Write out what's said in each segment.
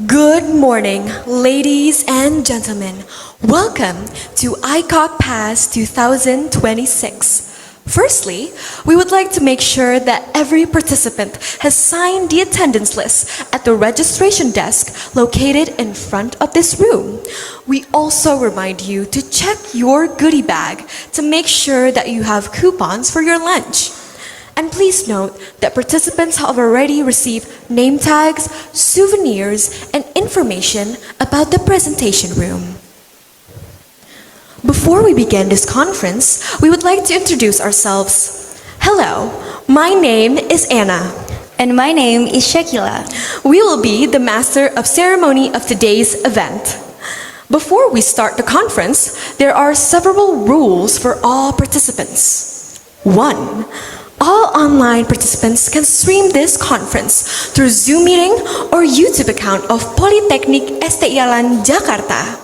Good morning, ladies and gentlemen. Welcome to Icogpass 2026. Firstly, we would like to make sure that every participant has signed the attendance list at the registration desk located in front of this room. We also remind you to check your goodie bag to make sure that you have coupons for your lunch. And please note that participants have already received name tags, souvenirs, and information about the presentation room. Before we begin this conference, we would like to introduce ourselves. Hello, my name is Anna. And my name is Shakila. We will be the master of ceremony of today's event. Before we start the conference, there are several rules for all participants. 1. All online participants can stream this conference through Zoom meeting or YouTube account of Politeknik STIALAN Jakarta.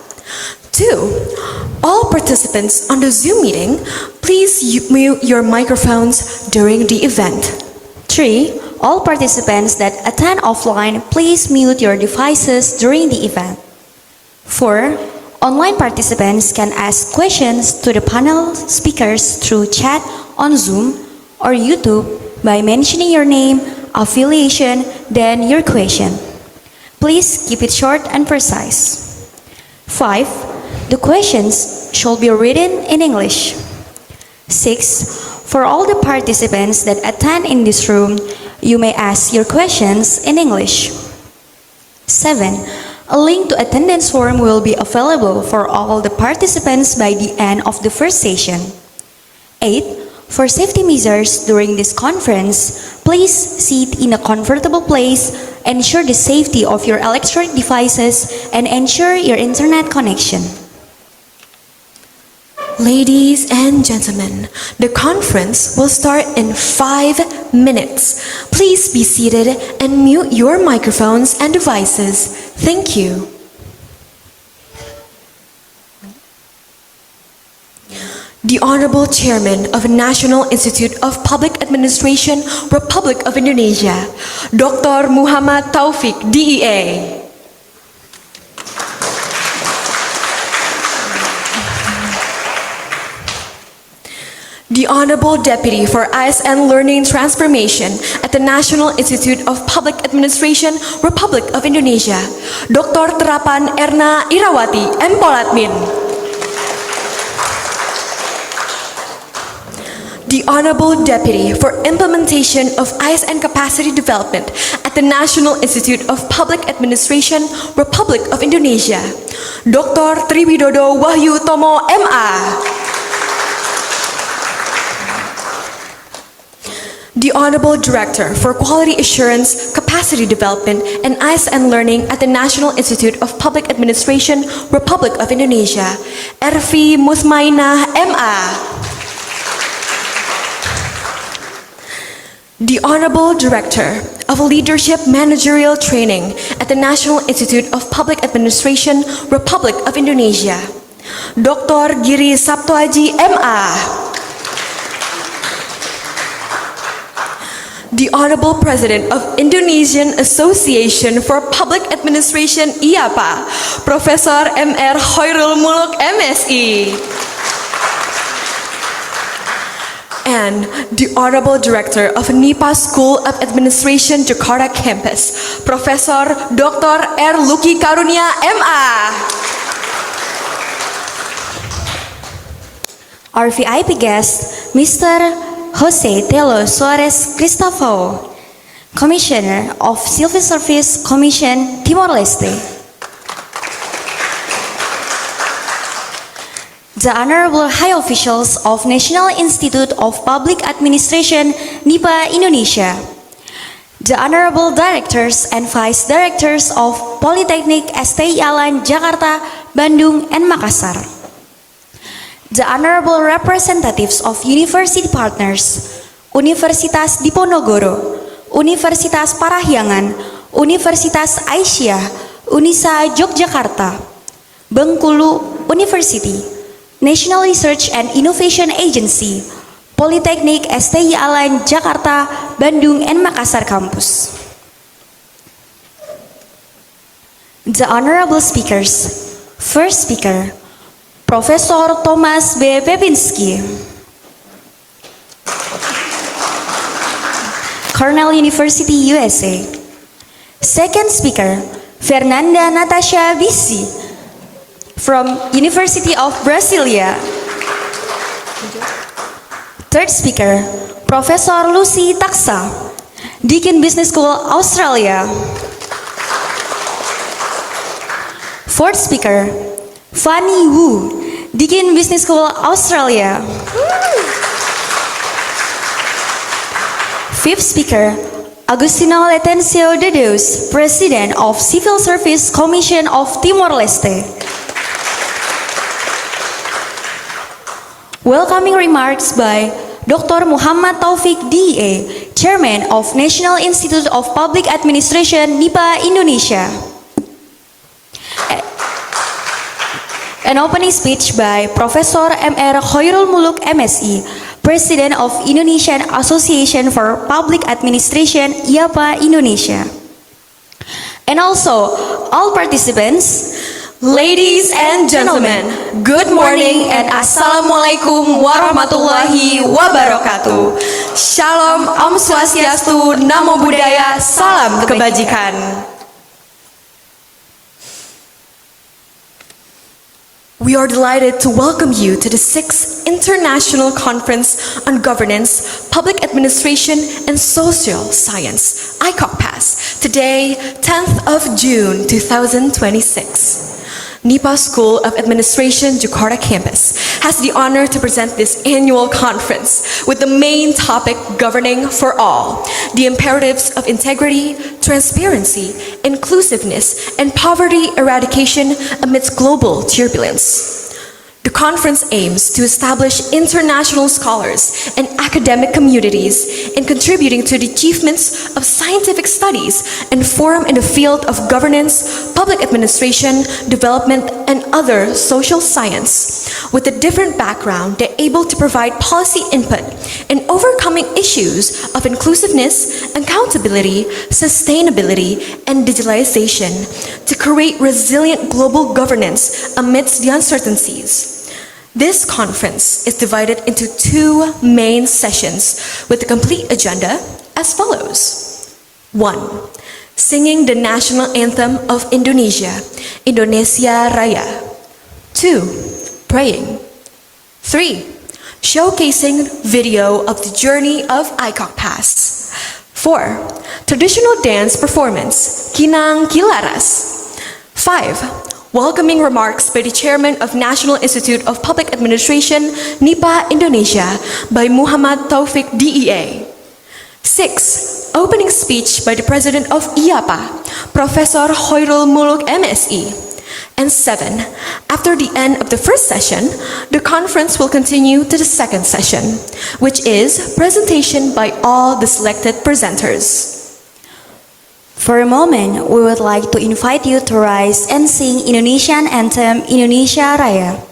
2. All participants on the Zoom meeting, please mute your microphones during the event. 3. All participants that attend offline, please mute your devices during the event. 4. Online participants can ask questions to the panel speakers through chat on Zoom or YouTube by mentioning your name, affiliation, then your question. Please keep it short and precise. 5. The questions should be written in English. 6. For all the participants that attend in this room, you may ask your questions in English. 7. A link to attendance form will be available for all the participants by the end of the first session. 8. For safety measures during this conference, please sit in a comfortable place, ensure the safety of your electronic devices, and ensure your internet connection. Ladies and gentlemen, the conference will start in 5 minutes. Please be seated and mute your microphones and devices. Thank you. The Honorable Chairman of National Institute of Public Administration, Republic of Indonesia, Dr. Muhammad Taufik, DEA. The Honorable Deputy for ISN Learning Transformation at the National Institute of Public Administration, Republic of Indonesia, Dr. Terapan Erna Irawati, Empolatmin. The Honorable Deputy for Implementation of ISN Capacity Development at the National Institute of Public Administration, Republic of Indonesia, Dr. Triwidodo Wahyu Tomo, MA. The Honorable Director for Quality Assurance, Capacity Development, and ISN Learning at the National Institute of Public Administration, Republic of Indonesia, Ervi Musmainah, MA. The Honorable Director of Leadership Managerial Training at the National Institute of Public Administration, Republic of Indonesia, Dr. Giri Sabtoaji, MA. The Honorable President of Indonesian Association for Public Administration, IAPA, Professor MR Hoirul Muluk, MSI. And the Honorable Director of NIPA School of Administration Jakarta Campus, Professor Dr. R. Luki Karunia, MA. Our VIP guest, Mr. Jose Telo Suarez Cristofo, Commissioner of Civil Service Commission, Timor-Leste. The Honorable High Officials of National Institute of Public Administration, NIPA, Indonesia. The Honorable Directors and Vice Directors of Politeknik STIALAN Jakarta, Bandung, and Makassar. The Honorable Representatives of University Partners, Universitas Diponegoro, Universitas Parahyangan, Universitas Aisyah, Unisa Yogyakarta, Bengkulu University, National Research and Innovation Agency, Politeknik STIALAN Jakarta, Bandung, and Makassar Campus. The honorable speakers. First speaker, Professor Thomas B. Pepinski, Cornell University, USA. Second speaker, Fernanda Natasha Bisi from University of Brasilia. Third speaker, Professor Lucy Taksa, Deakin Business School, Australia. Fourth speaker, Fanny Wu, Deakin Business School, Australia. Fifth speaker, Agustino Letencio de Deus, President of Civil Service Commission of Timor-Leste. Welcoming remarks by Dr. Muhammad Taufik DA, Chairman of National Institute of Public Administration, NIPA, Indonesia. An opening speech by Professor M.R. Khairul Muluk MSI, President of Indonesian Association for Public Administration, IAPA, Indonesia. And also, all participants, Ladies and gentlemen, good morning and Assalamualaikum warahmatullahi wabarakatuh. Shalom, Om Swastiastu, Namo Buddhaya, Salam Kebajikan. We are delighted to welcome you to the 6th International Conference on Governance, Public Administration, and Social Science, Icogpass, today, 10th of June, 2026. NIPA School of Administration, Jakarta campus has the honor to present this annual conference with the main topic governing for all, the imperatives of integrity, transparency, inclusiveness, and poverty eradication amidst global turbulence. The conference aims to establish international scholars and academic communities in contributing to the achievements of scientific studies and forum in the field of governance, public administration, development, and other social science. With a different background, they're able to provide policy input in overcoming issues of inclusiveness, accountability, sustainability, and digitalization to create resilient global governance amidst the uncertainties. This conference is divided into 2 main sessions with a complete agenda as follows. 1. Singing the national anthem of Indonesia, Indonesia Raya. 2. Praying. 3. Showcasing video of the journey of Icogpass. 4. Traditional dance performance, Kinang Kilaras. 5. Welcoming remarks by the Chairman of National Institute of Public Administration, NIPA, Indonesia, by Muhammad Taufik DEA. 6. Opening speech by the President of IAPA, Professor Khairul Muluk MSI. And 7. After the end of the first session, the conference will continue to the second session, which is presentation by all the selected presenters. for a moment, we would like to invite you to rise and sing Indonesian anthem Indonesia Raya.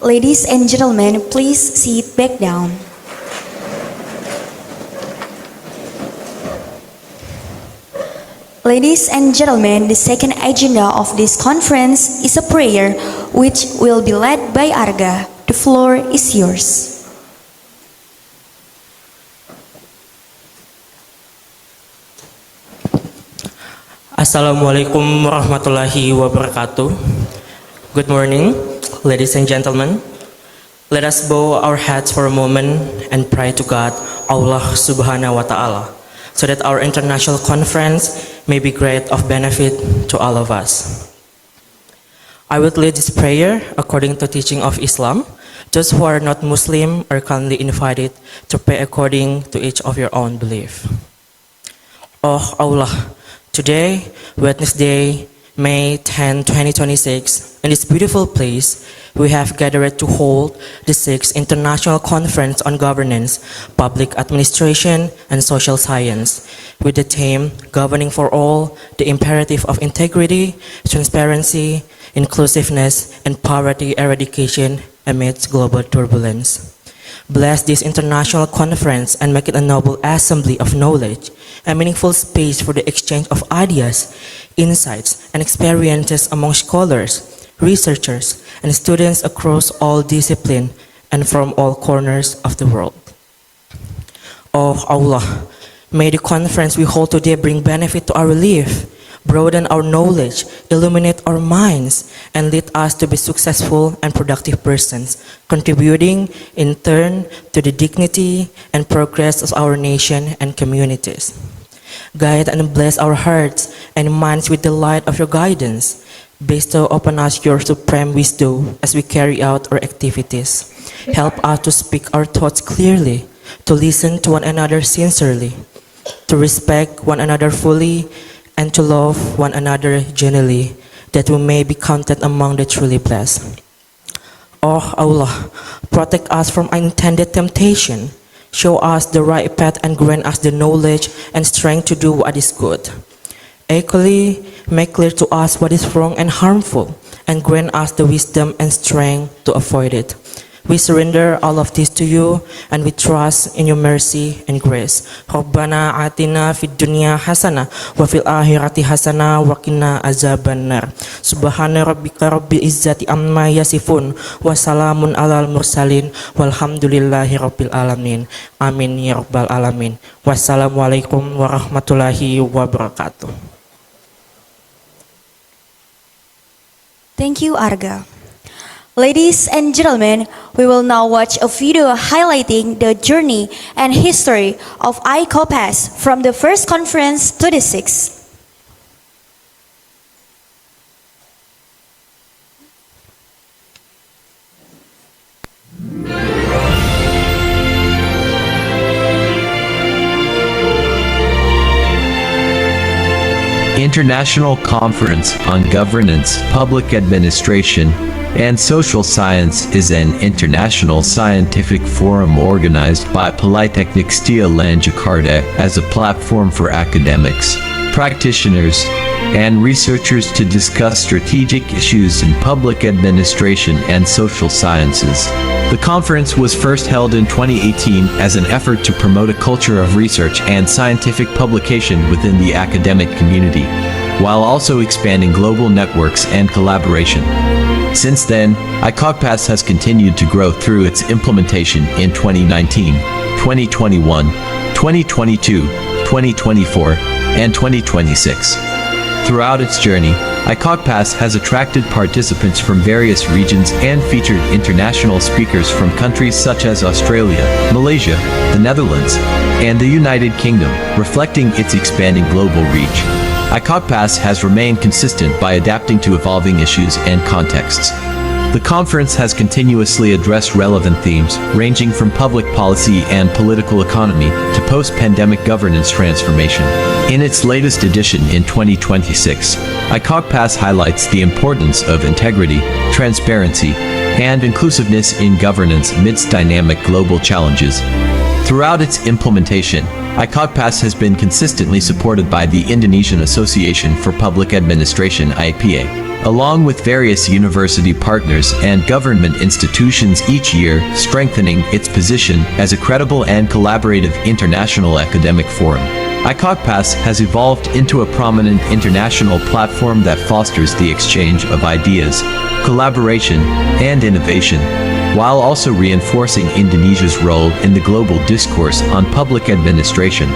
Ladies and gentlemen, please sit back down. Ladies and gentlemen, the second agenda of this conference is a prayer which will be led by Arga. The floor is yours. Assalamualaikum warahmatullahi wabarakatuh. Good morning, ladies and gentlemen. Let us bow our heads for a moment and pray to God, Allah subhanahu wa ta'ala, so that our international conference may be great of benefit to all of us. I will lead this prayer according to teaching of Islam. Those who are not Muslim are kindly invited to pray according to each of your own belief. Oh Allah, today, Wednesday, May 10, 2026, in this beautiful place, we have gathered to hold the 6th International Conference on Governance, Public Administration, and Social Science, with the theme Governing for All, the imperative of integrity, transparency, inclusiveness, and poverty eradication amidst global turbulence. Bless this international conference and make it a noble assembly of knowledge, a meaningful space for the exchange of ideas, insights, and experiences among scholars, researchers, and students across all disciplines and from all corners of the world. Oh Allah, may the conference we hold today bring benefit to our life, broaden our knowledge, illuminate our minds, and lead us to be successful and productive persons, contributing in turn to the dignity and progress of our nation and communities. Guide and bless our hearts and minds with the light of your guidance. Bestow upon us your supreme wisdom as we carry out our activities. Help us to speak our thoughts clearly, to listen to one another sincerely, to respect one another fully, and to love one another genuinely, that we may be counted among the truly blessed. Oh Allah, protect us from unintended temptation. Show us the right path and grant us the knowledge and strength to do what is good. Equally, make clear to us what is wrong and harmful, and grant us the wisdom and strength to avoid it. We surrender all of this to you, and we trust in your mercy and grace. Rabbana atina fid dunya hasanah wa fil akhirati hasanah wa qina azabannar. Subhana rabbika rabbil izzati amma yasifun wa salamun alal mursalin walhamdulillahi rabbil alamin. Amin ya rabbal alamin. Wassalamualaikum warahmatullahi wabarakatuh. Thank you, Arga. Ladies and gentlemen, we will now watch a video highlighting the journey and history of Icogpass from the first conference to the sixth. International Conference on Governance, Public Administration, and Social Science is an international scientific forum organized by Polytechnic Stialan Jakarta as a platform for academics, practitioners, and researchers to discuss strategic issues in public administration and social sciences. The conference was first held in 2018 as an effort to promote a culture of research and scientific publication within the academic community, while also expanding global networks and collaboration. Since then, Icogpass has continued to grow through its implementation in 2019, 2021, 2022, 2024, and 2026. Throughout its journey, Icogpass has attracted participants from various regions and featured international speakers from countries such as Australia, Malaysia, the Netherlands, and the United Kingdom, reflecting its expanding global reach. Icogpass has remained consistent by adapting to evolving issues and contexts. The conference has continuously addressed relevant themes, ranging from public policy and political economy to post-pandemic governance transformation. In its latest edition in 2026, Icogpass highlights the importance of integrity, transparency, and inclusiveness in governance amidst dynamic global challenges. Throughout its implementation, Icogpass has been consistently supported by the Indonesian Association for Public Administration (IPA). along with various university partners and government institutions each year, strengthening its position as a credible and collaborative international academic forum. Icogpass has evolved into a prominent international platform that fosters the exchange of ideas, collaboration, and innovation, while also reinforcing Indonesia's role in the global discourse on public administration.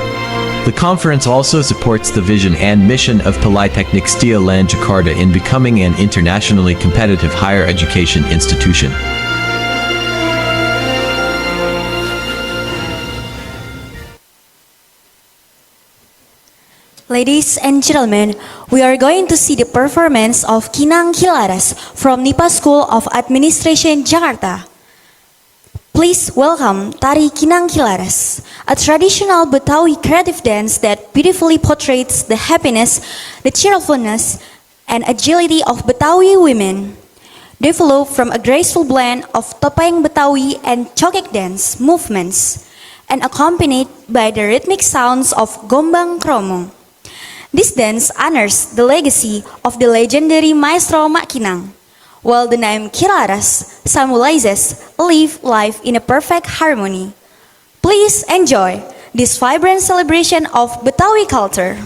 The conference also supports the vision and mission of Polytechnic Steelland Jakarta in becoming an internationally competitive higher education institution. Ladies and gentlemen, we are going to see the performance of Kinang Hilaras from NIPA School of Administration, Jakarta. Please welcome Tari Kinang Hilaras, a traditional Betawi creative dance that beautifully portrays the happiness, the cheerfulness, and agility of Betawi women. Developed from a graceful blend of topeng Betawi and cokek dance movements, and accompanied by the rhythmic sounds of gombang kromong. This dance honors the legacy of the legendary Maestro Mak Kinang, while the name Kilaras symbolizes a life in a perfect harmony. Please enjoy this vibrant celebration of Betawi culture.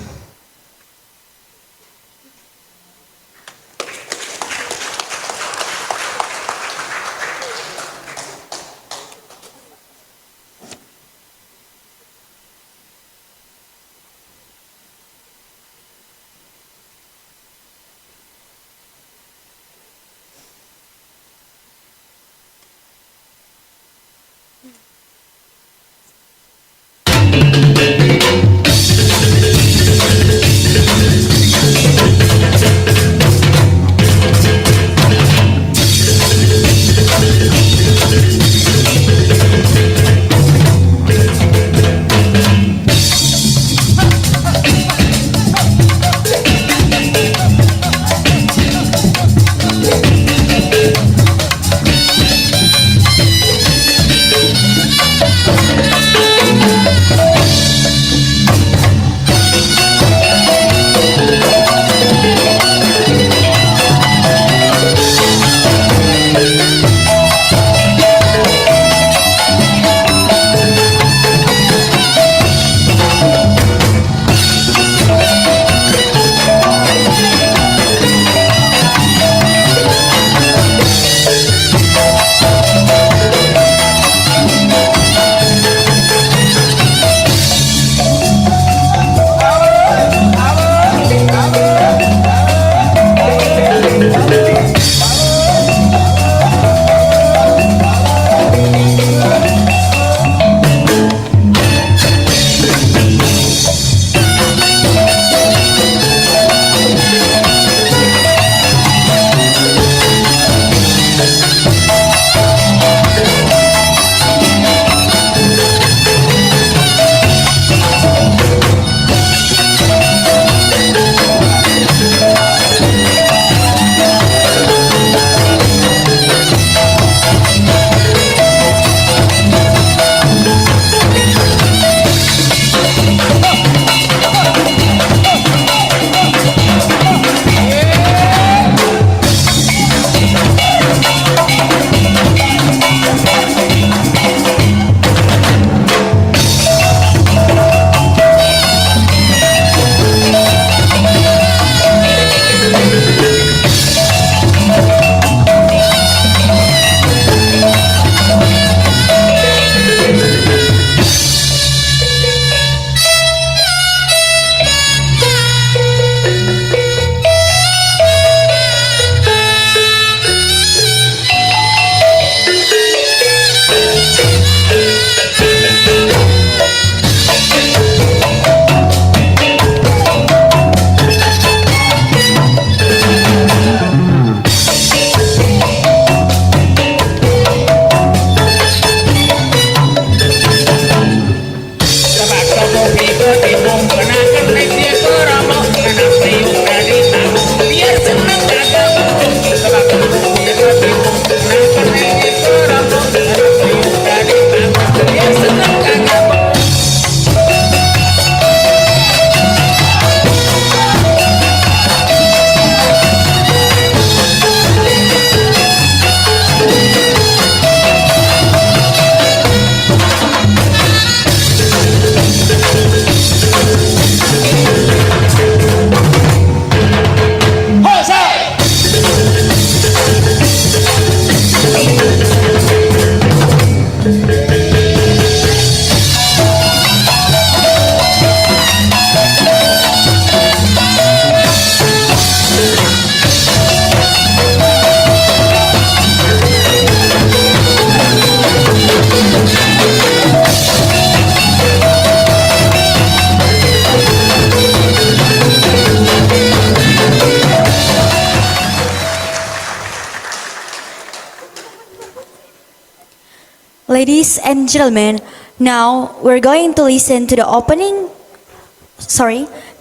Ladies and gentlemen, now we're going to listen to to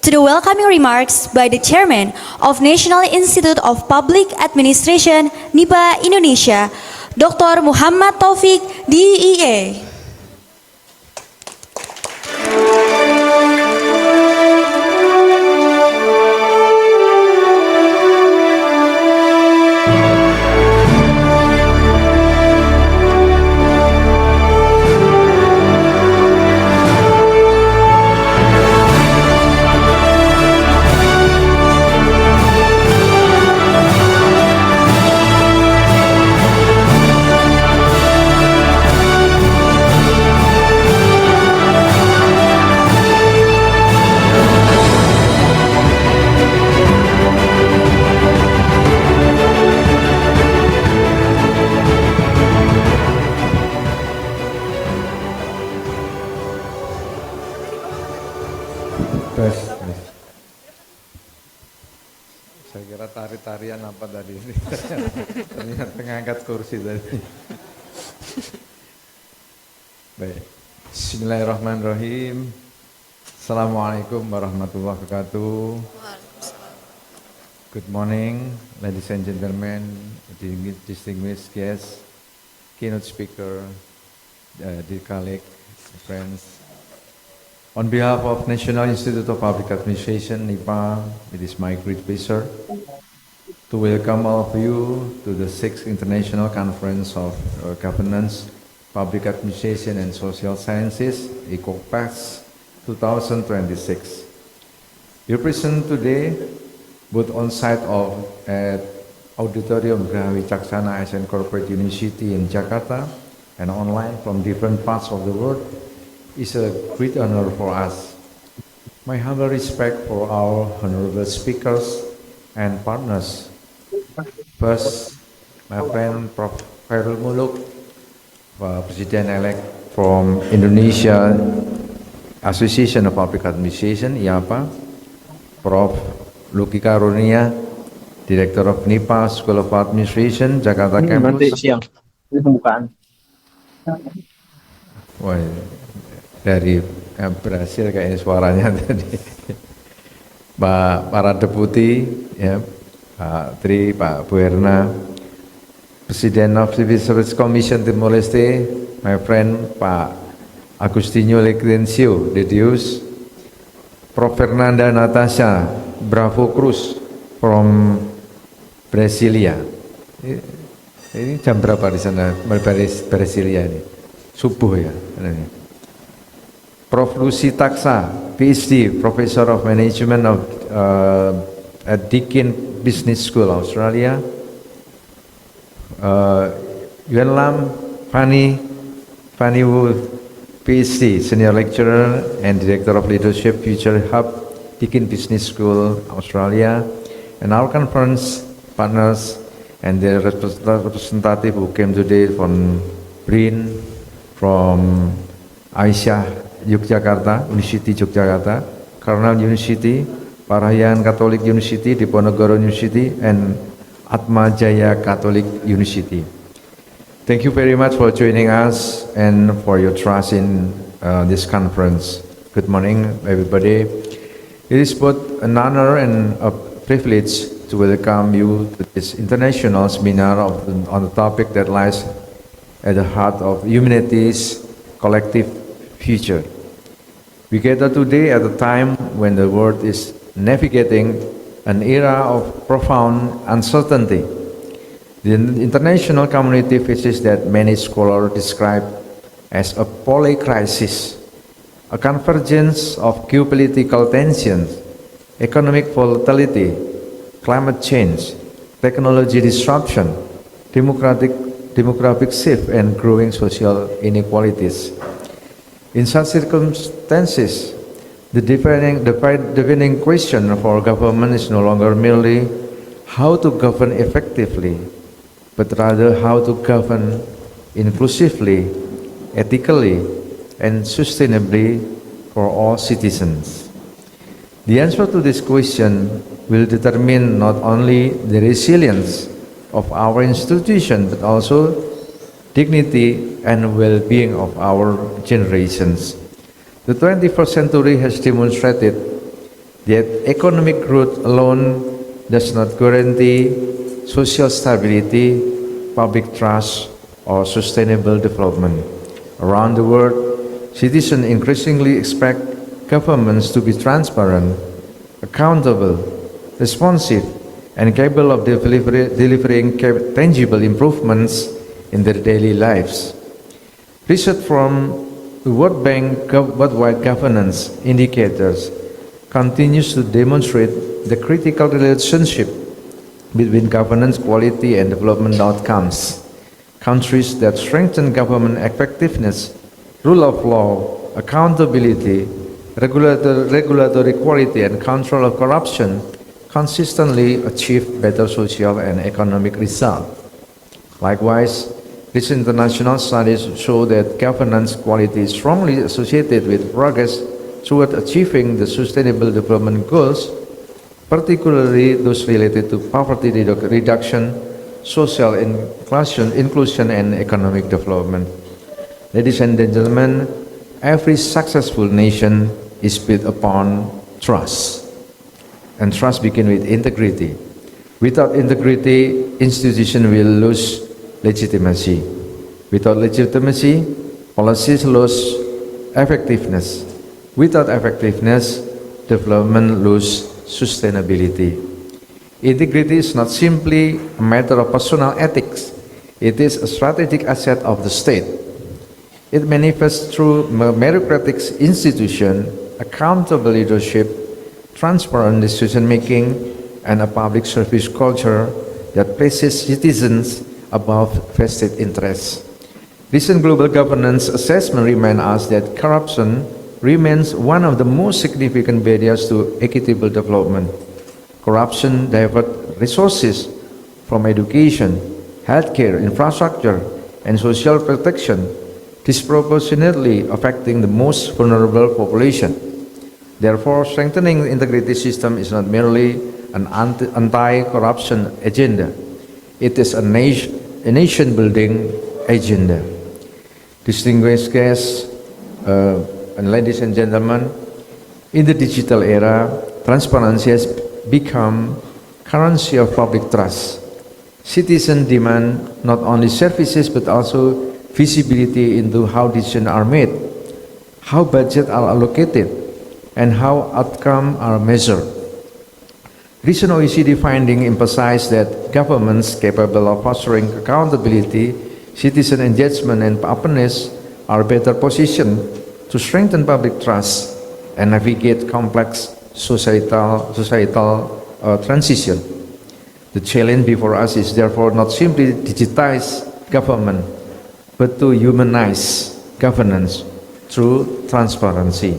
the welcoming remarks by the Chairman of National Institute of Public Administration, NIPA Indonesia, Dr. Muhammad Taufik, DEA. Tes. Saya kira tari-tarian apa tadi ini. Ternyata ngangkat kursi tadi. Baik. Bismillahirrahmanirrahim. Assalamualaikum warahmatullahi wabarakatuh. Good morning, ladies and gentlemen, distinguished guests, keynote speaker, dear colleagues, friends. On behalf of National Institute of Public Administration, NIPA, it is my great pleasure to welcome all of you to the 6th International Conference of Governance, Public Administration and Social Sciences, Icogpass 2026. You're present today, both on-site at Auditorium Graha Wicaksana Asian Corporate University in Jakarta and online from different parts of the world. It's a great honor for us. My humble respect for our honorable speakers and partners. First, my friend Prof. Khairul Muluk, President-elect from Indonesia Association of Public Administration, IAPA. Prof. Luki Karunia, Director of NIPA School of Administration, Jakarta Campus. Nanti siang, ini pembukaan. Wah, dari berhasil kayaknya suaranya tadi. Para deputi, ya, Pak Tri, Pak Bu Erna, Presiden of Civil Service Commission Timor Leste, my friend Pak Agustinho Lecrencio, Dedius, Prof. Fernanda Natasha Bravo Cruz from Brasilia. Ini jam berapa di sana, Brasilia ini? Subuh ya. Prof. Lucy Taksa, PhD, Professor of Management at Deakin Business School, Australia. Yuan Lam, Fanny Wu, PhD, Senior Lecturer and Director of Leadership Future Hub, Deakin Business School, Australia. And our conference partners and their representative who came today from BRIN, from Aisyah Yogyakarta, University Yogyakarta, Cornell University, Parahian Catholic University, Diponegoro University, and Atma Jaya Catholic University. Thank you very much for joining us and for your trust in this conference. Good morning, everybody. It is both an honor and a privilege to welcome you to this international seminar on the topic that lies at the heart of humanity's collective future. We gather today at a time when the world is navigating an era of profound uncertainty. The international community faces that many scholars describe as a polycrisis, a convergence of geopolitical tensions, economic volatility, climate change, technology disruption, demographic shift, and growing social inequalities. In such circumstances, the defining question for government is no longer merely how to govern effectively, but rather how to govern inclusively, ethically, and sustainably for all citizens. The answer to this question will determine not only the resilience of our institution, but also dignity, and well-being of our generations. The 21st century has demonstrated that economic growth alone does not guarantee social stability, public trust, or sustainable development. Around the world, citizens increasingly expect governments to be transparent, accountable, responsive, and capable of delivering tangible improvements in their daily lives. Research from the World Bank Worldwide Governance Indicators continues to demonstrate the critical relationship between governance quality and development outcomes. Countries that strengthen government effectiveness, rule of law, accountability, regulatory quality, and control of corruption consistently achieve better social and economic results. Likewise, recent international studies show that governance quality is strongly associated with progress toward achieving the Sustainable Development Goals, particularly those related to poverty reduction, social inclusion, and economic development. Ladies and gentlemen, every successful nation is built upon trust. And trust begins with integrity. Without integrity, institutions will lose legitimacy. Without legitimacy, policies lose effectiveness. Without effectiveness, development loses sustainability. Integrity is not simply a matter of personal ethics. It is a strategic asset of the state. It manifests through meritocratic institution, accountable leadership, transparent decision-making, and a public service culture that places citizens above vested interests. Recent global governance assessment remind us that corruption remains one of the most significant barriers to equitable development. Corruption diverts resources from education, healthcare, infrastructure, and social protection, disproportionately affecting the most vulnerable population. Therefore, strengthening the integrity system is not merely an anti-corruption agenda. It is a nation-building agenda. Distinguished guests, and ladies and gentlemen, in the digital era, transparency has become currency of public trust. Citizens demand not only services but also visibility into how decisions are made, how budgets are allocated, and how outcomes are measured. Recent OECD findings emphasize that governments capable of fostering accountability, citizen engagement, and openness are better positioned to strengthen public trust and navigate complex societal transition. The challenge before us is therefore not simply digitize government, but to humanize governance through transparency.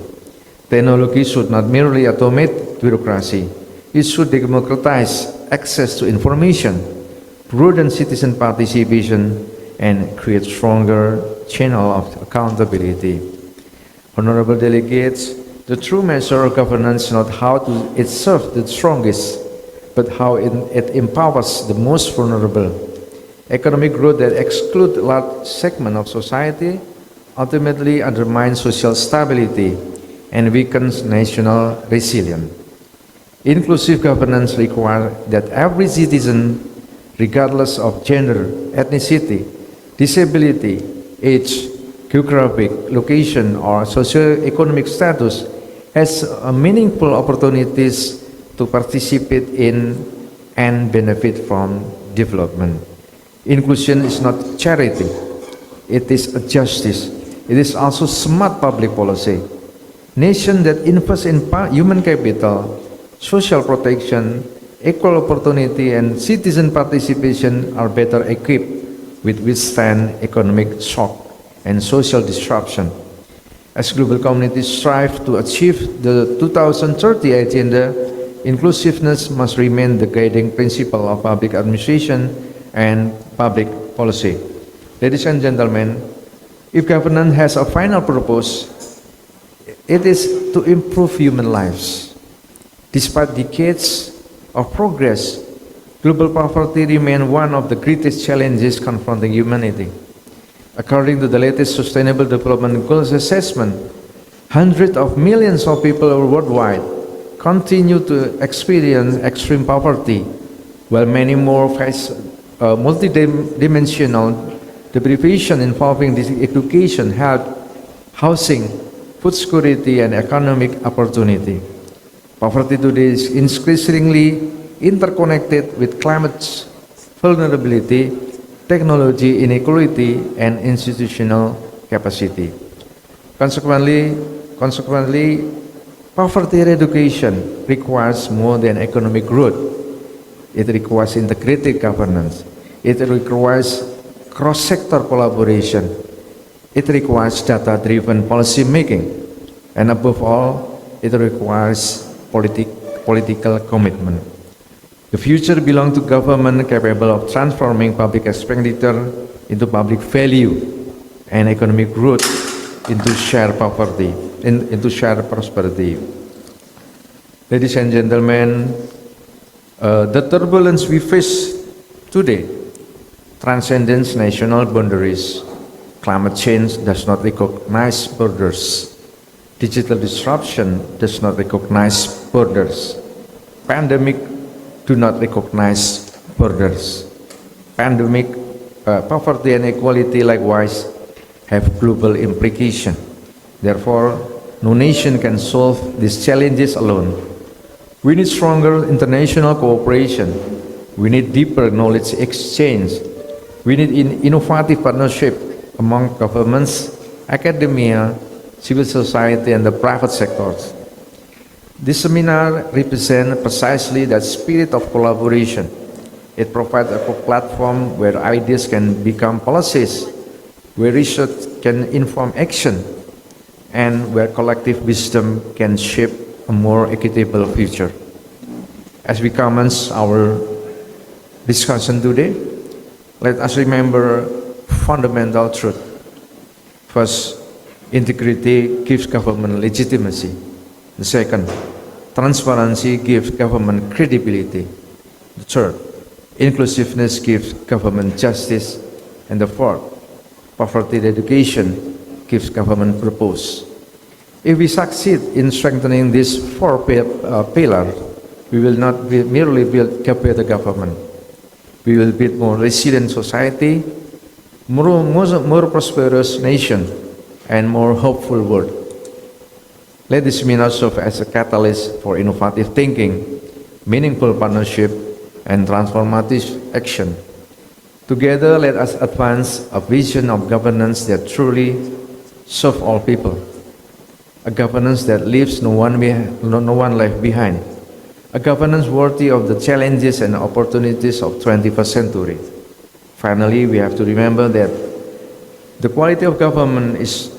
Technology should not merely automate bureaucracy, it should democratize access to information, broaden citizen participation, and create stronger channel of accountability. Honorable delegates, the true measure of governance is not how it serves the strongest, but how it empowers the most vulnerable. Economic growth that excludes large segments of society ultimately undermines social stability and weakens national resilience. Inclusive governance requires that every citizen, regardless of gender, ethnicity, disability, age, geographic location, or socio-economic status, has meaningful opportunities to participate in and benefit from development. Inclusion is not charity, it is a justice. It is also smart public policy. Nations that invest in human capital, social protection, equal opportunity, and citizen participation are better equipped with withstand economic shock and social disruption. As global communities strive to achieve the 2030 agenda, inclusiveness must remain the guiding principle of public administration and public policy. Ladies and gentlemen, if governance has a final purpose, it is to improve human lives. Despite decades of progress, global poverty remains one of the greatest challenges confronting humanity. According to the latest Sustainable Development Goals assessment, hundreds of millions of people worldwide continue to experience extreme poverty, while many more face multidimensional deprivation involving education, health, housing, food security, and economic opportunity. Poverty today is increasingly interconnected with climate vulnerability, technology inequality, and institutional capacity. Consequently, poverty eradication requires more than economic growth. It requires integrated governance. It requires cross-sector collaboration. It requires data-driven policy making. And above all, it requires political commitment. The future belongs to government capable of transforming public expenditure into public value and economic growth into shared poverty, into shared prosperity. Ladies and gentlemen, the turbulence we face today transcends national boundaries. Climate change does not recognize borders. Digital disruption does not recognize borders. Pandemic do not recognize borders. Poverty and equality likewise have global implications. Therefore, no nation can solve these challenges alone. We need stronger international cooperation. We need deeper knowledge exchange. We need innovative partnership among governments, academia, civil society, and the private sectors. This seminar represents precisely that spirit of collaboration. It provides a platform where ideas can become policies, where research can inform action, and where collective wisdom can shape a more equitable future. As we commence our discussion today, let us remember fundamental truth. First, integrity gives government legitimacy. The second, transparency gives government credibility. The third, inclusiveness gives government justice. And the fourth, poverty education gives government purpose. If we succeed in strengthening these four pillars, we will not merely build a better government. We will build more resilient society, more prosperous nation, and more hopeful world. Let this seminar serve as a catalyst for innovative thinking, meaningful partnership, and transformative action. Together, let us advance a vision of governance that truly serves all people, a governance that leaves no one left behind, a governance worthy of the challenges and opportunities of 21st century. Finally, we have to remember that the quality of government is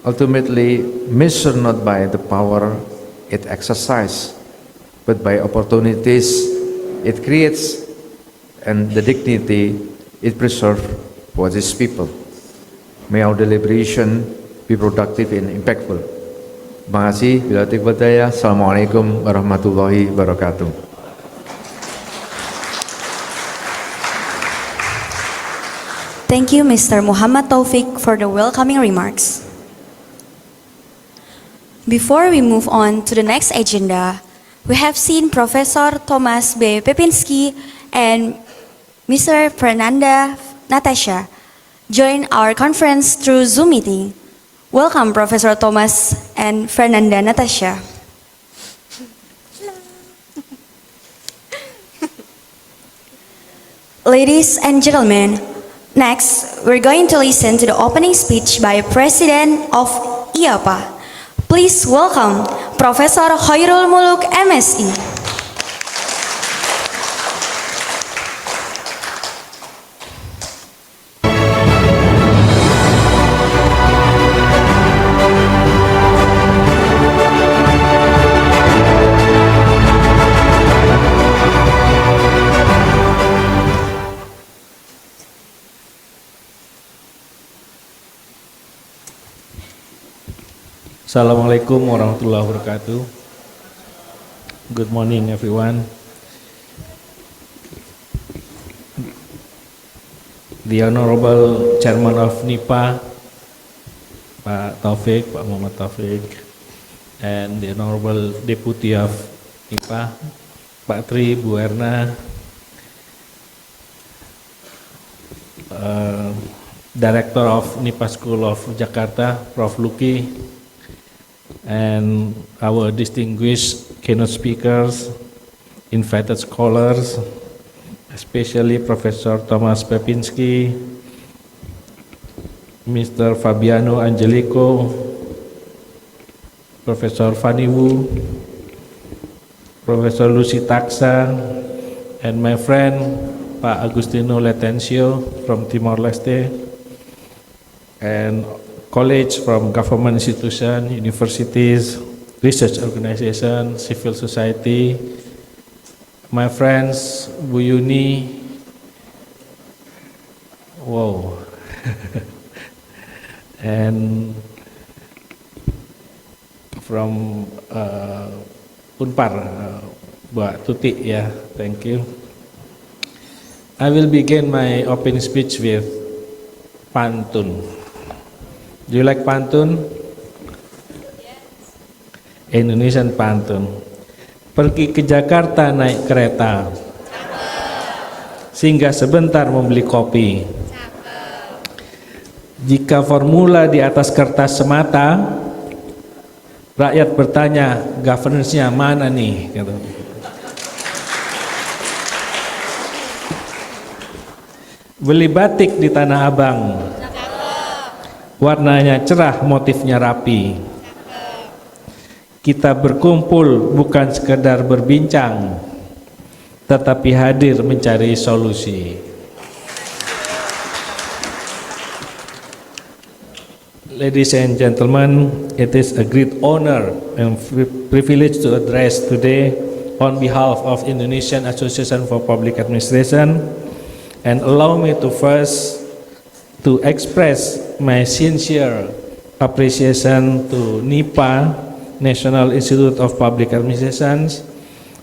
ultimately measured not by the power it exercises, but by opportunities it creates and the dignity it preserves for its people. May our deliberation be productive and impactful. Terima kasih. Bila taufiq hidayah. Assalamualaikum warahmatullahi wabarakatuh. Thank you, Mr. Muhammad Taufik, for the welcoming remarks. Before we move on to the next agenda, we have seen Professor Thomas B. Pepinski and Mr. Fernanda Natasha join our conference through Zoom meeting. Welcome, Professor Thomas and Fernanda Natasha. Ladies and gentlemen, next we're going to listen to the opening speech by President of IAPA. Please welcome Professor Khairul Muluk, MSI. Assalamualaikum warahmatullahi wabarakatuh. Good morning, everyone. the Honorable Chairman of NIPA, Pak Taufik, Pak Muhammad Taufik, and the Honorable Deputy of NIPA, Pak Tri, Bu Erna, Director of NIPA School of Jakarta, Prof. Luki, and our distinguished keynote speakers, invited scholars, especially Professor Thomas Pepinski, Mr. Fabiano Angelico, Professor Fanny Wu, Professor Lucy Taxa, and my friend Pak Agustino Letencio from Timor-Leste, and colleagues from government institutions, universities, research organizations, civil society, my friends Bu Yuni, wow, and from Unpar, Mbak Tuti, ya, thank you. I will begin my opening speech with pantun. Do you like pantun? Yes. Indonesian pantun. Pergi ke Jakarta naik kereta. Singgah sebentar membeli kopi. Jika formula di atas kertas semata, rakyat bertanya, governance-nya mana nih? Gitu. Beli batik di Tanah Abang, warnanya cerah, motifnya rapi. Kita berkumpul bukan sekedar berbincang, tetapi hadir mencari solusi. Ladies and gentlemen, it is a great honor and privilege to address today on behalf of Indonesian Association for Public Administration. And allow me to first to express my sincere appreciation to NIPA, National Institute of Public Administration,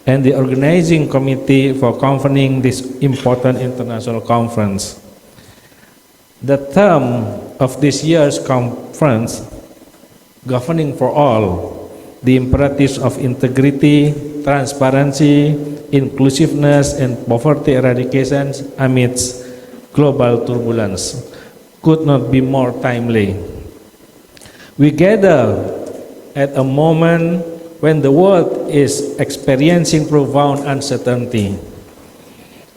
and the organizing committee for convening this important international conference. The theme of this year's conference, Governing for All, the imperatives of integrity, transparency, inclusiveness, and poverty eradication amidst global turbulence, could not be more timely. We gather at a moment when the world is experiencing profound uncertainty.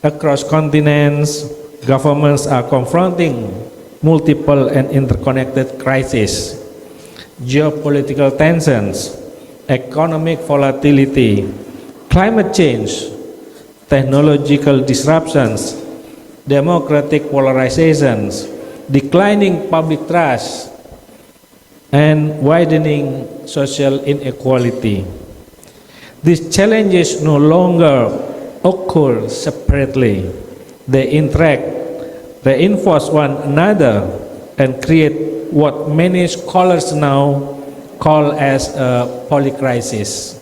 Across continents, governments are confronting multiple and interconnected crises, geopolitical tensions, economic volatility, climate change, technological disruptions, democratic polarizations, declining public trust, and widening social inequality. These challenges no longer occur separately. They interact, reinforce one another, and create what many scholars now call as a polycrisis,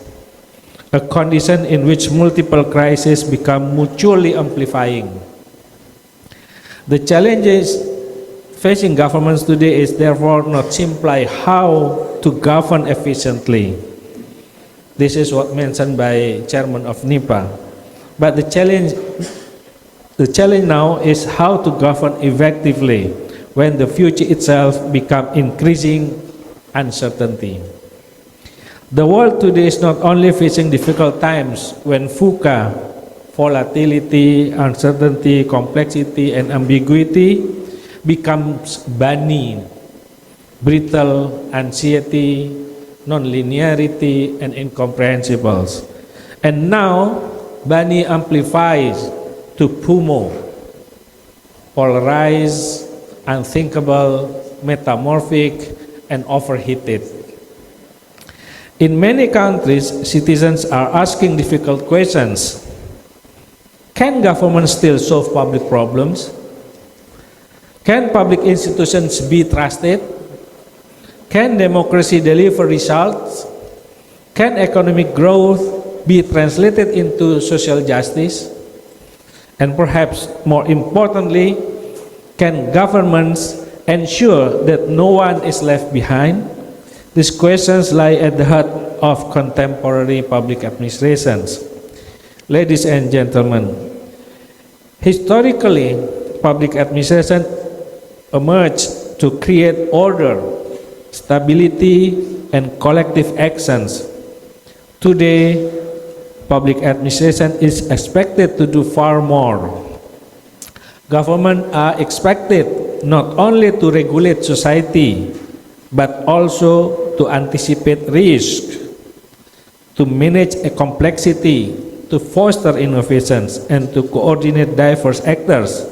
a condition in which multiple crises become mutually amplifying. The challenges facing governments today is therefore not simply how to govern efficiently. This is what mentioned by Chairman of NIPA. But the challenge now is how to govern effectively when the future itself becomes increasing uncertainty. The world today is not only facing difficult times when VUCA, volatility, uncertainty, complexity, and ambiguity becomes bunny, brittle, anxiety, non-linearity, and incomprehensibles. And now, bunny amplifies to PUMO, polarized, unthinkable, metamorphic, and overheated. In many countries, citizens are asking difficult questions. Can government still solve public problems? Can public institutions be trusted? Can democracy deliver results? Can economic growth be translated into social justice? And perhaps more importantly, Can governments ensure that no one is left behind? These questions lie at the heart of contemporary public administrations. Ladies and gentlemen, historically, public administration emerged to create order, stability, and collective actions. Today, public administration is expected to do far more. Governments are expected not only to regulate society, but also to anticipate risk, to manage a complexity, to foster innovations, and to coordinate diverse actors,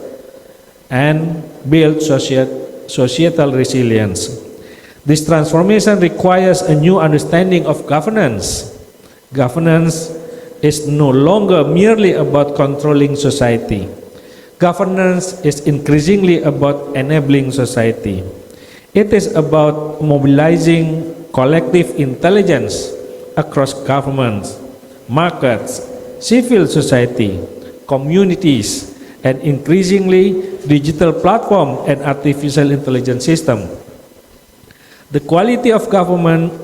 and build societal resilience. This transformation requires a new understanding of governance. Governance is no longer merely about controlling society. Governance is increasingly about enabling society. It is about mobilizing collective intelligence across governments, markets, civil society, communities, and increasingly digital platform and artificial intelligence system. The quality of government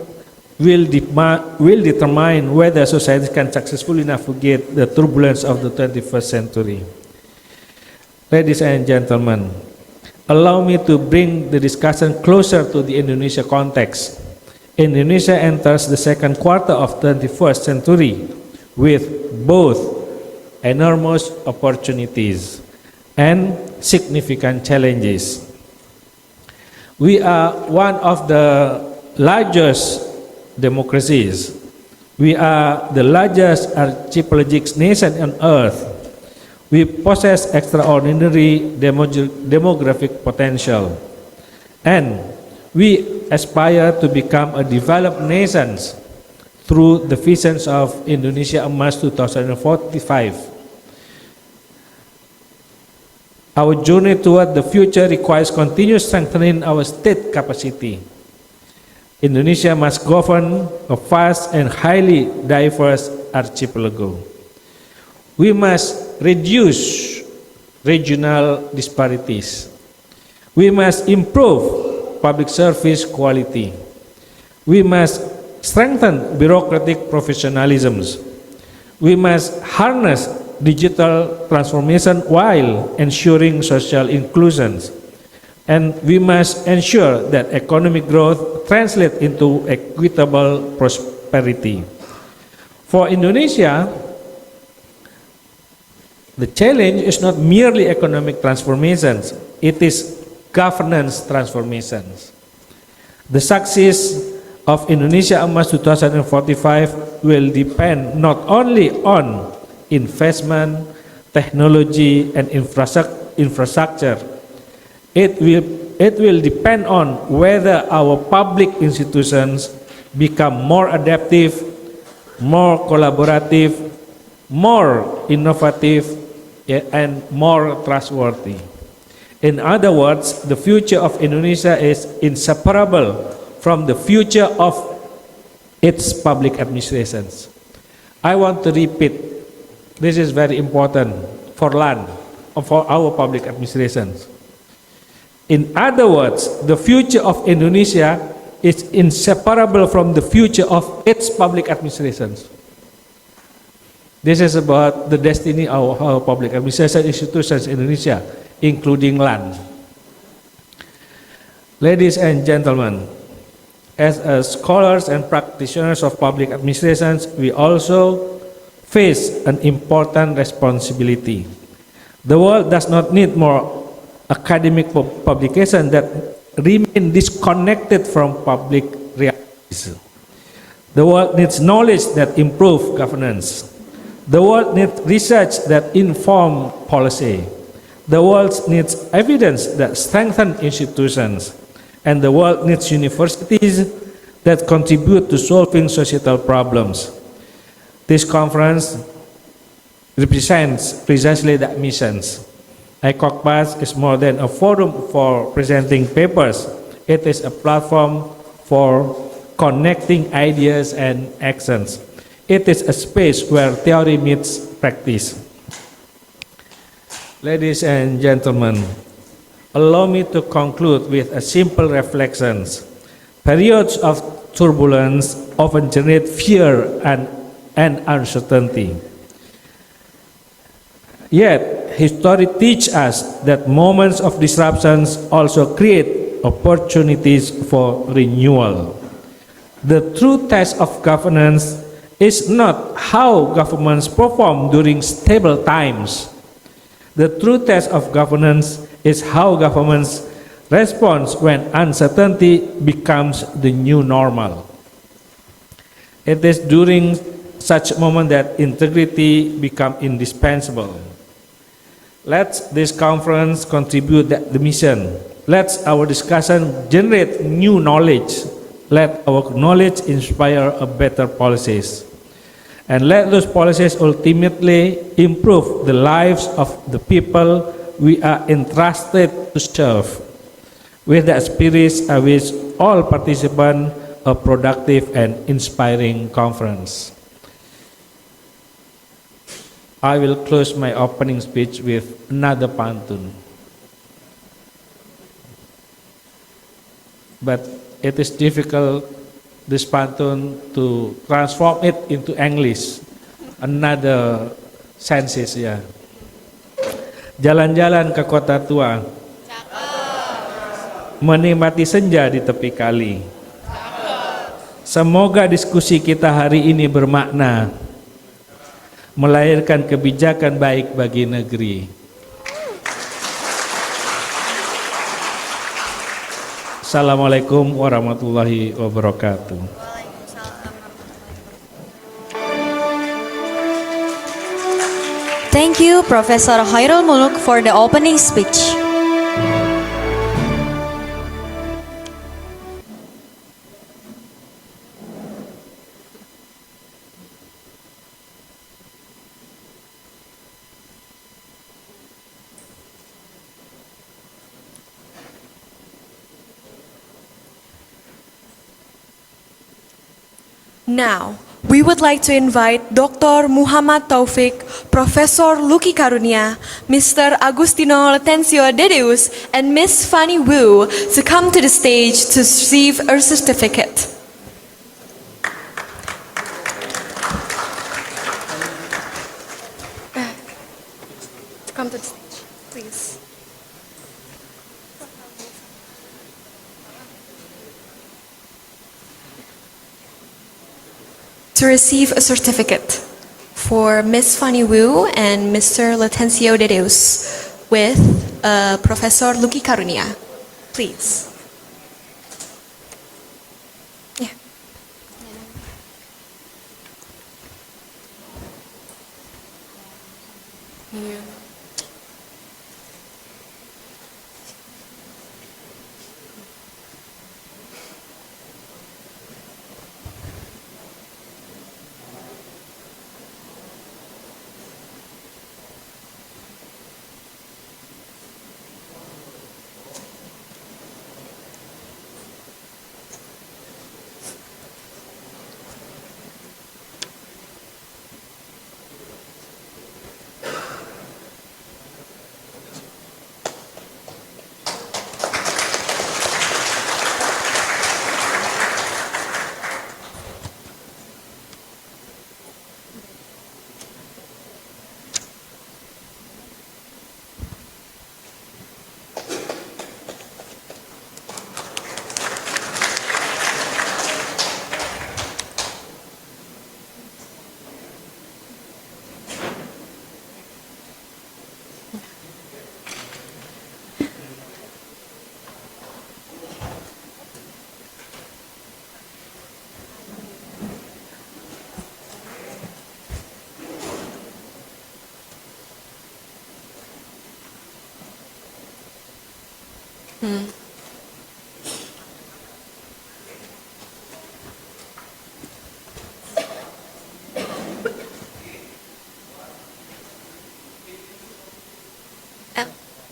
will determine whether society can successfully navigate the turbulence of the 21st century. Ladies and gentlemen, allow me to bring the discussion closer to the Indonesia context. Indonesia enters the second quarter of the 21st century with both enormous opportunities and significant challenges. We are one of the largest democracies. We are the largest archipelagic nation on earth. We possess extraordinary demographic potential, and we aspire to become a developed nation through the visions of Indonesia Emas 2045. Our journey toward the future requires continuous strengthening our state capacity. Indonesia must govern a vast and highly diverse archipelago. We must reduce regional disparities. We must improve public service quality. We must strengthen bureaucratic professionalisms. We must harness digital transformation while ensuring social inclusion. And we must ensure that economic growth translates into equitable prosperity. For Indonesia, the challenge is not merely economic transformations, it is governance transformations. The success of Indonesia Emas 2045 will depend not only on investment, technology, and infrastructure. It will depend on whether our public institutions become more adaptive, more collaborative, more innovative, and more trustworthy. In other words, the future of Indonesia is inseparable from the future of its public administrations. I want to repeat, this is very important for our public administrations. In other words, the future of Indonesia is inseparable from the future of its public administrations. This is about the destiny of our public administration institutions in Indonesia, including land. Ladies and gentlemen, as scholars and practitioners of public administrations, we also face an important responsibility. The world does not need more academic publication that remain disconnected from public realities. The world needs knowledge that improve governance. The world needs research that inform policy. The world needs evidence that strengthen institutions. And the world needs universities that contribute to solving societal problems. This conference represents precisely that missions. Icogpass is more than a forum for presenting papers. It is a platform for connecting ideas and actions. It is a space where theory meets practice. Ladies and gentlemen, Allow me to conclude with a simple reflections. Periods of turbulence often generate fear and uncertainty. Yet, history teaches us that moments of disruptions also create opportunities for renewal. The true test of governance is not how governments perform during stable times. The true test of governance is how governments respond when uncertainty becomes the new normal. It is during such moment that integrity becomes indispensable. Let this conference contribute the mission. Let our discussion generate new knowledge. Let our knowledge inspire a better policies. And let those policies ultimately improve the lives of the people we are entrusted to serve. With that spirit, I wish all participants a productive and inspiring conference. I will close my opening speech with another pantun. But it is difficult, this pantun, to transform it into English. Another senses, ya. Jalan-jalan ke kota tua. Menikmati senja di tepi kali. Semoga diskusi kita hari ini bermakna. Melahirkan kebijakan baik bagi negeri. Assalamualaikum warahmatullahi wabarakatuh. Thank you, Professor Khairul Muluk, for the opening speech. Now, we would like to invite Dr. Muhammad Taufik, Professor Lucky Karunia, Mr. Agustino Latencio Dedeus, and Miss Fanny Wu to come to the stage to receive a certificate. Come to the stage, please. To receive a certificate for Miss Fanny Wu and Mr. Latencio Dedeus with Professor Lucky Karunia. Please. Yeah. Yeah.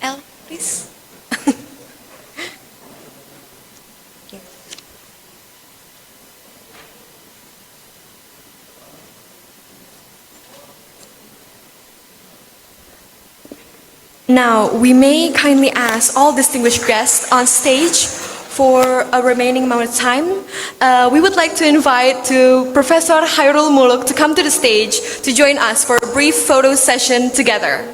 L, please. Okay. Now, we may kindly ask all distinguished guests on stage for a remaining amount of time. We would like to invite to Professor Khairul Muluk to come to the stage to join us for a brief photo session together.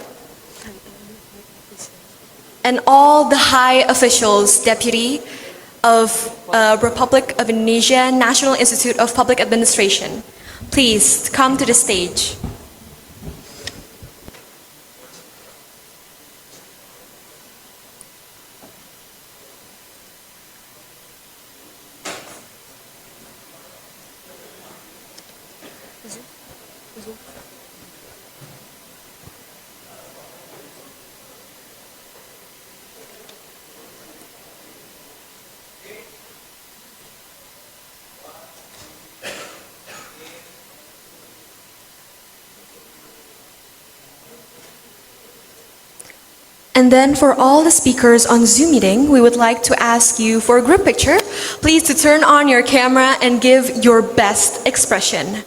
And all the high officials, Deputy of Republic of Indonesia National Institute of Public Administration, please come to the stage. And then for all the speakers on Zoom meeting, we would like to ask you for a group picture, please to turn on your camera and give your best expression.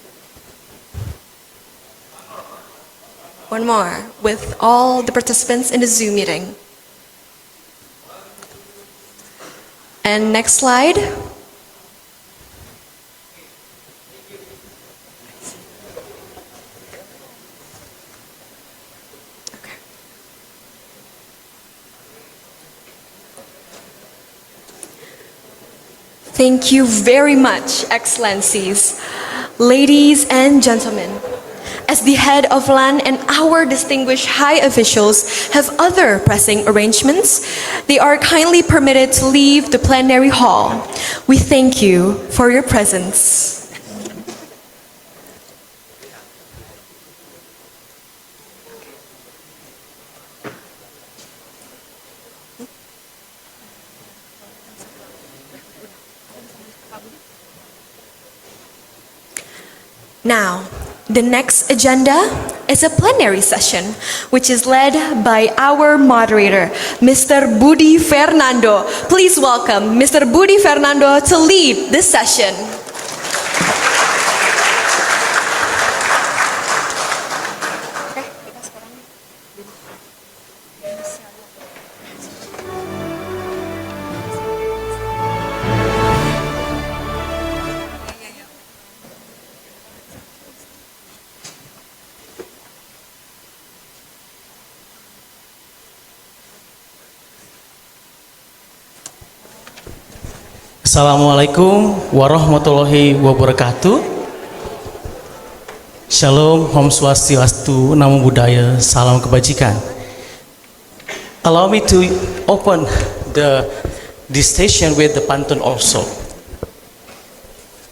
One more with all the participants in the Zoom meeting. And next slide. Thank you very much, Excellencies. Ladies and gentlemen, as the head of LAN and our distinguished high officials have other pressing arrangements, they are kindly permitted to leave the plenary hall. We thank you for your presence. Now, the next agenda is a plenary session, which is led by our moderator, Mr. Budi Fernando. Please welcome Mr. Budi Fernando to lead this session. Assalamualaikum warahmatullahi wabarakatuh. Shalom, Om Swastiastu, Namo Buddhaya, Salam Kebajikan. Allow me to open this station with the pantun also.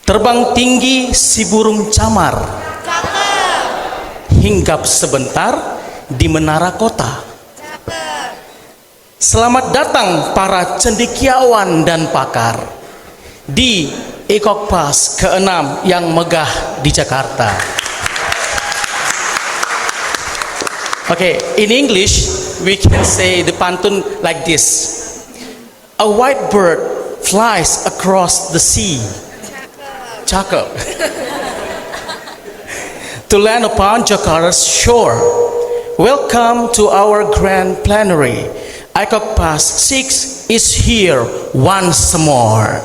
Terbang tinggi si burung camar, hinggap sebentar di menara kota. Selamat datang para cendekiawan dan pakar di Icogpass ke-6 yang megah di Jakarta. Okay, in English we can say the pantun like this. A white bird flies across the sea. Cakep. To land upon Jakarta's shore. Welcome to our grand plenary. Icogpass 6 is here once more.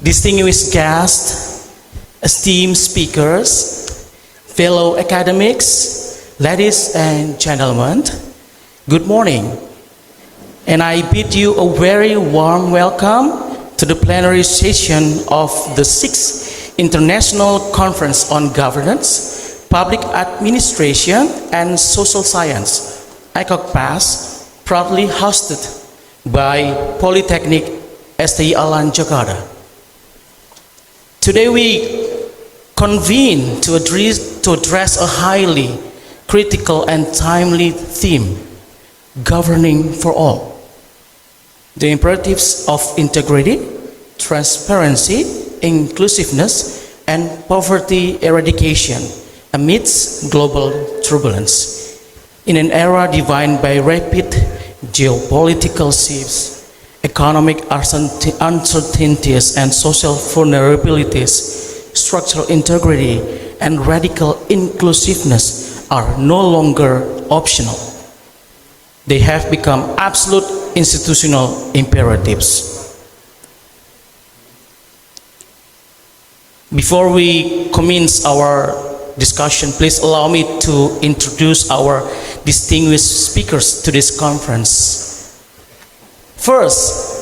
Distinguished guests, esteemed speakers, fellow academics, ladies and gentlemen, good morning. And I bid you a very warm welcome to the plenary session of the 6th International Conference on Governance, Public Administration and Social Science, Icogpass, proudly hosted by Polytechnic STI Alan Jakarta. Today we convene to address a highly critical and timely theme, governing for all. The imperatives of integrity, transparency, inclusiveness, and poverty eradication amidst global turbulence. In an era defined by rapid geopolitical shifts, economic uncertainties, and social vulnerabilities, structural integrity, and radical inclusiveness are no longer optional. They have become absolute institutional imperatives. Before we commence our discussion, please allow me to introduce our distinguished speakers to this conference. First,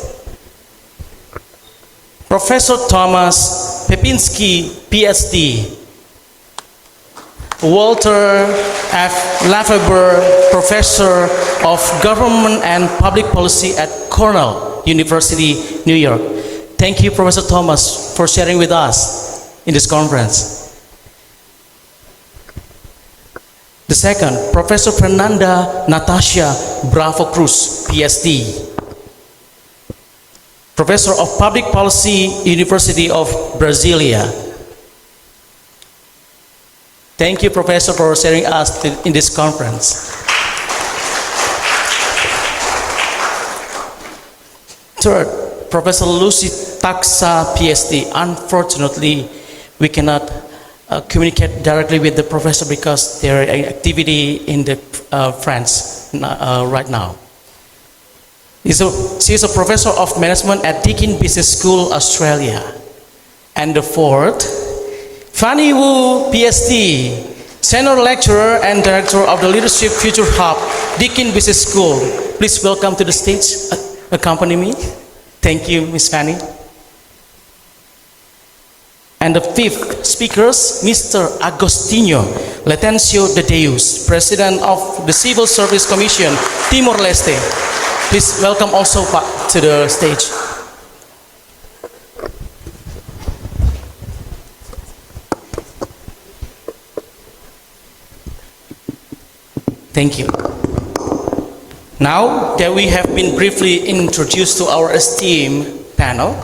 Professor Thomas Pepinski, PhD. Walter F. Lefebvre, Professor of Government and Public Policy at Cornell University, New York. Thank you, Professor Thomas, for sharing with us in this conference. The second, Professor Fernanda Natasha Bravo Cruz, PhD. Professor of Public Policy, University of Brasilia. Thank you, Professor, for sharing us in this conference. Third, Professor Lucy Taxa, PhD. Unfortunately, we cannot communicate directly with the professor because their activity in the France right now. She is a professor of management at Deakin Business School, Australia. And the fourth, Fanny Wu, PhD, Senior Lecturer and Director of the Leadership Future Hub, Deakin Business School. Please welcome to the stage, accompany me. Thank you, Ms. Fanny. And the fifth speakers, Mr. Agostinho Letencio de Deus, President of the Civil Service Commission, Timor-Leste. Please welcome also to the stage. Thank you. Now that we have been briefly introduced to our esteemed panel,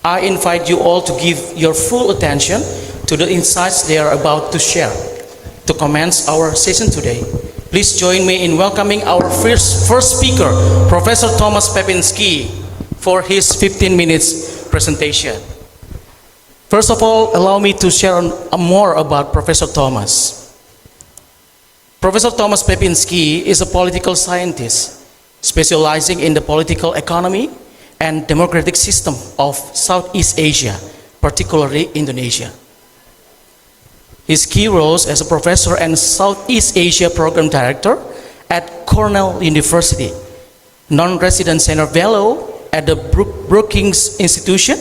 I invite you all to give your full attention to the insights they are about to share. To commence our session today, please join me in welcoming our first speaker, Professor Thomas Pepinski, for his 15 minutes presentation. First of all, allow me to share more about Professor Thomas. Professor Thomas Pepinski is a political scientist specializing in the political economy and democratic system of Southeast Asia, particularly Indonesia. His key roles as a professor and Southeast Asia Program Director at Cornell University, non-resident senior fellow at the Brookings Institution,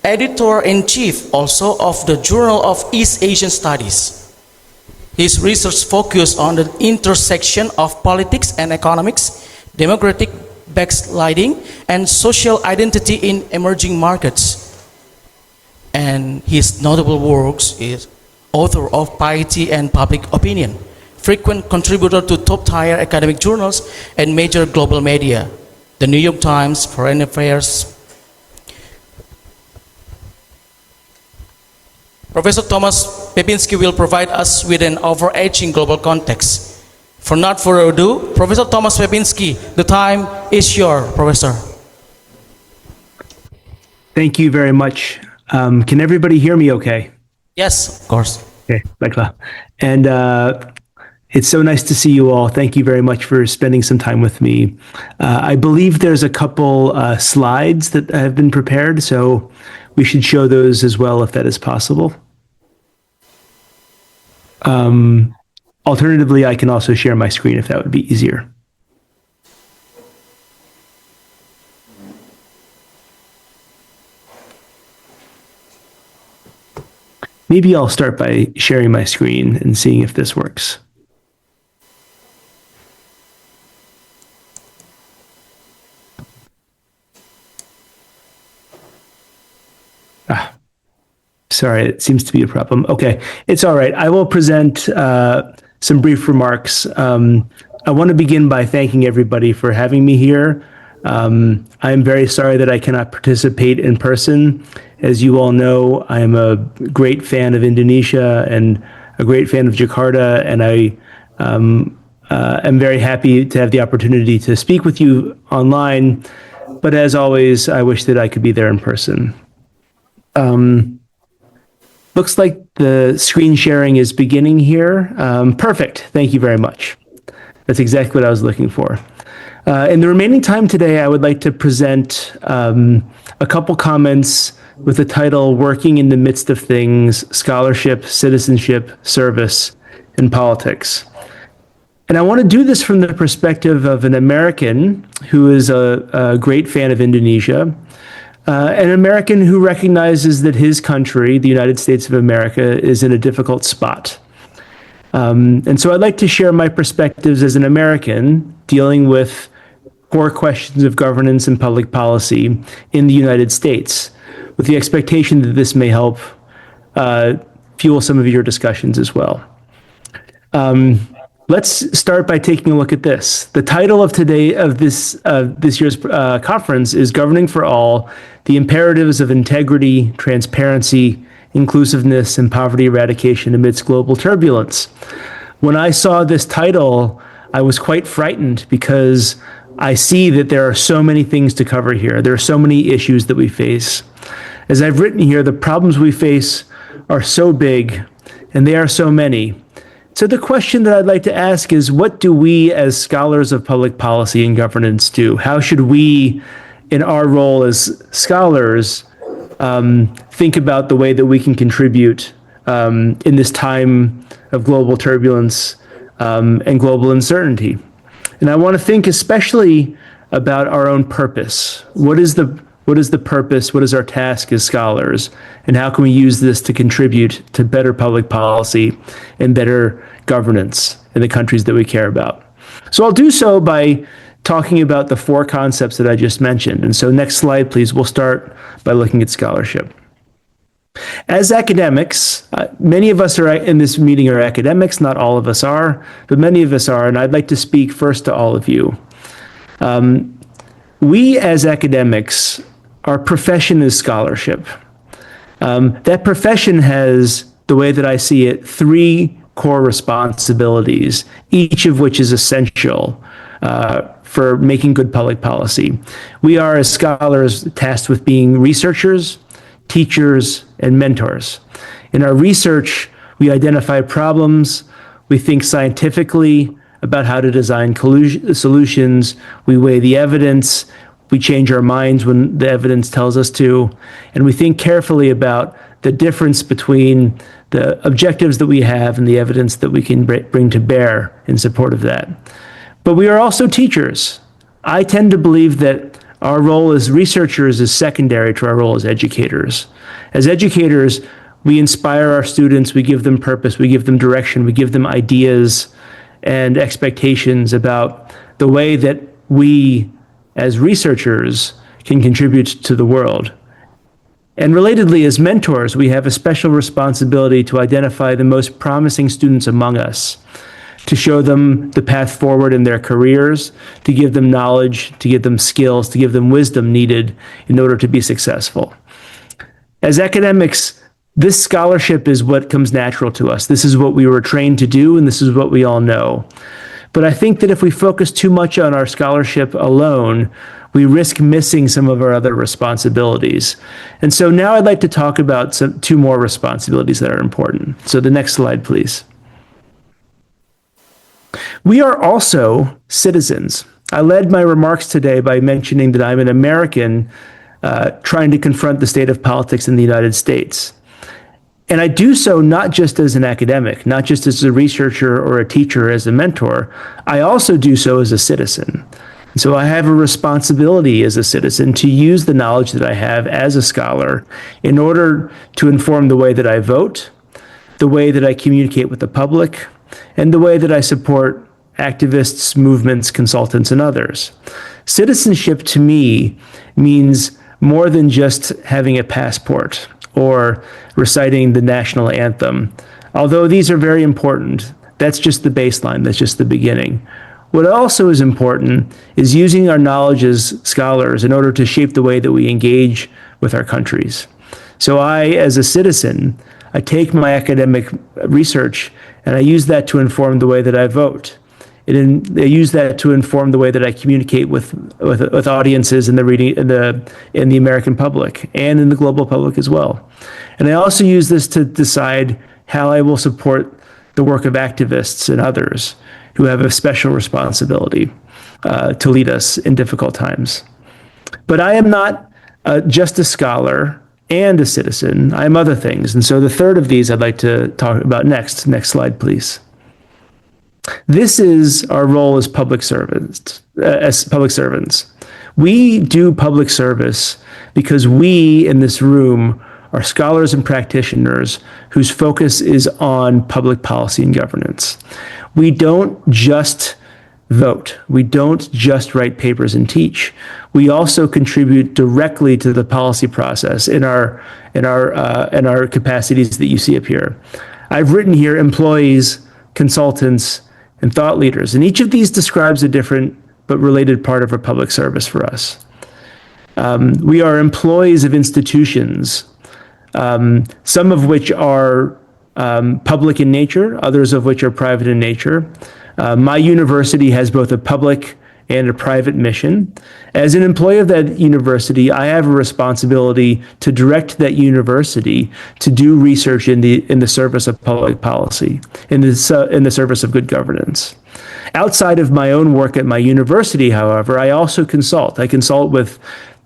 editor-in-chief also of the Journal of East Asian Studies. His research focused on the intersection of politics and economics, democratic backsliding, and social identity in emerging markets. And his notable works is author of Piety and Public Opinion, frequent contributor to top-tier academic journals and major global media, the New York Times, Foreign Affairs. Professor Thomas Pepinski will provide us with an overarching global context. For not further ado, Professor Thomas Pepinski, the time is yours, Professor. Thank you very much. Can everybody hear me okay? Yes, of course. Okay, baiklah. And it's so nice to see you all. Thank you very much for spending some time with me. I believe there's a couple slides that have been prepared, so we should show those as well if that is possible. Alternatively, I can also share my screen if that would be easier. Maybe I'll start by sharing my screen and seeing if this works. Sorry, it seems to be a problem. Okay, it's all right. I will present some brief remarks. I want to begin by thanking everybody for having me here. I'm very sorry that I cannot participate in person. As you all know, I am a great fan of Indonesia and a great fan of Jakarta, and I am very happy to have the opportunity to speak with you online. But as always, I wish that I could be there in person. Looks like the screen sharing is beginning here. Perfect. Thank you very much. That's exactly what I was looking for. In the remaining time today, I would like to present a couple comments with the title Working in the Midst of Things, Scholarship, Citizenship, Service, and Politics. And I want to do this from the perspective of an American who is a great fan of Indonesia, an American who recognizes that his country, the United States of America, is in a difficult spot. And so I'd like to share my perspectives as an American dealing with core questions of governance and public policy in the United States, with the expectation that this may help fuel some of your discussions as well. Let's start by taking a look at this. The title of this year's conference is Governing for All, the Imperatives of Integrity, Transparency, Inclusiveness, and Poverty Eradication Amidst Global Turbulence. When I saw this title, I was quite frightened because I see that there are so many things to cover here. There are so many issues that we face. As I've written here, the problems we face are so big and they are so many. So the question that I'd like to ask is, what do we as scholars of public policy and governance do? How should we, in our role as scholars, think about the way that we can contribute in this time of global turbulence and global uncertainty? And I want to think especially about our own purpose. What is the purpose? What is our task as scholars? And how can we use this to contribute to better public policy and better governance in the countries that we care about? So I'll do so by talking about the four concepts that I just mentioned. And so next slide, please. We'll start by looking at scholarship. As academics, many of us in this meeting are academics, not all of us are, but many of us are, and I'd like to speak first to all of you. We as academics, our profession is scholarship. That profession has, the way that I see it, three core responsibilities, each of which is essential for making good public policy. We are, as scholars, tasked with being researchers, teachers, and mentors. In our research, we identify problems, we think scientifically about how to design solutions, we weigh the evidence, we change our minds when the evidence tells us to, and we think carefully about the difference between the objectives that we have and the evidence that we can bring to bear in support of that. But we are also teachers. I tend to believe that our role as researchers is secondary to our role as educators. As educators, we inspire our students, we give them purpose, we give them direction, we give them ideas and expectations about the way that we, as researchers, can contribute to the world. And relatedly, as mentors, we have a special responsibility to identify the most promising students among us, to show them the path forward in their careers, to give them knowledge, to give them skills, to give them wisdom needed in order to be successful. As academics, this scholarship is what comes natural to us. This is what we were trained to do, and this is what we all know. But I think that if we focus too much on our scholarship alone, we risk missing some of our other responsibilities. And so now I'd like to talk about two more responsibilities that are important. So the next slide, please. We are also citizens. I led my remarks today by mentioning that I'm an American trying to confront the state of politics in the United States. And I do so not just as an academic, not just as a researcher or a teacher, as a mentor. I also do so as a citizen. So I have a responsibility as a citizen to use the knowledge that I have as a scholar in order to inform the way that I vote, the way that I communicate with the public, and the way that I support activists, movements, consultants, and others. Citizenship to me means more than just having a passport or reciting the national anthem. Although these are very important, that's just the baseline, that's just the beginning. What also is important is using our knowledge as scholars in order to shape the way that we engage with our countries. So I, as a citizen, I take my academic research and I use that to inform the way that I vote. I use that to inform the way that I communicate with audiences in the American public and in the global public as well. And I also use this to decide how I will support the work of activists and others who have a special responsibility to lead us in difficult times. But I am not just a scholar and a citizen. I am other things. And so the third of these I'd like to talk about next. Next slide, please. This is our role as public servants. We do public service because we in this room are scholars and practitioners whose focus is on public policy and governance. We don't just vote. We don't just write papers and teach. We also contribute directly to the policy process in our capacities that you see up here. I've written here employees, consultants, and thought leaders, and each of these describes a different but related part of our public service for us. We are employees of institutions, some of which are public in nature, others of which are private in nature. My university has both a public and a private mission. As an employee of that university, I have a responsibility to direct that university to do research in the service of public policy, in the service of good governance. Outside of my own work at my university, however, I also consult. I consult with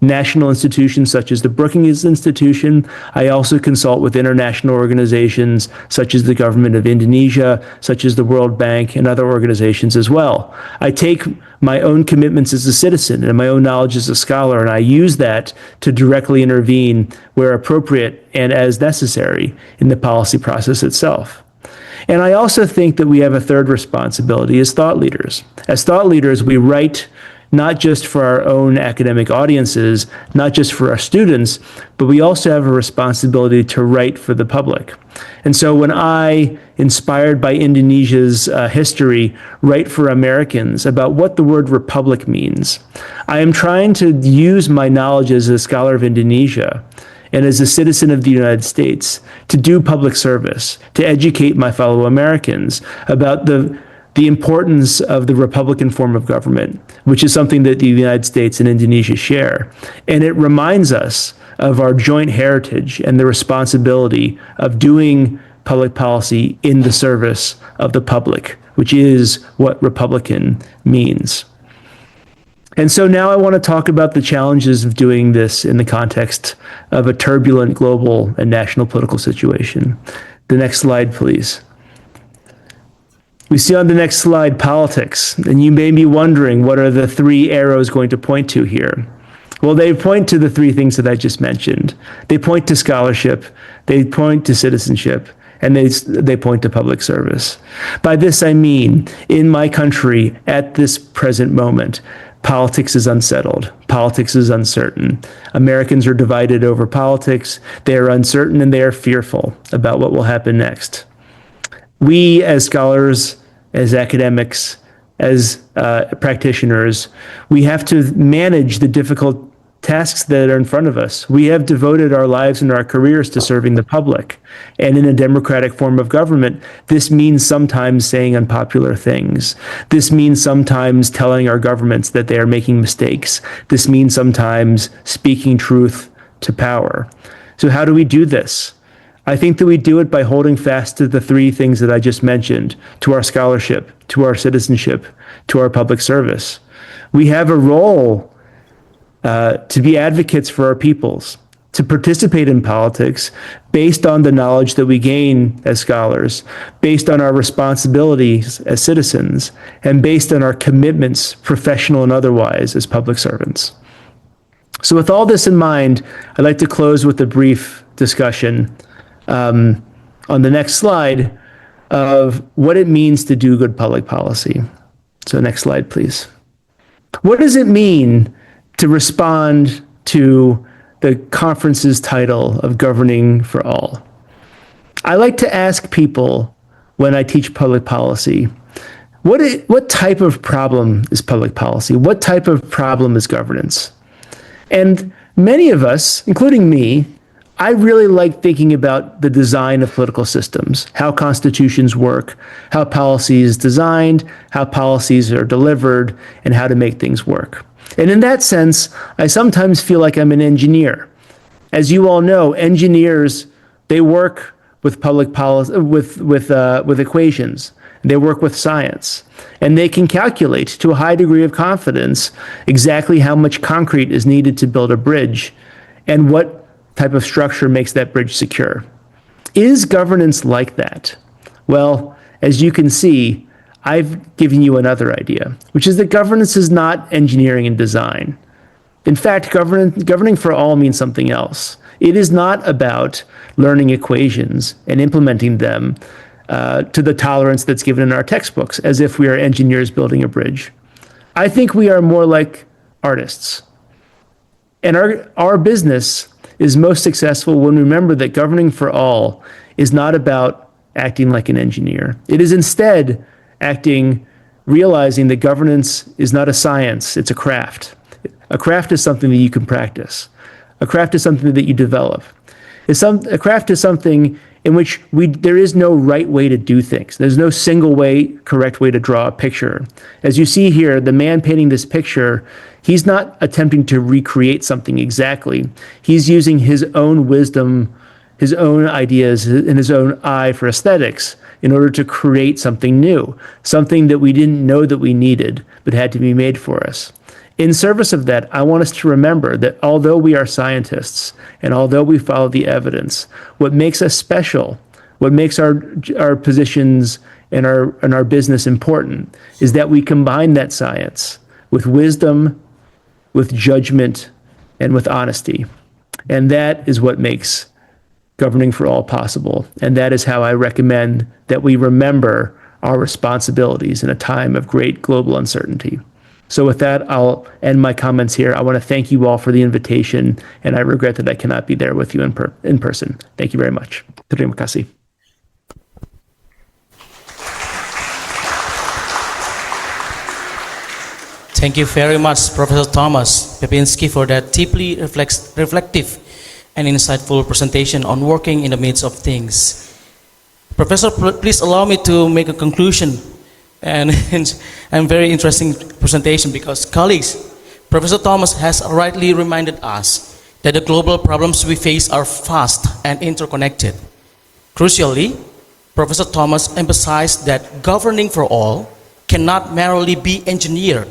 national institutions such as the Brookings Institution. I also consult with international organizations such as the government of Indonesia, such as the World Bank, and other organizations as well. I take my own commitments as a citizen and my own knowledge as a scholar, and I use that to directly intervene where appropriate and as necessary in the policy process itself. And I also think that we have a third responsibility as thought leaders. As thought leaders, we write not just for our own academic audiences, not just for our students, but we also have a responsibility to write for the public. And so when I, inspired by Indonesia's history, write for Americans about what the word republic means, I am trying to use my knowledge as a scholar of Indonesia and as a citizen of the United States to do public service, to educate my fellow Americans about the importance of the Republican form of government, which is something that the United States and Indonesia share. And it reminds us of our joint heritage and the responsibility of doing public policy in the service of the public, which is what Republican means. And so now I want to talk about the challenges of doing this in the context of a turbulent global and national political situation. The next slide, please. We see on the next slide politics, and you may be wondering what are the three arrows going to point to here? Well, they point to the three things that I just mentioned. They point to scholarship, they point to citizenship, and they point to public service. By this I mean, in my country at this present moment, politics is unsettled. Politics is uncertain. Americans are divided over politics. They are uncertain and they are fearful about what will happen next. We, as scholars, as academics, as practitioners, we have to manage the difficult tasks that are in front of us. We have devoted our lives and our careers to serving the public. And in a democratic form of government, this means sometimes saying unpopular things. This means sometimes telling our governments that they are making mistakes. This means sometimes speaking truth to power. So how do we do this? I think that we do it by holding fast to the three things that I just mentioned, to our scholarship, to our citizenship, to our public service. We have a role to be advocates for our peoples, to participate in politics based on the knowledge that we gain as scholars, based on our responsibilities as citizens, and based on our commitments, professional and otherwise, as public servants. So with all this in mind, I'd like to close with a brief discussion on the next slide of what it means to do good public policy. So next slide, please. What does it mean to respond to the conference's title of Governing for All? I like to ask people when I teach public policy, what type of problem is public policy? What type of problem is governance? And many of us, including me, I really like thinking about the design of political systems, how constitutions work, how policy is designed, how policies are delivered, and how to make things work. And in that sense, I sometimes feel like I'm an engineer. As you all know, engineers, they work with public policy, with equations. They work with science, and they can calculate to a high degree of confidence exactly how much concrete is needed to build a bridge and what type of structure makes that bridge secure. Is governance like that? Well, as you can see, I've given you another idea, which is that governance is not engineering and design. In fact, governing for all means something else. It is not about learning equations and implementing them to the tolerance that's given in our textbooks, as if we are engineers building a bridge. I think we are more like artists. And our business is most successful when we remember that governing for all is not about acting like an engineer. It is instead realizing that governance is not a science, it's a craft. A craft is something that you can practice. A craft is something that you develop. A craft is something in which there is no right way to do things. There's no single way, correct way to draw a picture. As you see here, the man painting this picture, he's not attempting to recreate something exactly. He's using his own wisdom, his own ideas, and his own eye for aesthetics in order to create something new, something that we didn't know that we needed, but had to be made for us. In service of that, I want us to remember that although we are scientists and although we follow the evidence, what makes us special, what makes our positions and our business important, is that we combine that science with wisdom, with judgment, and with honesty. And that is what makes governing for all possible. And that is how I recommend that we remember our responsibilities in a time of great global uncertainty. So with that, I'll end my comments here. I want to thank you all for the invitation, and I regret that I cannot be there with you in person. Thank you very much. Terima kasih. Thank you very much, Professor Thomas Pepinski, for that deeply reflective and insightful presentation on working in the midst of things. Professor, please allow me to make a conclusion and very interesting presentation, because colleagues, Professor Thomas has rightly reminded us that the global problems we face are vast and interconnected. Crucially, Professor Thomas emphasized that governing for all cannot merely be engineered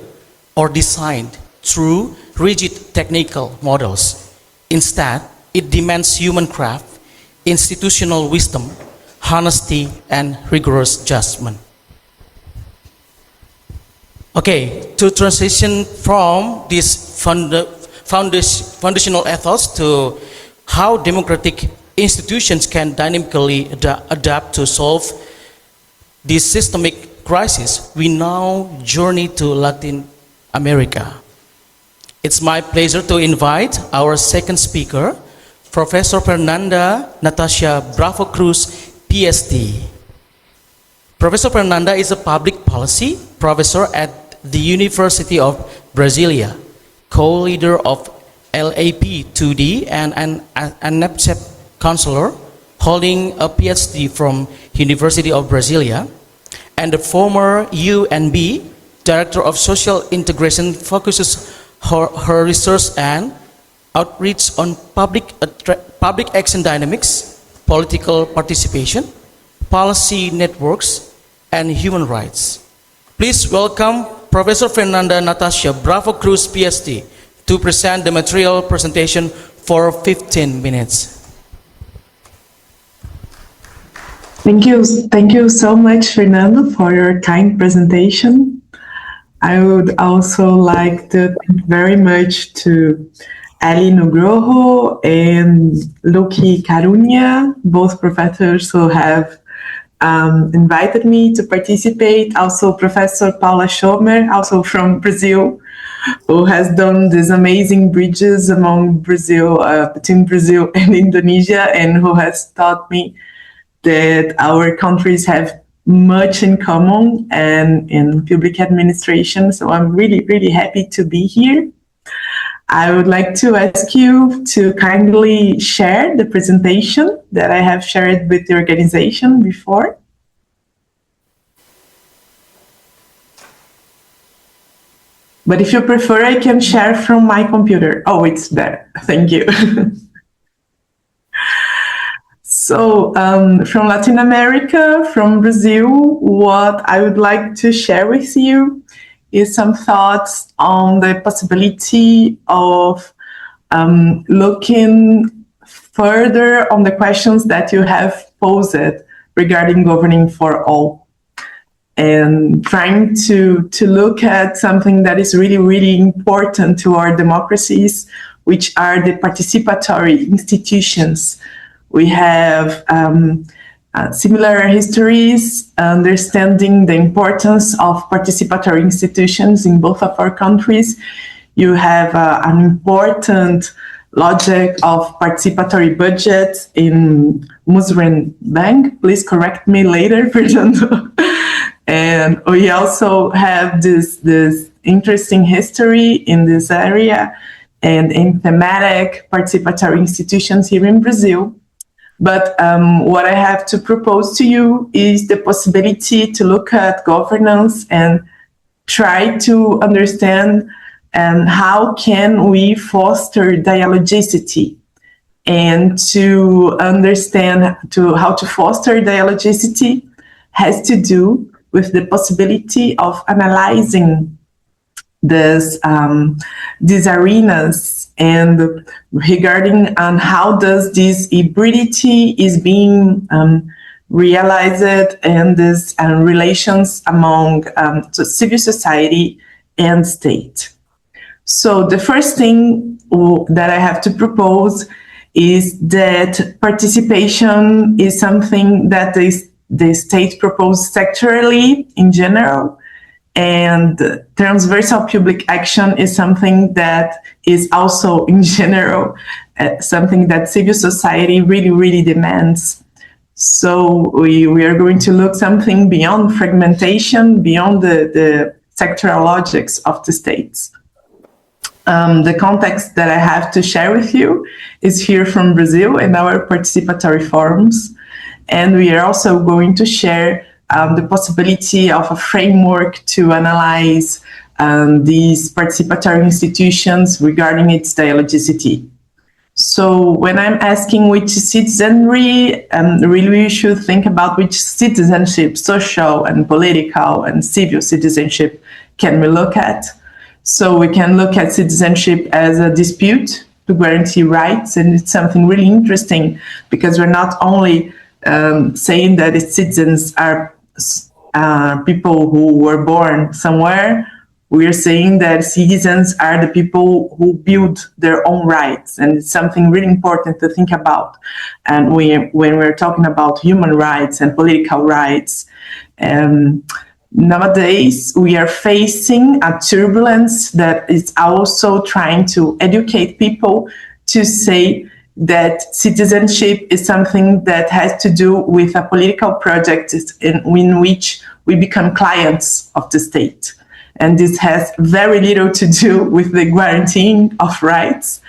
or designed through rigid technical models. Instead, it demands human craft, institutional wisdom, honesty, and rigorous judgment. Okay, to transition from these foundational ethos to how democratic institutions can dynamically adapt to solve this systemic crisis, we now journey to Latin America. It's my pleasure to invite our second speaker, Professor Fernanda Natasha Bravo Cruz, PhD. Professor Fernanda is a public policy professor at the University of Brasilia, co-leader of LAP2D and an NEPCEP counselor holding a PhD from University of Brasilia, and the former UNB Director of Social Integration focuses her research and outreach on public action dynamics, political participation, policy networks, and human rights. Please welcome Professor Fernanda Natasha Bravo Cruz, PhD, to present the material presentation for 15 minutes. Thank you so much, Fernando, for your kind presentation. I would also like to thank very much to Ali Nugroho and Luki Carunia, both professors who have invited me to participate. Also, Professor Paula Schomer, also from Brazil, who has done these amazing bridges between Brazil and Indonesia, and who has taught me that our countries have much in common and in public administration. So I'm really, really happy to be here. I would like to ask you to kindly share the presentation that I have shared with the organization before. But if you prefer, I can share from my computer. Oh, it's there. Thank you. So, from Latin America, from Brazil, what I would like to share with you is some thoughts on the possibility of looking further on the questions that you have posed regarding governing for all, and trying to look at something that is really, really important to our democracies, which are the participatory institutions. We have similar histories, understanding the importance of participatory institutions in both of our countries. You have an important logic of participatory budget in Muslim Bank. Please correct me later, Fernando. And we also have this interesting history in this area and in thematic participatory institutions here in Brazil. But what I have to propose to you is the possibility to look at governance and try to understand how can we foster dialogicity, and to understand how to foster dialogicity has to do with the possibility of analyzing these arenas and regarding on how does this hybridity is being realized, and this relations among civil society and state. So the first thing that I have to propose is that participation is something that the state proposed sectorally in general, and transversal public action is something that is also in general something that civil society really, really demands. So we are going to look something beyond fragmentation, beyond the sectoral logics of the states. The context that I have to share with you is here from Brazil and our participatory forums. And we are also going to share the possibility of a framework to analyze these participatory institutions regarding its dialogicity. So when I'm asking which citizenry, really we should think about which citizenship, social and political and civil citizenship can we look at. So we can look at citizenship as a dispute to guarantee rights, and it's something really interesting because we're not only saying that its citizens are people who were born somewhere. We are saying that citizens are the people who build their own rights, and it's something really important to think about. And when we're talking about human rights and political rights, nowadays we are facing a turbulence that is also trying to educate people to say that citizenship is something that has to do with a political project in which we become clients of the state. And this has very little to do with the guaranteeing of rights.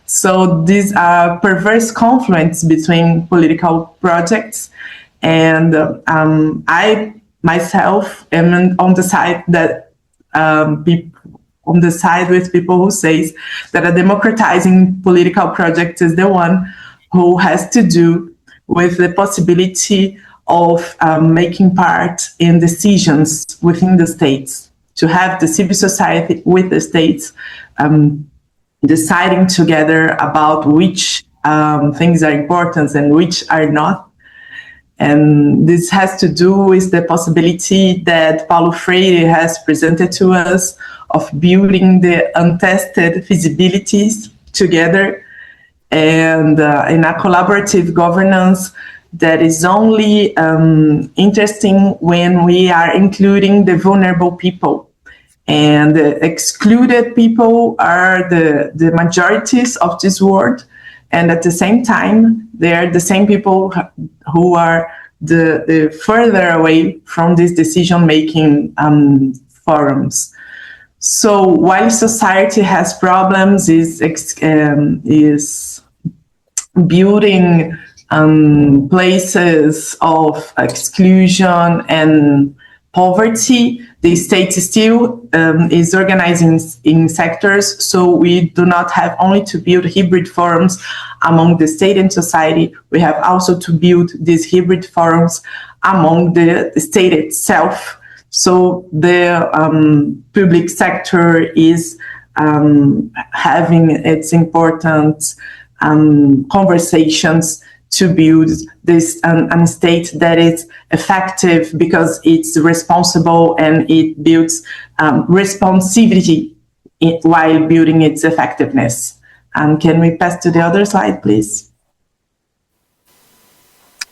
So these are perverse conflicts between political projects. And I myself am on the side that on the side with people who says that a democratizing political project is the one who has to do with the possibility of making part in decisions within the states, to have the civil society with the states deciding together about which things are important and which are not. And this has to do with the possibility that Paulo Freire has presented to us of building the untested feasibilities together, and in a collaborative governance that is only interesting when we are including the vulnerable people. And the excluded people are the majorities of this world. And at the same time, they are the same people who are the further away from these decision-making forums. So while society has problems, is building places of exclusion and poverty, the state still is organizing in sectors. So we do not have only to build hybrid forums among the state and society, we have also to build these hybrid forums among the state itself. So the public sector is having its important conversations to build this state that is effective because it's responsible and it builds responsivity while building its effectiveness. Can we pass to the other slide, please?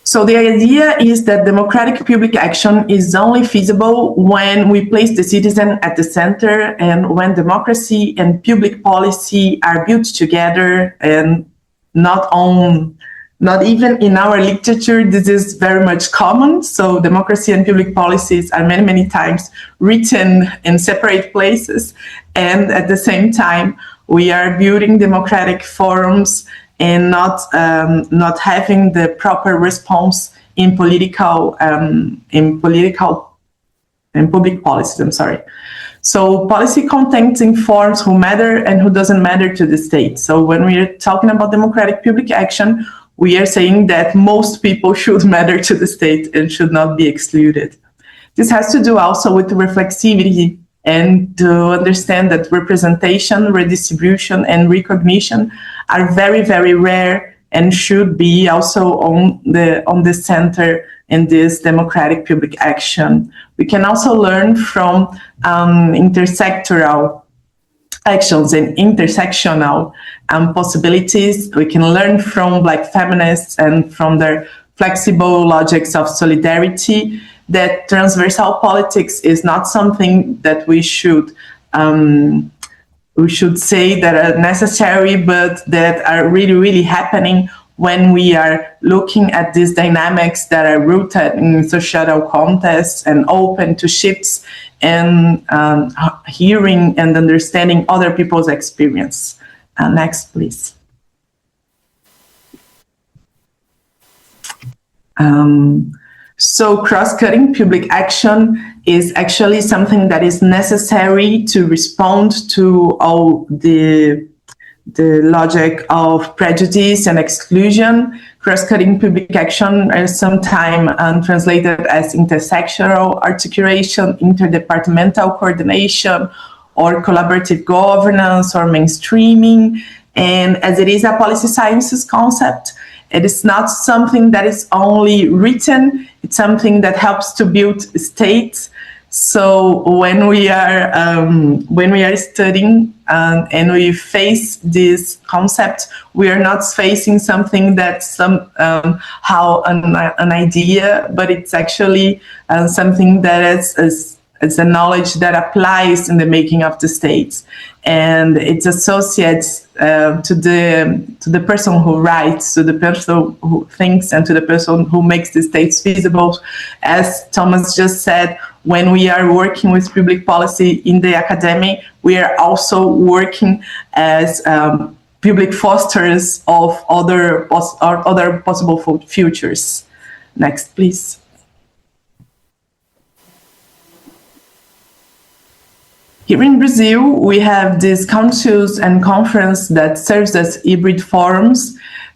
So the idea is that democratic public action is only feasible when we place the citizen at the center and when democracy and public policy are built together, and not even in our literature, this is very much common. So democracy and public policies are many, many times written in separate places. And at the same time, we are building democratic forums and not having the proper response in public policies. I'm sorry. So policy contents forms who matter and who doesn't matter to the state. So when we are talking about democratic public action, we are saying that most people should matter to the state and should not be excluded. This has to do also with reflexivity and to understand that representation, redistribution, and recognition are very, very rare and should be also on the center in this democratic public action. We can also learn from intersectoral actions and intersectional possibilities. We can learn from Black feminists and from their flexible logics of solidarity that transversal politics is not something that we should say that are necessary, but that are really, really happening when we are looking at these dynamics that are rooted in societal contexts and open to shifts and hearing and understanding other people's experience. Next, please. So cross-cutting public action is actually something that is necessary to respond to all the logic of prejudice and exclusion. Cross-cutting public action is sometimes translated as intersectional articulation, interdepartmental coordination, or collaborative governance or mainstreaming. And as it is a policy sciences concept, it is not something that is only written, it's something that helps to build states. So when we are studying and we face this concept, we are not facing something that's somehow an idea, but it's actually something that is a knowledge that applies in the making of the states, and it's associated to the person who writes, to the person who thinks, and to the person who makes the states feasible. As Thomas just said, when we are working with public policy in the academy, we are also working as public fosters of other possible futures. Next, please. Here in Brazil, we have these councils and conferences that serves as hybrid forums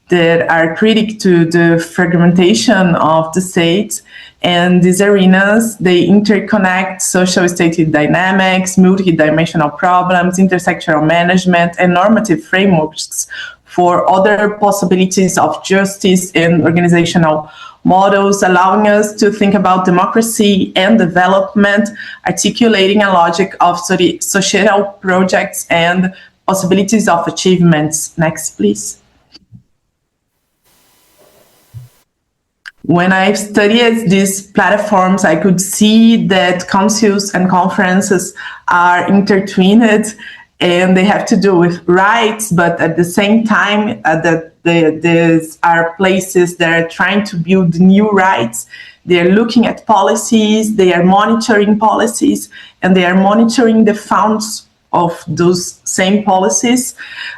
that are critical to the fragmentation of the state. And these arenas, they interconnect social state dynamics, multidimensional problems, intersectional management, and normative frameworks for other possibilities of justice and organizational models, allowing us to think about democracy and development, articulating a logic of societal projects and possibilities of achievements. Next, please. When I studied these platforms, I could see that councils and conferences are intertwined, and they have to do with rights, but at the same time, these are places that are trying to build new rights. They are looking at policies, they are monitoring policies, and they are monitoring the funds of those same policies,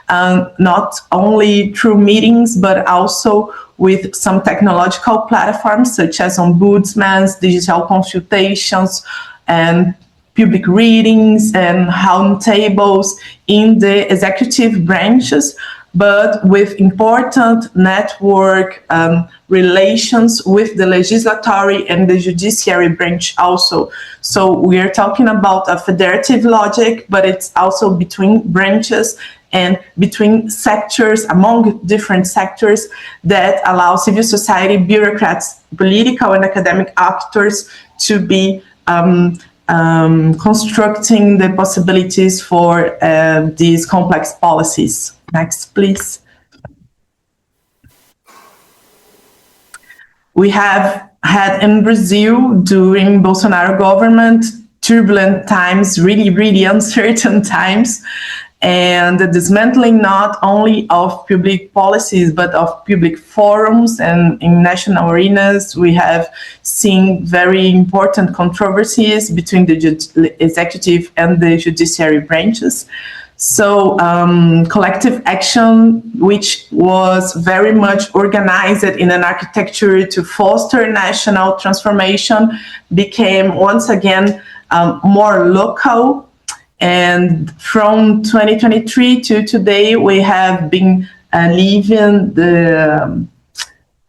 not only through meetings, but also with some technological platforms such as ombudsmans, digital consultations, and public readings and roundtables in the executive branches, but with important network relations with the legislatory and the judiciary branch also. So we are talking about a federative logic, but it's also between branches and between sectors, among different sectors, that allow civil society, bureaucrats, political and academic actors to be constructing the possibilities for these complex policies. Next, please. We have had in Brazil during Bolsonaro government turbulent times, really uncertain times, and the dismantling not only of public policies but of public forums, and in national arenas we have seen very important controversies between the executive and the judiciary branches. So collective action, which was very much organized in an architecture to foster national transformation, became once again more local. And from 2023 to today, we have been living the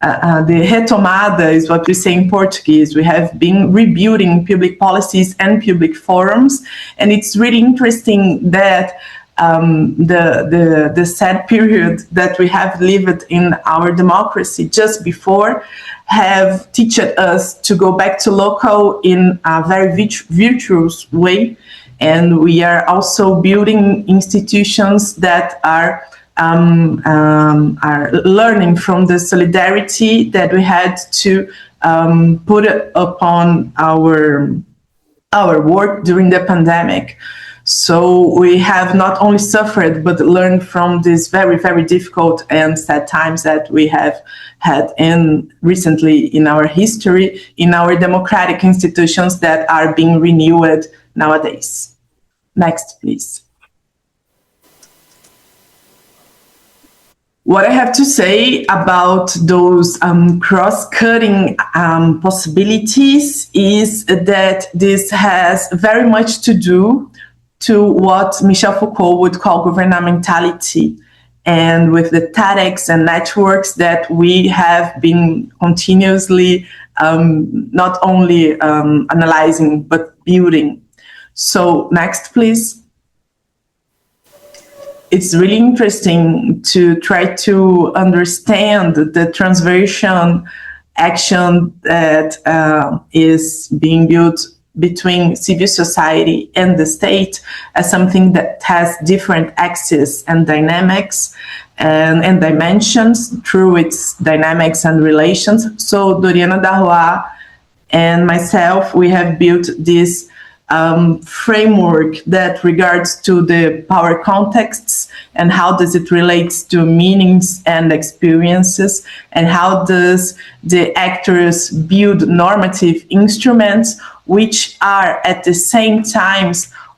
retomada, is what we say in Portuguese. We have been rebuilding public policies and public forums, and it's really interesting that the sad period that we have lived in our democracy just before have taught us to go back to local in a very virtuous way. And we are also building institutions that are learning from the solidarity that we had to put upon our work during the pandemic. So we have not only suffered, but learned from these very difficult and sad times that we have had recently in our history, in our democratic institutions that are being renewed nowadays. Next, please. What I have to say about those cross-cutting possibilities is that this has very much to do to what Michel Foucault would call governmentality, and with the TEDx and networks that we have been continuously not only analyzing, but building. So next, please. It's really interesting to try to understand the transversion action that is being built between civil society and the state as something that has different axes and dynamics and dimensions through its dynamics and relations. So Doriana Darrois and myself, we have built this framework that regards to the power contexts and how does it relates to meanings and experiences, and how does the actors build normative instruments which are at the same time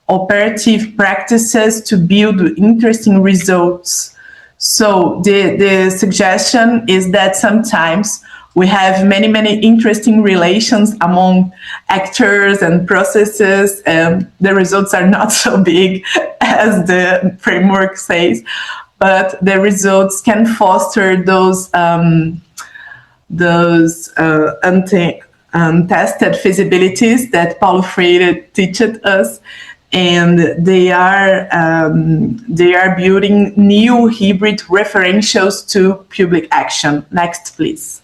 operative practices to build interesting results. So the suggestion is that sometimes we have many interesting relations among actors and processes, and the results are not so big as the framework says, but the results can foster those untested feasibilities that Paulo Freire taught us, and they are building new hybrid referentials to public action. Next, please.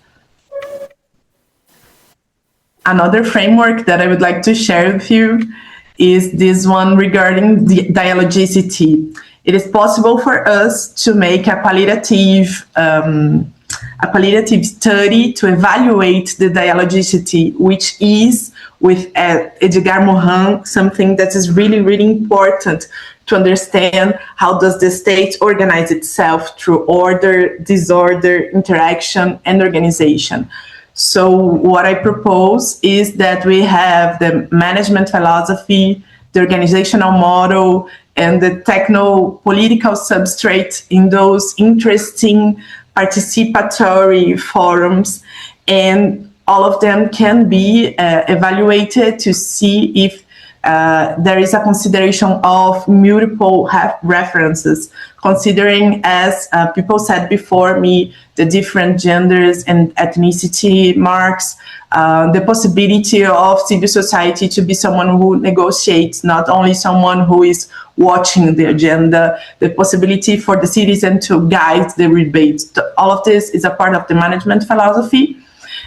Another framework that I would like to share with you is this one regarding the dialogicity. It is possible for us to make a qualitative study to evaluate the dialogicity, which is, with Edgar Morin, something that is really important to understand how does the state organize itself through order, disorder, interaction, and organization. So what I propose is that we have the management philosophy, the organizational model, and the techno-political substrate in those interesting participatory forums, and all of them can be evaluated to see if there is a consideration of multiple references, considering, as people said before me, the different genders and ethnicity marks, the possibility of civil society to be someone who negotiates, not only someone who is watching the agenda, the possibility for the citizen to guide the debates. All of this is a part of the management philosophy.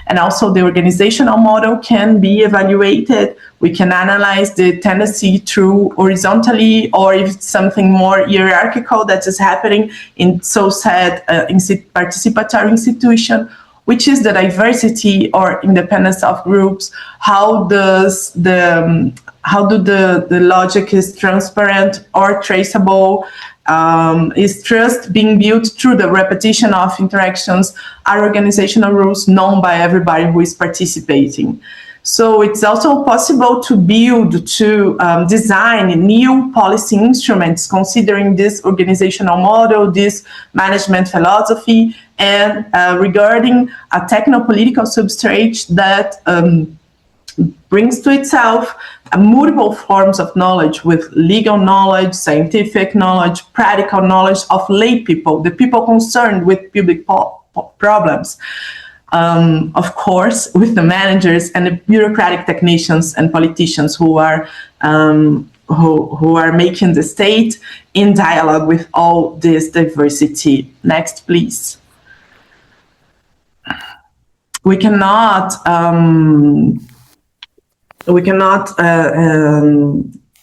And also the organizational model can be evaluated. We can analyze the tendency through horizontally, or if it's something more hierarchical that is happening in so-said participatory institution, which is the diversity or independence of groups. How do the logic is transparent or traceable? Is trust being built through the repetition of interactions? Are organizational rules known by everybody who is participating? So it's also possible to build, to design new policy instruments considering this organizational model, this management philosophy, and regarding a techno-political substrate that brings to itself multiple forms of knowledge, with legal knowledge, scientific knowledge, practical knowledge of lay people, the people concerned with public problems. Of course, with the managers and the bureaucratic technicians and politicians who are making the state in dialogue with all this diversity. Next, please. We cannot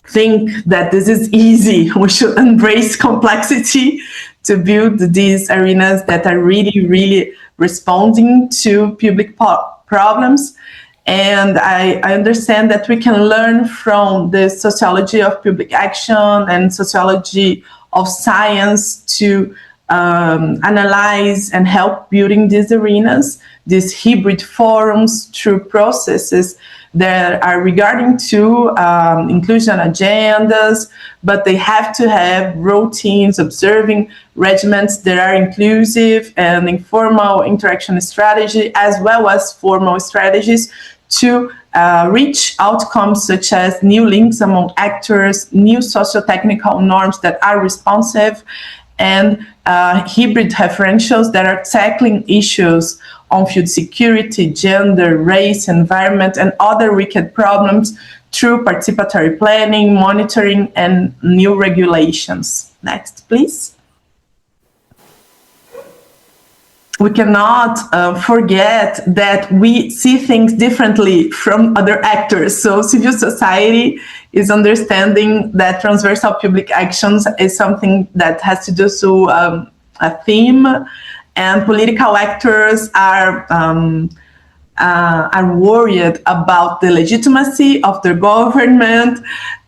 think that this is easy. We should embrace complexity to build these arenas that are really, really responding to public problems. And I understand that we can learn from the sociology of public action and sociology of science to analyze and help building these arenas, these hybrid forums through processes that are regarding to inclusion agendas, but they have to have routines, observing regimens that are inclusive and informal interaction strategy, as well as formal strategies to reach outcomes such as new links among actors, new socio-technical norms that are responsive, and hybrid referentials that are tackling issues on food security, gender, race, environment, and other wicked problems through participatory planning, monitoring, and new regulations. Next, please. We cannot forget that we see things differently from other actors. So civil society is understanding that transversal public actions is something that has to do with a theme, and political actors are worried about the legitimacy of their government.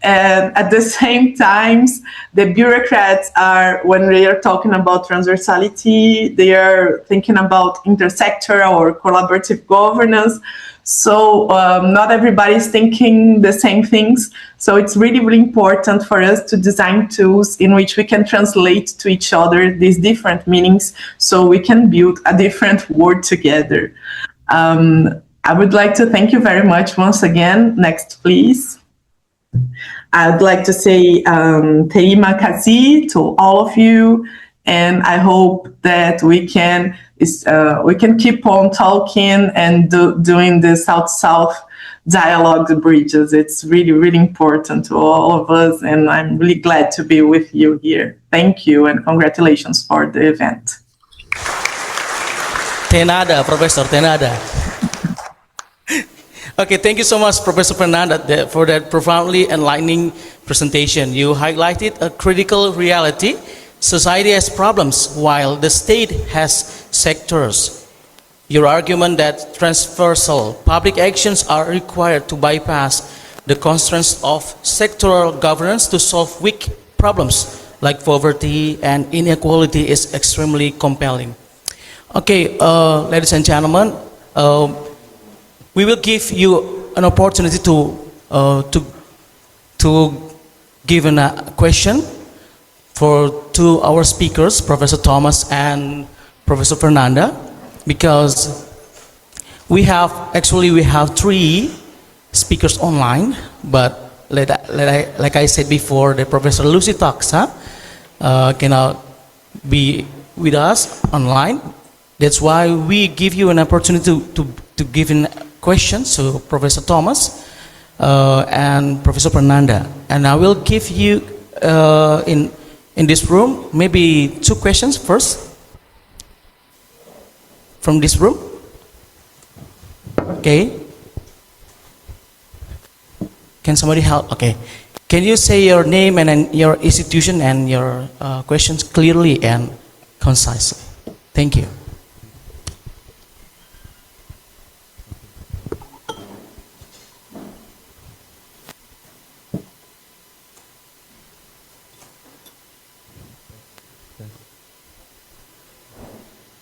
And at the same time, the bureaucrats are, when they are talking about transversality, they are thinking about intersectoral or collaborative governance. So not everybody is thinking the same things. So it's really, really important for us to design tools in which we can translate to each other these different meanings so we can build a different world together. I would like to thank you very much once again. Next, please. I'd like to say Terima kasih to all of you, and I hope that we can keep on talking and doing the South-South dialogue, the bridges. It's really, really important to all of us, and I'm really glad to be with you here. Thank you, and congratulations for the event. Tenada, Professor, tenada. Okay, thank you so much, Professor Fernanda, for that profoundly enlightening presentation. You highlighted a critical reality. Society has problems while the state has sectors. Your argument that transversal public actions are required to bypass the constraints of sectoral governance to solve weak problems like poverty and inequality is extremely compelling. Okay, ladies and gentlemen, we will give you an opportunity to give a question to our speakers, Professor Thomas and Professor Fernanda, because we have three speakers online, but like I said before, the Professor Lucy Taksa cannot be with us online. That's why we give you an opportunity to give in questions to Professor Thomas and Professor Fernanda. And I will give you in this room maybe 2 questions first from this room. Okay. Can somebody help? Okay. Can you say your name and your institution and your questions clearly and concisely? Thank you.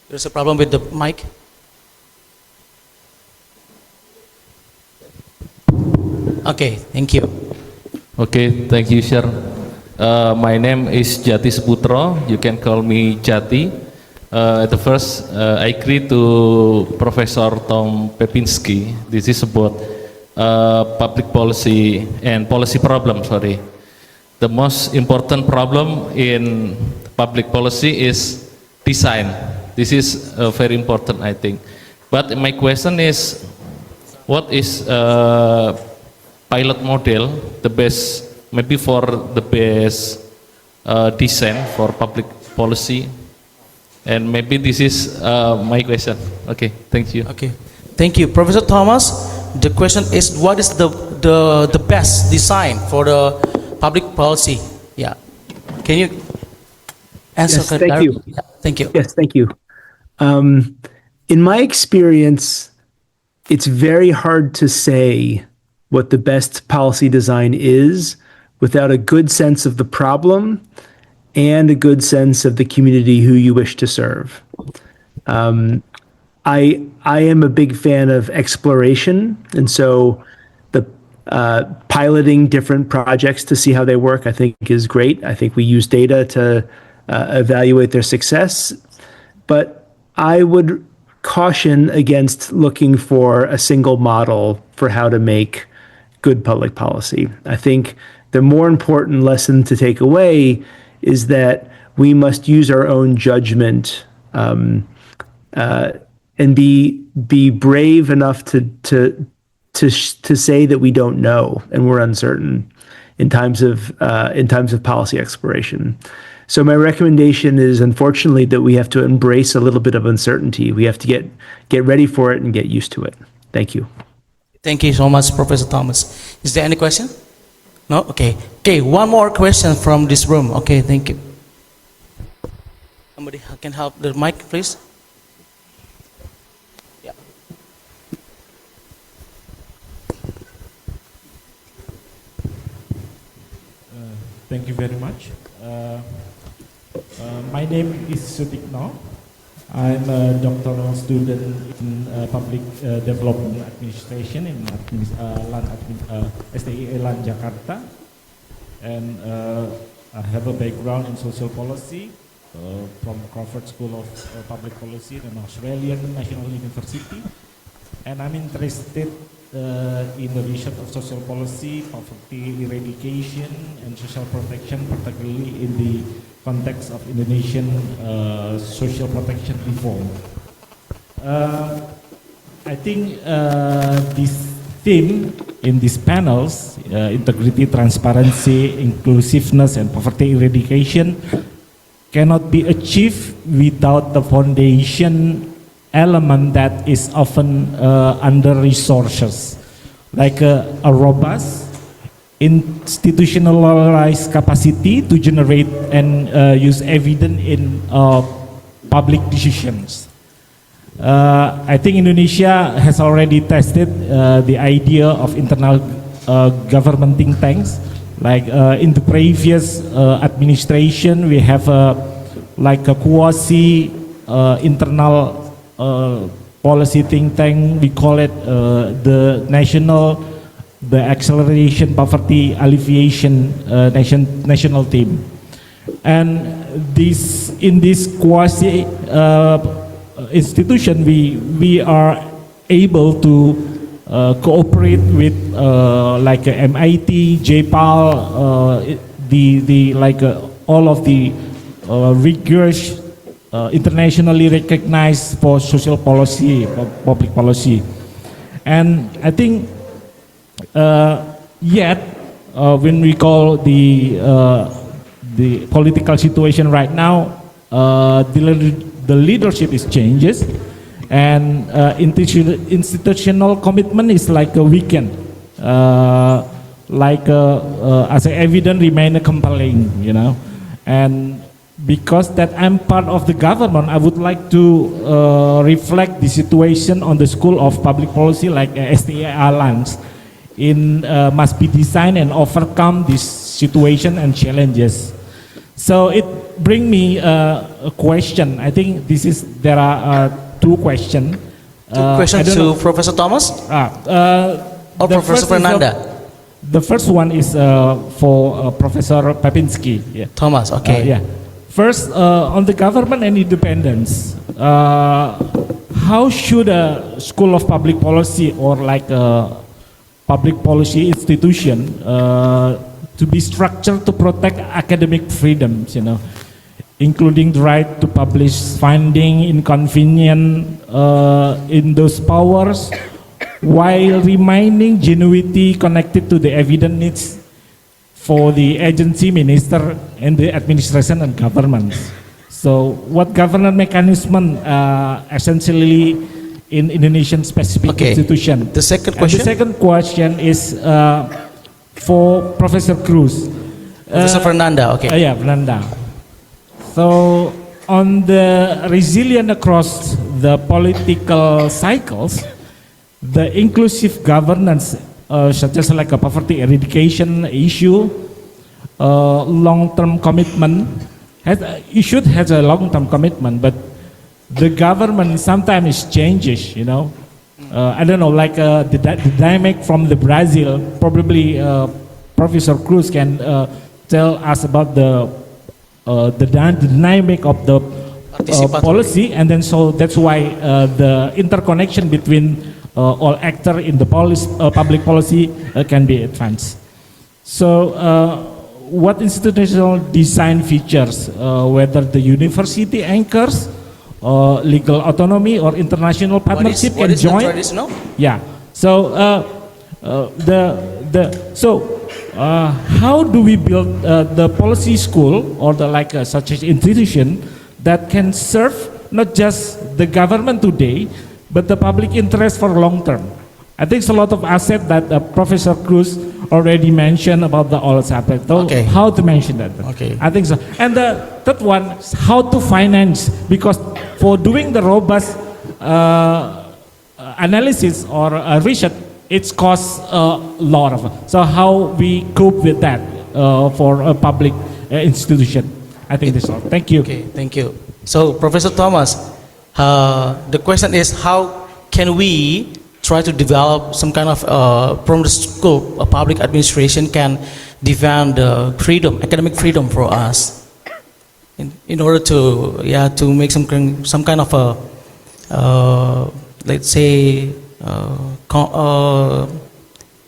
There's a problem with the mic. Okay, thank you. Okay, thank you, sir. My name is Jati Sputro. You can call me Jati. At the first, I agree to Professor Tom Pepinski. This is about public policy and policy problem, sorry. The most important problem in public policy is design. This is very important, I think. But my question is, what is pilot model the best, maybe for the best design for public policy? And maybe this is my question. Okay, thank you. Okay, thank you, Professor Thomas. The question is, what is the best design for the public policy? Yeah, can you answer? Yes, thank you. Yeah, thank you. Yes, thank you. In my experience, it's very hard to say what the best policy design is without a good sense of the problem and a good sense of the community who you wish to serve. I am a big fan of exploration, and so the piloting different projects to see how they work, I think, is great. I think we use data to evaluate their success, but I would caution against looking for a single model for how to make good public policy. I think the more important lesson to take away is that we must use our own judgment and be brave enough to say that we don't know and we're uncertain in times of policy exploration. So my recommendation is, unfortunately, that we have to embrace a little bit of uncertainty. We have to get ready for it and get used to it. Thank you. Thank you so much, Professor Thomas. Is there any question? No? Okay. Okay, one more question from this room. Okay, thank you. Somebody can help the mic, please? Yeah. Thank you very much. My name is Sutikno. I'm a doctoral student in public development administration in STI LAN Jakarta, and I have a background in social policy from Crawford School of Public Policy and Australian National University, and I'm interested in the research of social policy, poverty eradication, and social protection, particularly in the context of Indonesian social protection reform. I think this theme in these panels, integrity, transparency, inclusiveness, and poverty eradication, cannot be achieved without the foundation element that is often under resources, like a robust institutionalized capacity to generate and use evidence in public decisions. I think Indonesia has already tested the idea of internal government think tanks Like in the previous administration, we have like a quasi internal policy think tank. We call it the Acceleration Poverty Alleviation national team. And in this quasi institution, we are able to cooperate with like MIT, JPAL, all of the rigorous internationally recognized for social policy, public policy. And I think yet when we call the political situation right now, the leadership is changes, and institutional commitment is like a weekend, as evident remain compelling, and because that I'm part of the government, I would like to reflect the situation on the School of Public Policy, like STA Alliance, must be designed and overcome this situation and challenges. So it brings me a question. I think there are two questions. Two questions to Professor Thomas? Or Professor Fernanda? The first one is for Professor Papinski. Yeah. Thomas, okay. Yeah. First, on the government and independence, how should a School of Public Policy or like a public policy institution to be structured to protect academic freedoms, including the right to publish finding inconvenient in those powers, while remaining genuinity connected to the evident needs for the agency, minister, and the administration and government. So, what governance mechanism essentially in Indonesian specific institution? The second question. And the second question is for Professor Cruz. Professor Fernanda, okay. Yeah, Fernanda. So, on the resilience across the political cycles, the inclusive governance, such as like a poverty eradication issue, long-term commitment, you should have a long-term commitment, but the government sometimes changes, I don't know, like the dynamic from the Brazil, probably Professor Cruz can tell us about the dynamic of the policy, and then so that's why the interconnection between all actors in the public policy can be advanced. So what institutional design features, whether the university anchors, legal autonomy or international partnership what can is join? The traditional? Yeah. So how do we build the policy school or such an institution that can serve not just the government today, but the public interest for long term? I think it's a lot of assets that Professor Cruz already mentioned about the all aspects. Okay. How to mention that? Okay. I think so. And the third one, how to finance, because for doing the robust analysis or research, it costs a lot of. So how we cope with that for a public institution? I think that's all. Thank you. Okay, thank you. So, Professor Thomas, the question is how can we try to develop some kind of from the school, a public administration can defend freedom, academic freedom for us, in order to make some kind of a let's say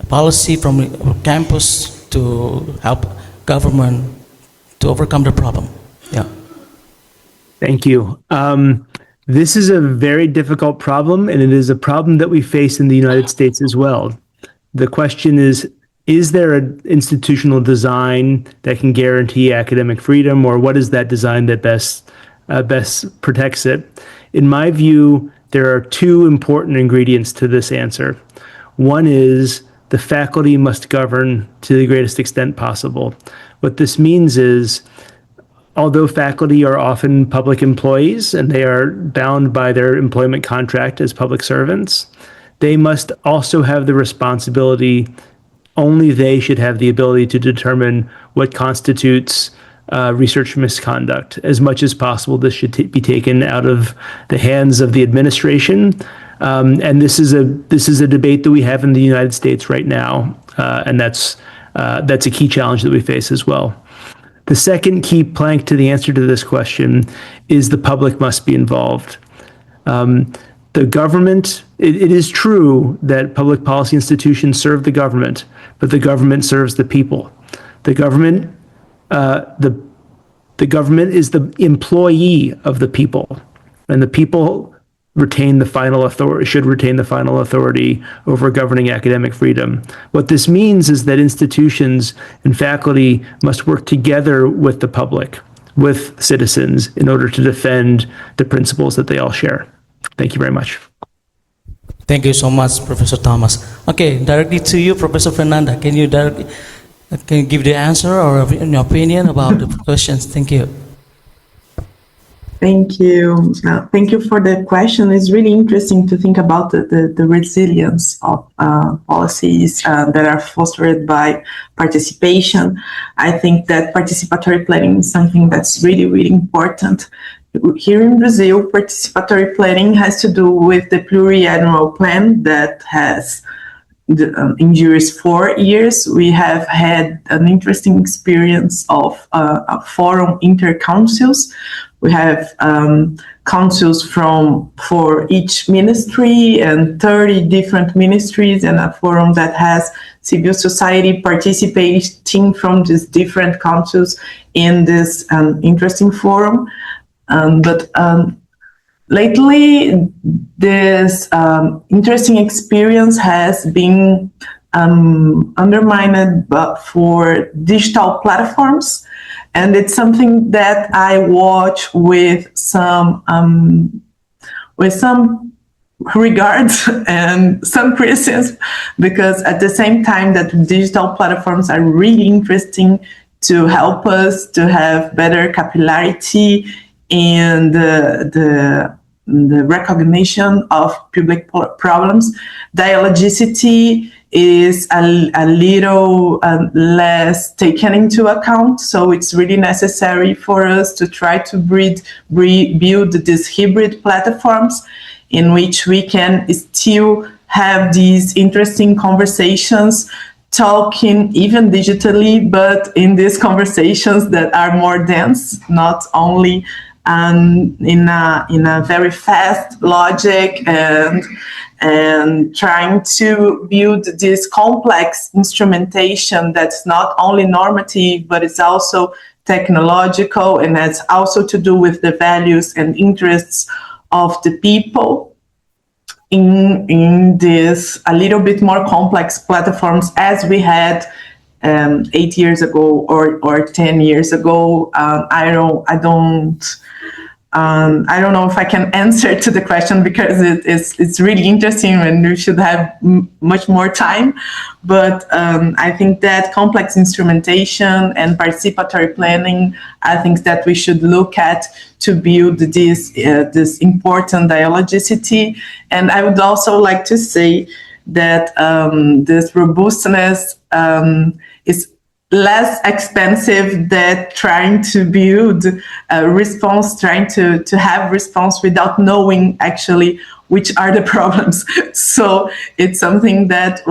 policy from campus to help government to overcome the problem. Yeah. Thank you. This is a very difficult problem, and it is a problem that we face in the United States as well. The question is there an institutional design that can guarantee academic freedom, or what is that design that best protects it? In my view, there are two important ingredients to this answer. One is the faculty must govern to the greatest extent possible. What this means is, although faculty are often public employees and they are bound by their employment contract as public servants, they must also have the responsibility only they should have the ability to determine what constitutes research misconduct. As much as possible, this should be taken out of the hands of the administration. And this is a debate that we have in the United States right now, and that's a key challenge that we face as well. The second key plank to the answer to this question is the public must be involved. The government, it is true that public policy institutions serve the government, but the government serves the people. The government is the employee of the people, and the people retain the final authority, should retain the final authority over governing academic freedom. What this means is that institutions and faculty must work together with the public, with citizens, in order to defend the principles that they all share. Thank you very much. Thank you so much, Professor Thomas. Okay, directly to you, Professor Fernanda. Can you give the answer or an opinion about the questions? Thank you. Thank you. Thank you for the question. It's really interesting to think about the resilience of policies that are fostered by participation. I think that participatory planning is something that's really, really important. Here in Brazil, participatory planning has to do with the pluriannual plan that has endures 4 years. We have had an interesting experience of a forum inter-councils. We have councils for each ministry and 30 different ministries, and a forum that has civil society participating from these different councils in this interesting forum. But lately, this interesting experience has been undermined for digital platforms, and it's something that I watch with some regards and some criticism, because at the same time that digital platforms are really interesting to help us to have better capillarity and the recognition of public problems, dialogicity is a little less taken into account. So it's really necessary for us to try to build these hybrid platforms in which we can still have these interesting conversations, talking even digitally, but in these conversations that are more dense, not only in a very fast logic and trying to build this complex instrumentation that's not only normative, but it's also technological, and has also to do with the values and interests of the people in this a little bit more complex platforms as we had 8 years ago or 10 years ago. I don't know if I can answer to the question, because it's really interesting and we should have much more time. But I think that complex instrumentation and participatory planning are things that we should look at to build this important dialogicity. And I would also like to say that this robustness is less expensive than trying to build a response, trying to have response without knowing actually which are the problems. So it's something that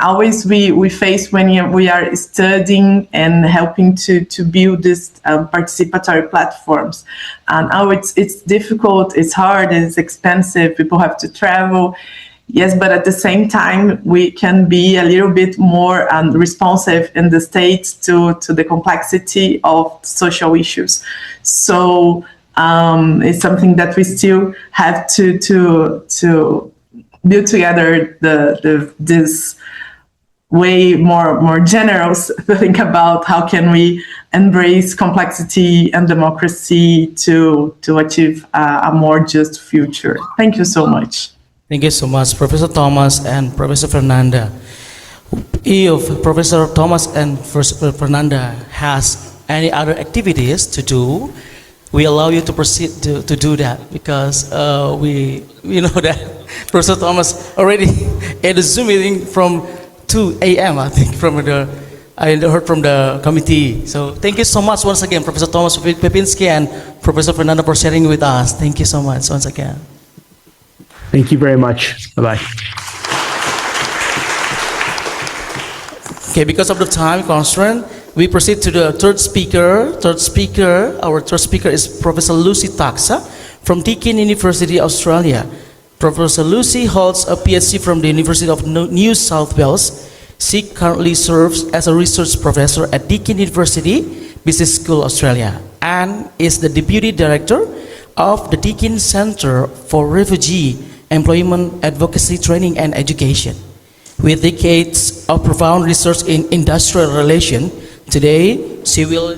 always we face when we are studying and helping to build these participatory platforms. And it's difficult, it's hard, it's expensive, people have to travel. Yes, but at the same time, we can be a little bit more responsive in the States to the complexity of social issues. So it's something that we still have to build together this way more generous to think about how can we embrace complexity and democracy to achieve a more just future. Thank you so much. Thank you so much, Professor Thomas and Professor Fernanda. If Professor Thomas and Professor Fernanda has any other activities to do, we allow you to proceed to do that, because we know that Professor Thomas already had a Zoom meeting from 2 a.m. I think I heard from the committee. So thank you so much once again, Professor Thomas Pepinski and Professor Fernando for sharing with us. Thank you so much once again. Thank you very much. Bye-bye. Okay, because of the time constraint, we proceed to the third speaker. Our third speaker is Professor Lucy Taxa from Deakin University, Australia. Professor Lucy holds a PhD from the University of New South Wales. She currently serves as a research professor at Deakin University Business School, Australia, and is the Deputy Director of the Deakin Center for Refugee Employment Advocacy Training and Education. With decades of profound research in industrial relations, today she will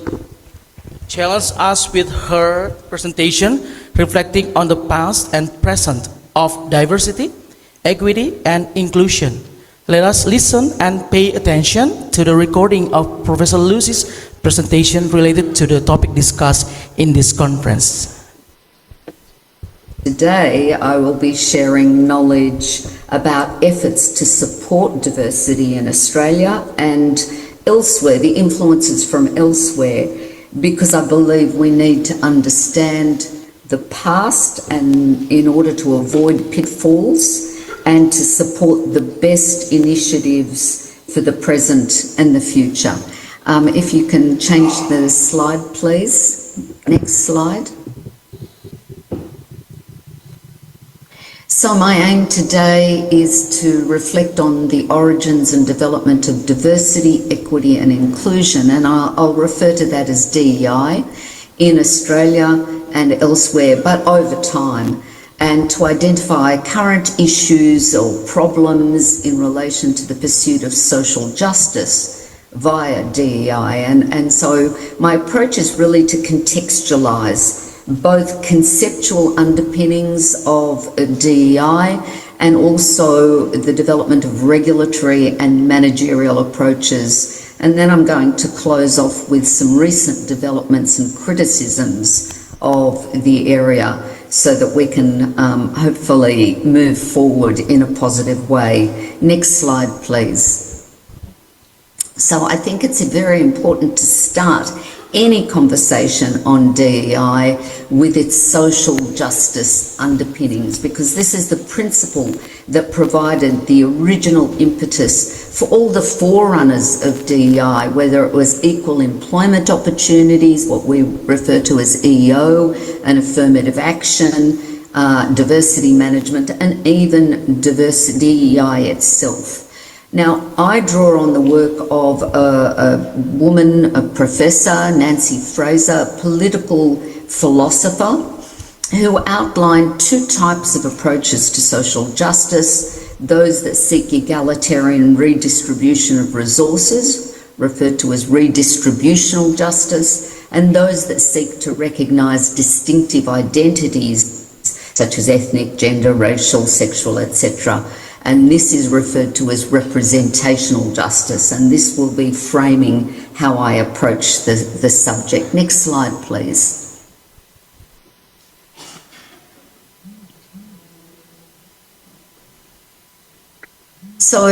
challenge us with her presentation reflecting on the past and present of diversity, equity, and inclusion. Let us listen and pay attention to the recording of Professor Lucy's presentation related to the topic discussed in this conference. Today, I will be sharing knowledge about efforts to support diversity in Australia and elsewhere, the influences from elsewhere, because I believe we need to understand the past and in order to avoid pitfalls and to support the best initiatives for the present and the future. If you can change the slide, please. Next slide. So my aim today is to reflect on the origins and development of diversity, equity and inclusion, and I'll refer to that as DEI in Australia and elsewhere, but over time, and to identify current issues or problems in relation to the pursuit of social justice via DEI. And so my approach is really to contextualise both conceptual underpinnings of DEI and also the development of regulatory and managerial approaches. And then I'm going to close off with some recent developments and criticisms of the area so that we can hopefully move forward in a positive way. Next slide, please. So I think it's very important to start any conversation on DEI with its social justice underpinnings, because this is the principle that provided the original impetus for all the forerunners of DEI, whether it was equal employment opportunities, what we refer to as EO, and affirmative action, diversity management, and even diversity DEI itself. Now, I draw on the work of a woman, a professor, Nancy Fraser, a political philosopher, who outlined two types of approaches to social justice: those that seek egalitarian redistribution of resources, referred to as redistributional justice, and those that seek to recognise distinctive identities such as ethnic, gender, racial, sexual, etc. And this is referred to as representational justice, and this will be framing how I approach the subject. Next slide, please. So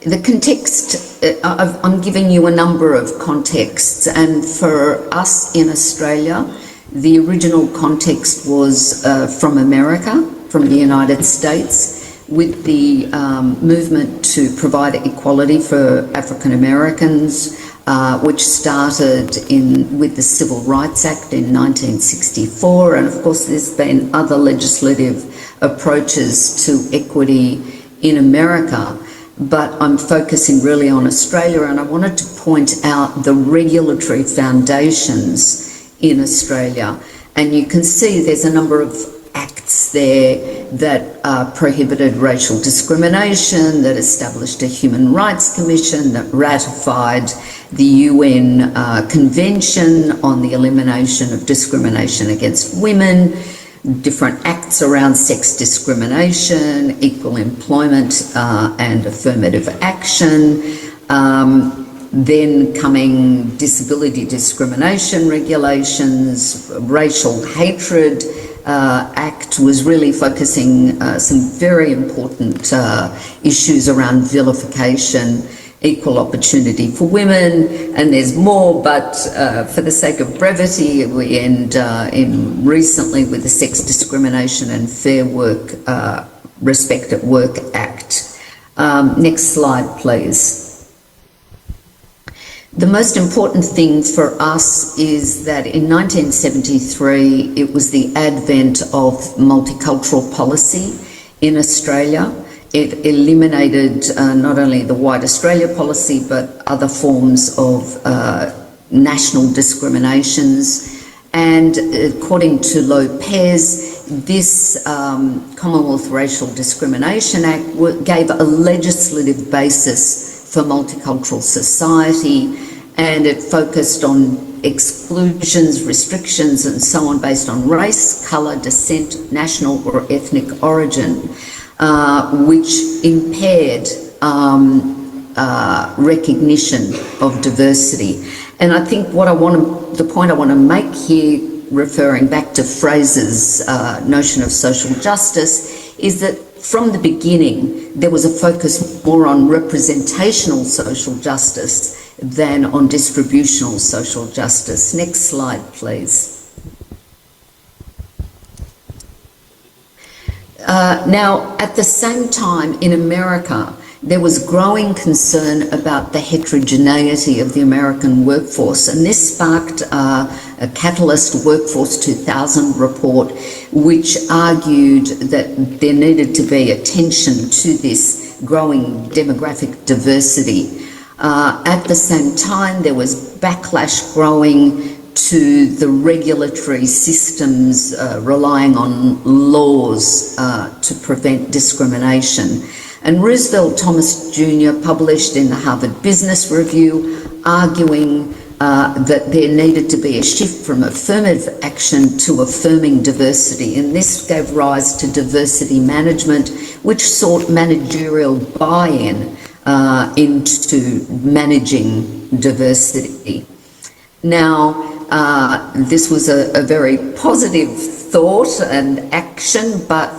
the context, I'm giving you a number of contexts, and for us in Australia, the original context was from America, from the United States, with the movement to provide equality for African Americans, which started with the Civil Rights Act in 1964, and of course there's been other legislative approaches to equity in America, but I'm focusing really on Australia, and I wanted to point out the regulatory foundations in Australia. And you can see there's a number of acts there that prohibited racial discrimination, that established a Human Rights Commission, that ratified the UN Convention on the Elimination of Discrimination Against Women, different acts around sex discrimination, equal employment and affirmative action, then coming disability discrimination regulations, racial hatred Act was really focusing some very important issues around vilification, equal opportunity for women, and there's more, but for the sake of brevity, we end in recently with the Sex Discrimination and Fair Work Respect at Work Act. Next slide, please. The most important thing for us is that in 1973, it was the advent of multicultural policy in Australia. It eliminated not only the White Australia policy, but other forms of national discriminations. And according to Lopez, this Commonwealth Racial Discrimination Act gave a legislative basis for multicultural society, and it focused on exclusions, restrictions, and so on based on race, colour, descent, national or ethnic origin, which impaired recognition of diversity. And I think the point I want to make here, referring back to Fraser's notion of social justice, is that from the beginning, there was a focus more on representational social justice than on distributional social justice. Next slide, please. Now, at the same time, in America, there was growing concern about the heterogeneity of the American workforce, and this sparked a Catalyst Workforce 2000 report, which argued that there needed to be attention to this growing demographic diversity. At the same time, there was backlash growing to the regulatory systems relying on laws to prevent discrimination. And Roosevelt Thomas Jr. published in the Harvard Business Review arguing that there needed to be a shift from affirmative action to affirming diversity. And this gave rise to diversity management, which sought managerial buy-in into managing diversity. Now, this was a very positive thought and action, but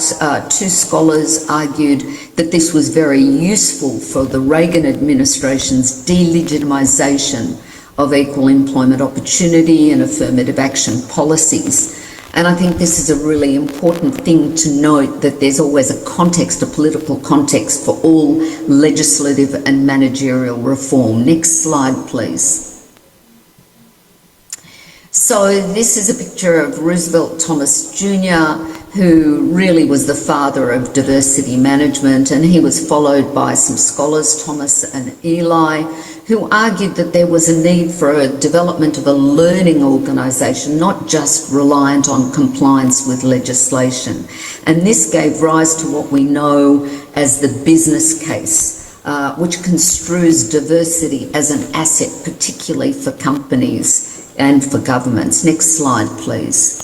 two scholars argued that this was very useful for the Reagan administration's delegitimization of equal employment opportunity and affirmative action policies. And I think this is a really important thing to note, that there's always a context, a political context for all legislative and managerial reform. Next slide, please. So this is a picture of Roosevelt Thomas Jr., who really was the father of diversity management, and he was followed by some scholars, Thomas and Eli, who argued that there was a need for a development of a learning organisation, not just reliant on compliance with legislation. And this gave rise to what we know as the business case, which construes diversity as an asset, particularly for companies and for governments. Next slide, please.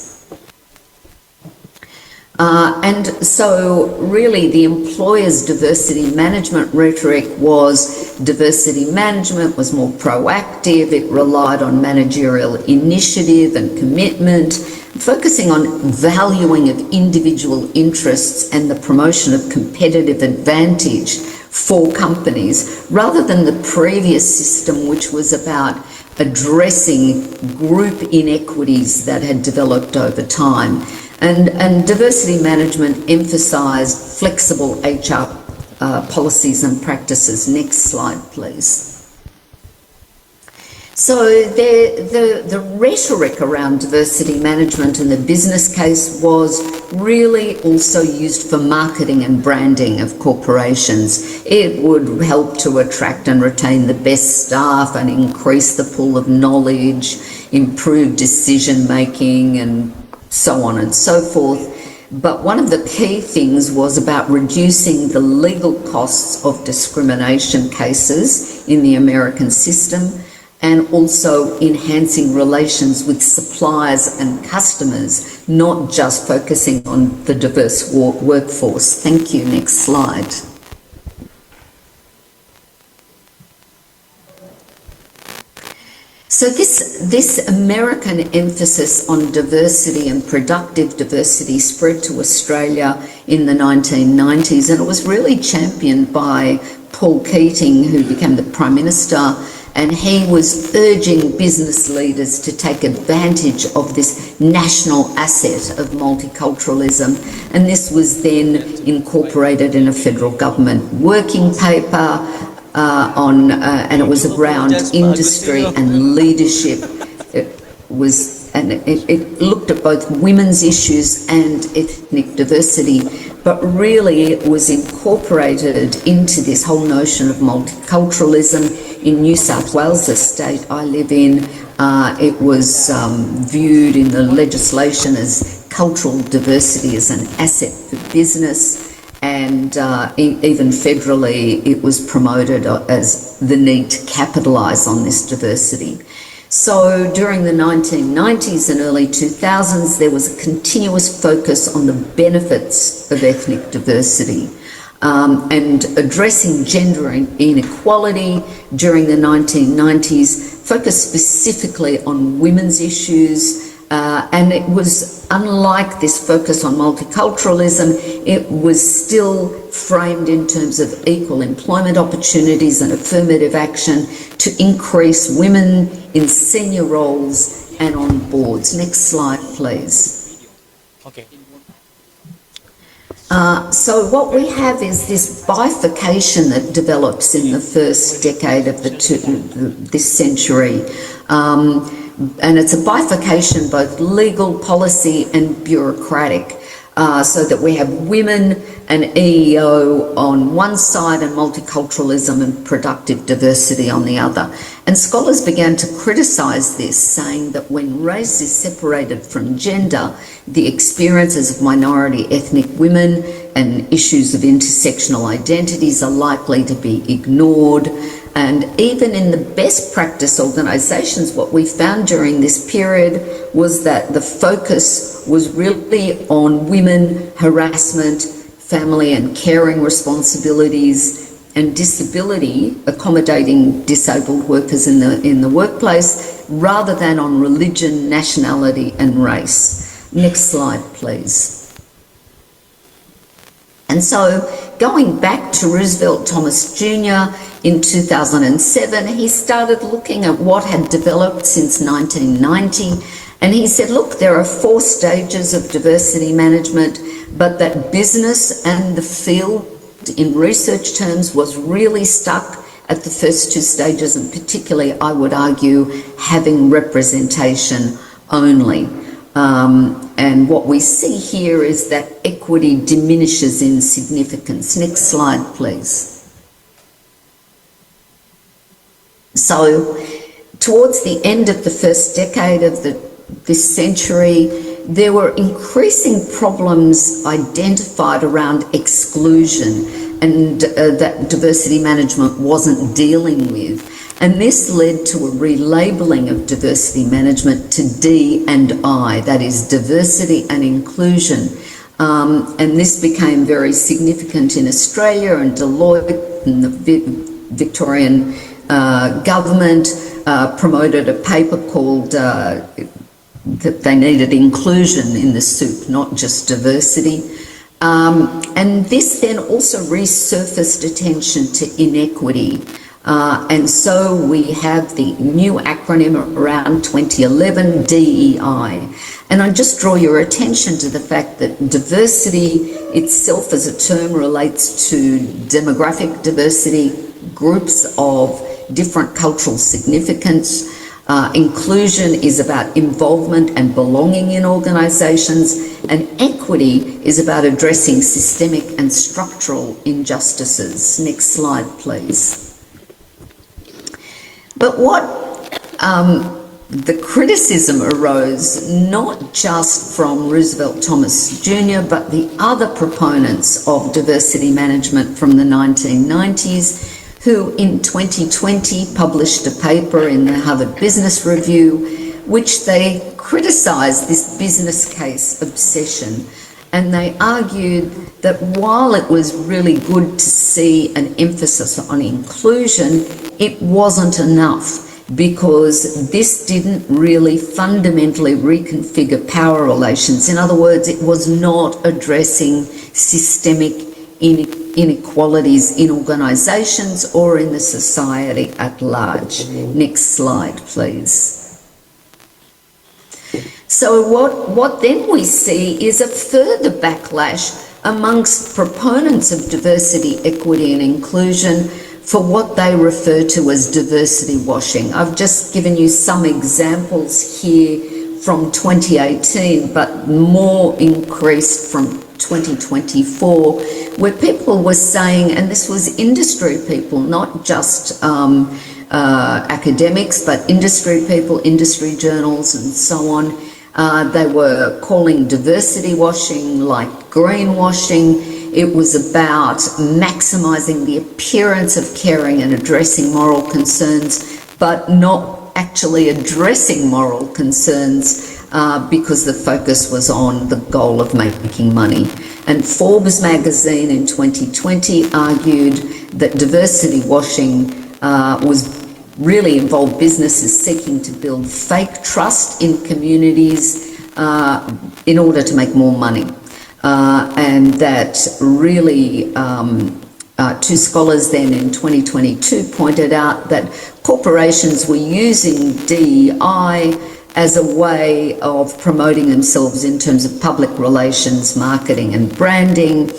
And so really the employer's diversity management rhetoric was diversity management was more proactive, it relied on managerial initiative and commitment, focusing on valuing of individual interests and the promotion of competitive advantage for companies, rather than the previous system, which was about addressing group inequities that had developed over time. And diversity management emphasised flexible HR policies and practices. Next slide, please. So the rhetoric around diversity management in the business case was really also used for marketing and branding of corporations. It would help to attract and retain the best staff and increase the pool of knowledge, improve decision making, and so on and so forth. But one of the key things was about reducing the legal costs of discrimination cases in the American system, and also enhancing relations with suppliers and customers, not just focusing on the diverse workforce. Thank you. Next slide. So this American emphasis on diversity and productive diversity spread to Australia in the 1990s, and it was really championed by Paul Keating, who became the Prime Minister, and he was urging business leaders to take advantage of this national asset of multiculturalism, and this was then incorporated in a federal government working paper and it was around industry and leadership. It looked at both women's issues and ethnic diversity, but really it was incorporated into this whole notion of multiculturalism. In New South Wales, the state I live in, it was viewed in the legislation as cultural diversity as an asset for business. And even federally, it was promoted as the need to capitalise on this diversity. So during the 1990s and early 2000s, there was a continuous focus on the benefits of ethnic diversity and addressing gender inequality during the 1990s, focused specifically on women's issues. And it was unlike this focus on multiculturalism, it was still framed in terms of equal employment opportunities and affirmative action to increase women in senior roles and on boards. Next slide, please. Okay. So what we have is this bifurcation that develops in the first decade of this century. And it's a bifurcation, both legal, policy and bureaucratic, so that we have women and EEO on one side and multiculturalism and productive diversity on the other. And scholars began to criticise this, saying that when race is separated from gender, the experiences of minority ethnic women and issues of intersectional identities are likely to be ignored. And even in the best practice organisations, what we found during this period was that the focus was really on women, harassment, family and caring responsibilities, and disability, accommodating disabled workers in the workplace, rather than on religion, nationality and race. Next slide, please. And so, going back to Roosevelt Thomas Jr. in 2007, he started looking at what had developed since 1990, and he said, look, there are 4 stages of diversity management, but that business and the field in research terms was really stuck at the first 2 stages, and particularly, I would argue, having representation only. And what we see here is that equity diminishes in significance. Next slide, please. So, towards the end of the first decade of this century, there were increasing problems identified around exclusion and that diversity management wasn't dealing with. And this led to a relabeling of diversity management to D and I, that is diversity and inclusion. And this became very significant in Australia, and Deloitte and the Victorian government promoted a paper called that they needed inclusion in the soup, not just diversity. And this then also resurfaced attention to inequity. And so we have the new acronym around 2011, DEI. And I just draw your attention to the fact that diversity itself as a term relates to demographic diversity, groups of different cultural significance. Inclusion is about involvement and belonging in organisations, and equity is about addressing systemic and structural injustices. Next slide, please. But what the criticism arose not just from Roosevelt Thomas Jr., but the other proponents of diversity management from the 1990s, who in 2020 published a paper in the Harvard Business Review, which they criticised this business case obsession. And they argued that while it was really good to see an emphasis on inclusion, it wasn't enough. because this didn't really fundamentally reconfigure power relations. In other words, it was not addressing systemic inequalities in organisations or in the society at large. Next slide, please. So what then we see is a further backlash amongst proponents of diversity, equity and inclusion for what they refer to as diversity washing. I've just given you some examples here from 2018, but more increased from 2024, where people were saying, and this was industry people, not just academics, but industry people, industry journals and so on. They were calling diversity washing like greenwashing. It was about maximising the appearance of caring and addressing moral concerns, but not actually addressing moral concerns because the focus was on the goal of making money. And Forbes magazine in 2020 argued that diversity washing was really involved businesses seeking to build fake trust in communities in order to make more money. And that really, two scholars then in 2022 pointed out that corporations were using DEI as a way of promoting themselves in terms of public relations, marketing and branding.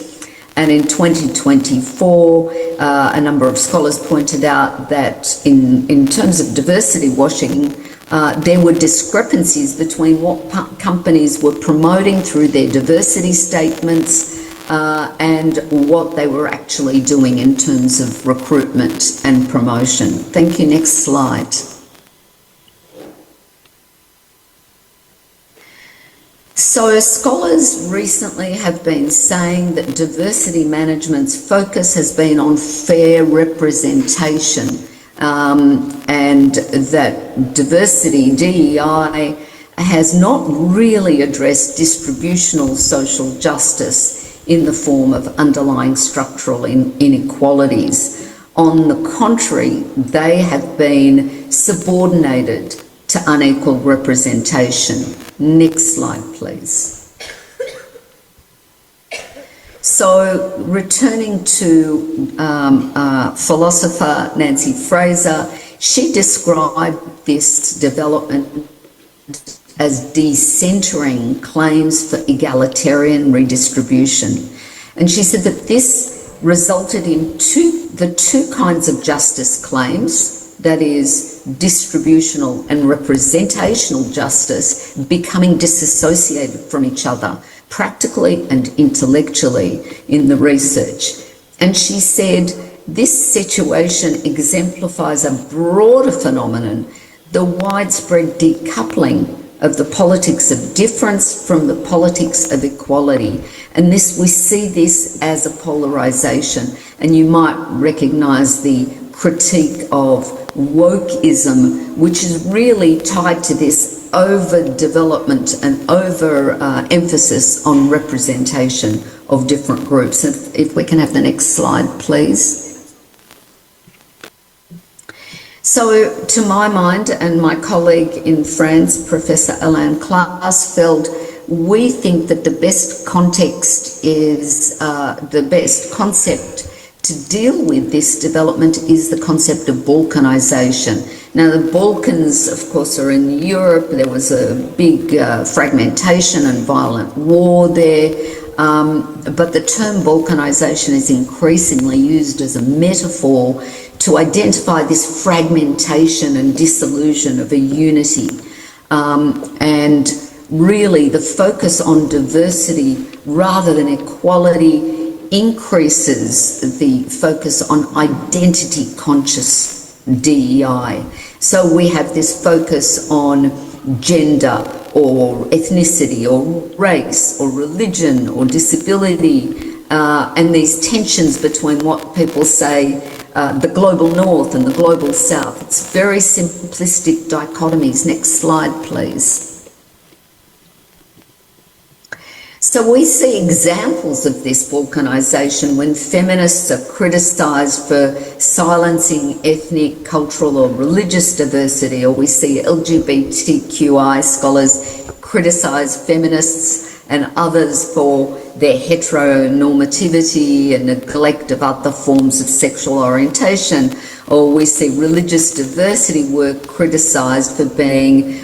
And in 2024, a number of scholars pointed out that in terms of diversity washing, there were discrepancies between what companies were promoting through their diversity statements and what they were actually doing in terms of recruitment and promotion. Thank you. Next slide. So scholars recently have been saying that diversity management's focus has been on fair representation and that diversity, DEI, has not really addressed distributional social justice in the form of underlying structural inequalities. On the contrary, they have been subordinated to unequal representation. Next slide, please. So, returning to philosopher Nancy Fraser, she described this development as decentering claims for egalitarian redistribution. And she said that this resulted in the two kinds of justice claims, that is, distributional and representational justice, becoming disassociated from each other, practically and intellectually, in the research. And she said, this situation exemplifies a broader phenomenon, the widespread decoupling of the politics of difference from the politics of equality. And we see this as a polarisation. And you might recognise the critique of wokeism, which is really tied to this overdevelopment and over-emphasis on representation of different groups. If we can have the next slide, please. So, to my mind and my colleague in France, Professor Alain Klaasfeld, we think that the best context is, the best concept to deal with this development is the concept of balkanisation. Now, the Balkans, of course, are in Europe. There was a big fragmentation and violent war there. But the term balkanisation is increasingly used as a metaphor to identify this fragmentation and dissolution of a unity. And really, the focus on diversity rather than equality increases the focus on identity-conscious DEI. So we have this focus on gender or ethnicity or race or religion or disability and these tensions between what people say the global north and the global south. It's very simplistic dichotomies. Next slide, please. So we see examples of this balkanisation when feminists are criticised for silencing ethnic, cultural or religious diversity, or we see LGBTQI scholars criticise feminists and others for their heteronormativity and neglect of other forms of sexual orientation, or we see religious diversity work criticised for being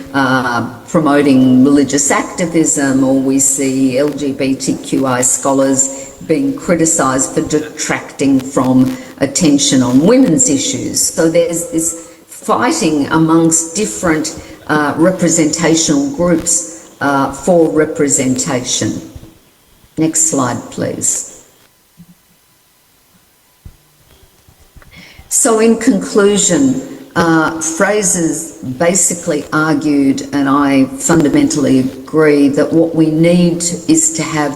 promoting religious activism, or we see LGBTQI scholars being criticised for detracting from attention on women's issues. So there's this fighting amongst different representational groups for representation. Next slide, please. So in conclusion, Fraser's basically argued, and I fundamentally agree, that what we need is to have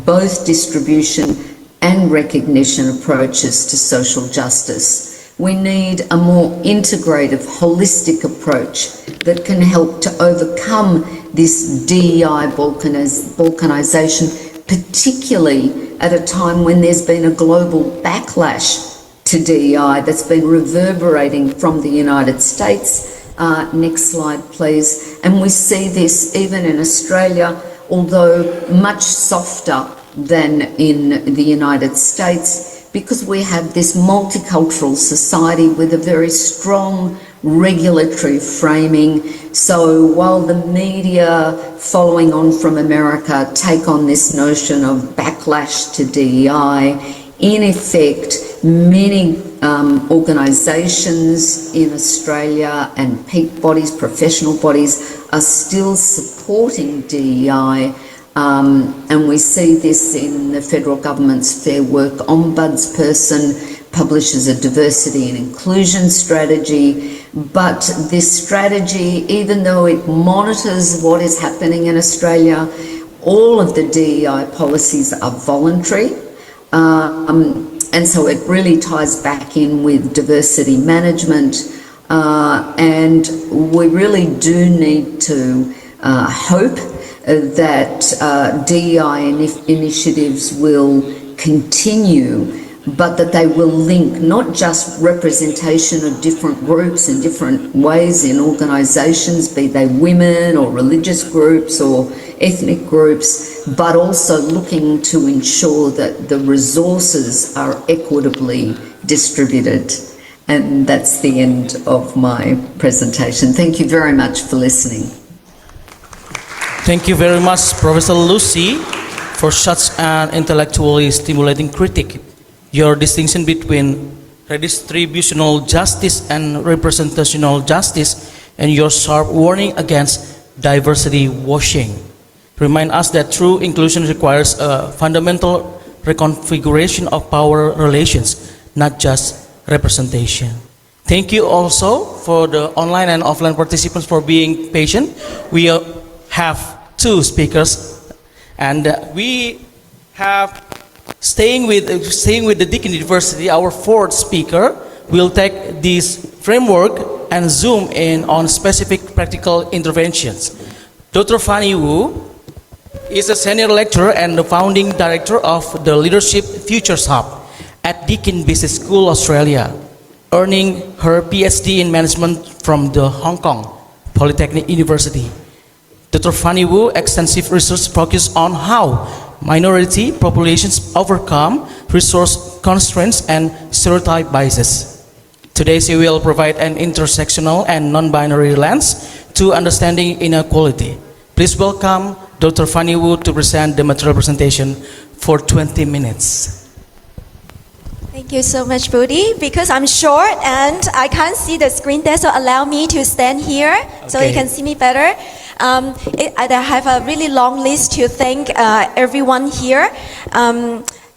both distribution and recognition approaches to social justice. We need a more integrative, holistic approach that can help to overcome this DEI balkanisation, particularly at a time when there's been a global backlash to DEI that's been reverberating from the United States. Next slide, please. And we see this even in Australia, although much softer than in the United States, because we have this multicultural society with a very strong regulatory framing. So while the media, following on from America, take on this notion of backlash to DEI, in effect, many organisations in Australia and peak bodies, professional bodies, are still supporting DEI, and we see this in the federal government's Fair Work Ombudsperson publishes a diversity and inclusion strategy, but this strategy, even though it monitors what is happening in Australia, all of the DEI policies are voluntary. And so it really ties back in with diversity management, and we really do need to hope that DEI initiatives will continue, but that they will link not just representation of different groups in different ways in organisations, be they women or religious groups or ethnic groups, but also looking to ensure that the resources are equitably distributed. And that's the end of my presentation. Thank you very much for listening. Thank you very much, Professor Lucy, for such an intellectually stimulating critique. Your distinction between redistributional justice and representational justice, and your sharp warning against diversity washing remind us that true inclusion requires a fundamental reconfiguration of power relations, not just representation. Thank you also for the online and offline participants for being patient. We have two speakers, and we have staying with the Deakin University. Our fourth speaker will take this framework and zoom in on specific practical interventions. Dr. Fanny Wu is a senior lecturer and the founding director of the Leadership Futures Hub at Deakin Business School, Australia, earning her PhD in management from the Hong Kong Polytechnic University. Dr. Fanny Wu's extensive research focuses on how minority populations overcome resource constraints and stereotype biases. Today she will provide an intersectional and non-binary lens to understanding inequality. Please welcome Dr. Fanny Wu to present the material presentation for 20 minutes. Thank you so much, Budi. Because I'm short and I can't see the screen there, so allow me to stand here so you can see me better. I have a really long list to thank everyone here.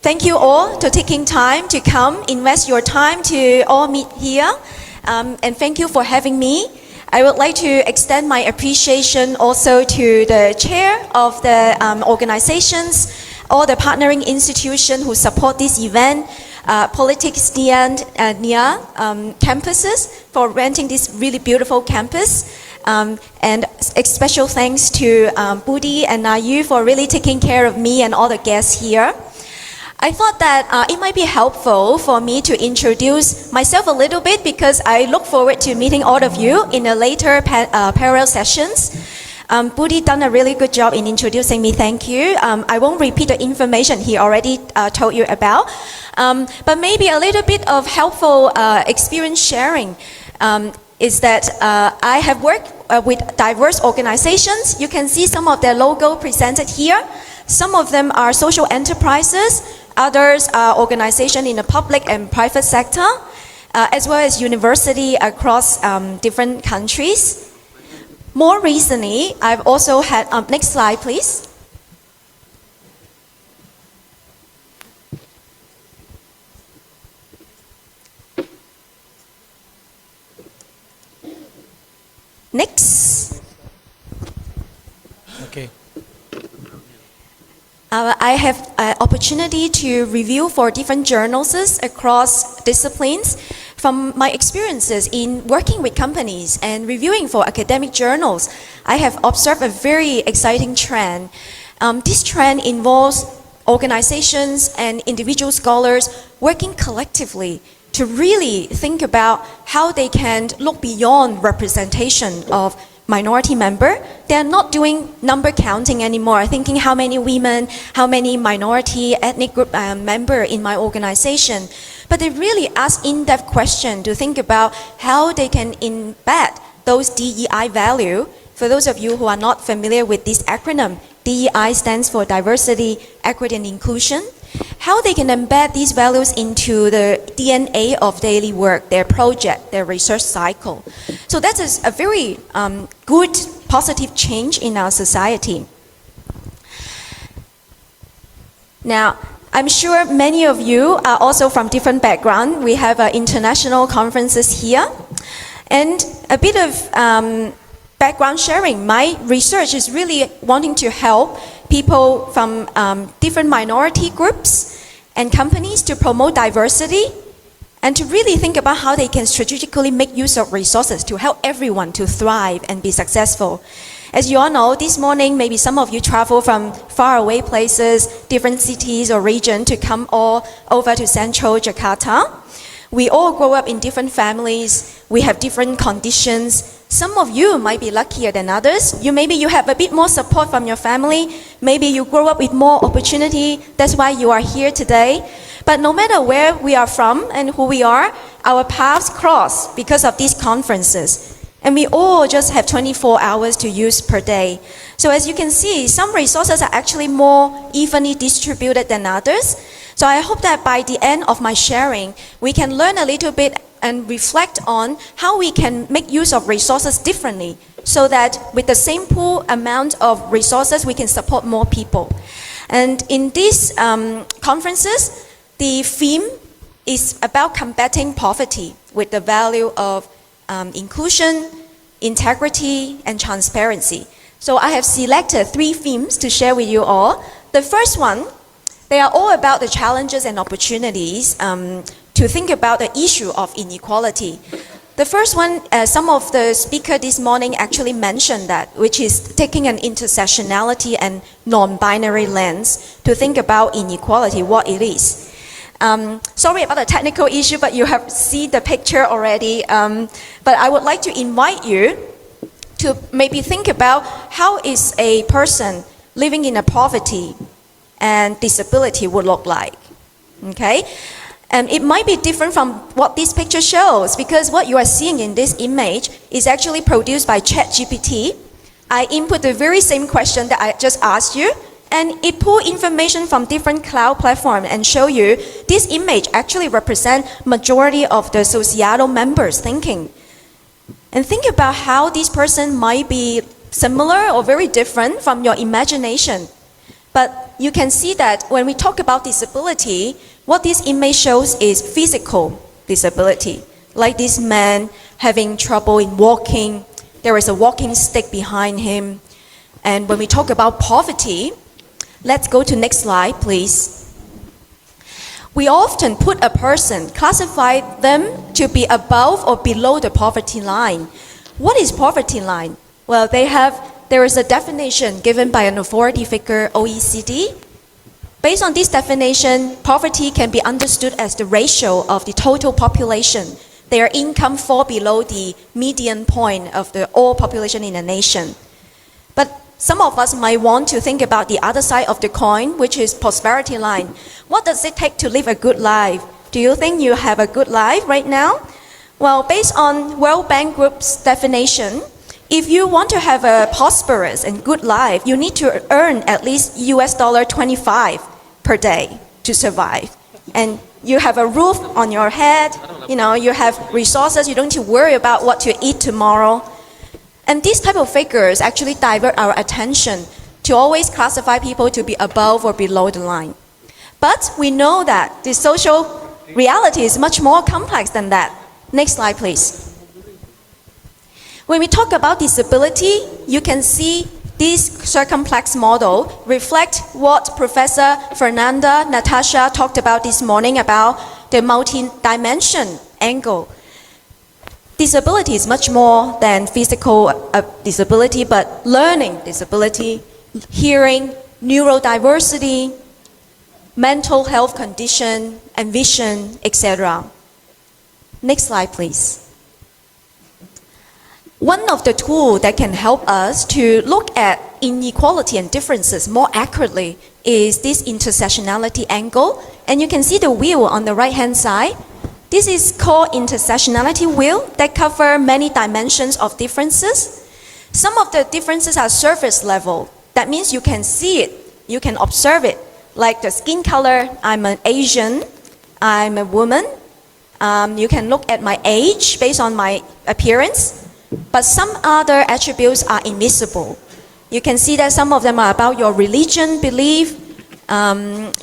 Thank you all for taking time to come, invest your time to all meet here. And thank you for having me. I would like to extend my appreciation also to the chair of the organizations, all the partnering institutions who support this event, Politics and NIA campuses for renting this really beautiful campus. And special thanks to Budi and Nayu for really taking care of me and all the guests here. I thought that it might be helpful for me to introduce myself a little bit because I look forward to meeting all of you in the later parallel sessions. Budi done a really good job in introducing me, thank you. I won't repeat the information he already told you about, but maybe a little bit of helpful experience sharing is that I have worked with diverse organizations. You can see some of their logo presented here. Some of them are social enterprises, others are organizations in the public and private sector, as well as university across different countries. More recently, I've also had, next slide please. Next. Okay. I have an opportunity to review for different journals across disciplines from my experiences in working with companies and reviewing for academic journals. I have observed a very exciting trend. This trend involves organizations and individual scholars working collectively to really think about how they can look beyond representation of minority member. They're not doing number counting anymore, thinking how many women, how many minority ethnic group member in my organization. But they really ask in-depth questions to think about how they can embed those DEI value. For those of you who are not familiar with this acronym, DEI stands for Diversity, Equity and Inclusion. How they can embed these values into the DNA of daily work, their project, their research cycle. So that is a very good, positive change in our society. Now, I'm sure many of you are also from different backgrounds. We have international conferences here. And a bit of background sharing. My research is really wanting to help people from different minority groups and companies to promote diversity and to really think about how they can strategically make use of resources to help everyone to thrive and be successful. As you all know, this morning, maybe some of you travel from faraway places, different cities or regions to come all over to central Jakarta. We all grow up in different families. We have different conditions. Some of you might be luckier than others. Maybe you have a bit more support from your family. Maybe you grow up with more opportunity. That's why you are here today. But no matter where we are from and who we are, our paths cross because of these conferences. And we all just have 24 hours to use per day. So as you can see, some resources are actually more evenly distributed than others. So I hope that by the end of my sharing, we can learn a little bit and reflect on how we can make use of resources differently so that with the same pool amount of resources, we can support more people. And in these conferences, the theme is about combating poverty with the value of inclusion, integrity, and transparency. So I have selected 3 themes to share with you all. The first one, they are all about the challenges and opportunities to think about the issue of inequality. The first one, some of the speakers this morning actually mentioned that, which is taking an intersectionality and non-binary lens to think about inequality, what it is. Sorry about the technical issue, but you have seen the picture already. But I would like to invite you to maybe think about how is a person living in a poverty and disability would look like, okay? And it might be different from what this picture shows because what you are seeing in this image is actually produced by ChatGPT. I input the very same question that I just asked you, and it pulled information from different cloud platforms and show you this image actually represents majority of the societal members thinking. And think about how this person might be similar or very different from your imagination. But you can see that when we talk about disability, what this image shows is physical disability. Like this man having trouble in walking, there is a walking stick behind him. And when we talk about poverty, let's go to next slide, please. We often put a person, classify them to be above or below the poverty line. What is poverty line? Well, there is a definition given by an authority figure, OECD. Based on this definition, poverty can be understood as the ratio of the total population. Their income fall below the median point of the all population in a nation. But some of us might want to think about the other side of the coin, which is prosperity line. What does it take to live a good life? Do you think you have a good life right now? Well, based on World Bank Group's definition, if you want to have a prosperous and good life, you need to earn at least $25 per day to survive. And you have a roof on your head, you have resources, you don't need to worry about what to eat tomorrow. And these type of figures actually divert our attention to always classify people to be above or below the line. But we know that the social reality is much more complex than that. Next slide, please. When we talk about disability, you can see this circumplex model reflect what Professor Fernanda Natasha talked about this morning about the multi-dimension angle. Disability is much more than physical disability, but learning disability, hearing, neurodiversity, mental health condition, and vision, etc. Next slide, please. One of the tools that can help us to look at inequality and differences more accurately is this intersectionality angle. And you can see the wheel on the right-hand side. This is called intersectionality wheel that cover many dimensions of differences. Some of the differences are surface level. That means you can see it, you can observe it. Like the skin color, I'm an Asian, I'm a woman. You can look at my age based on my appearance. But some other attributes are invisible. You can see that some of them are about your religion, belief,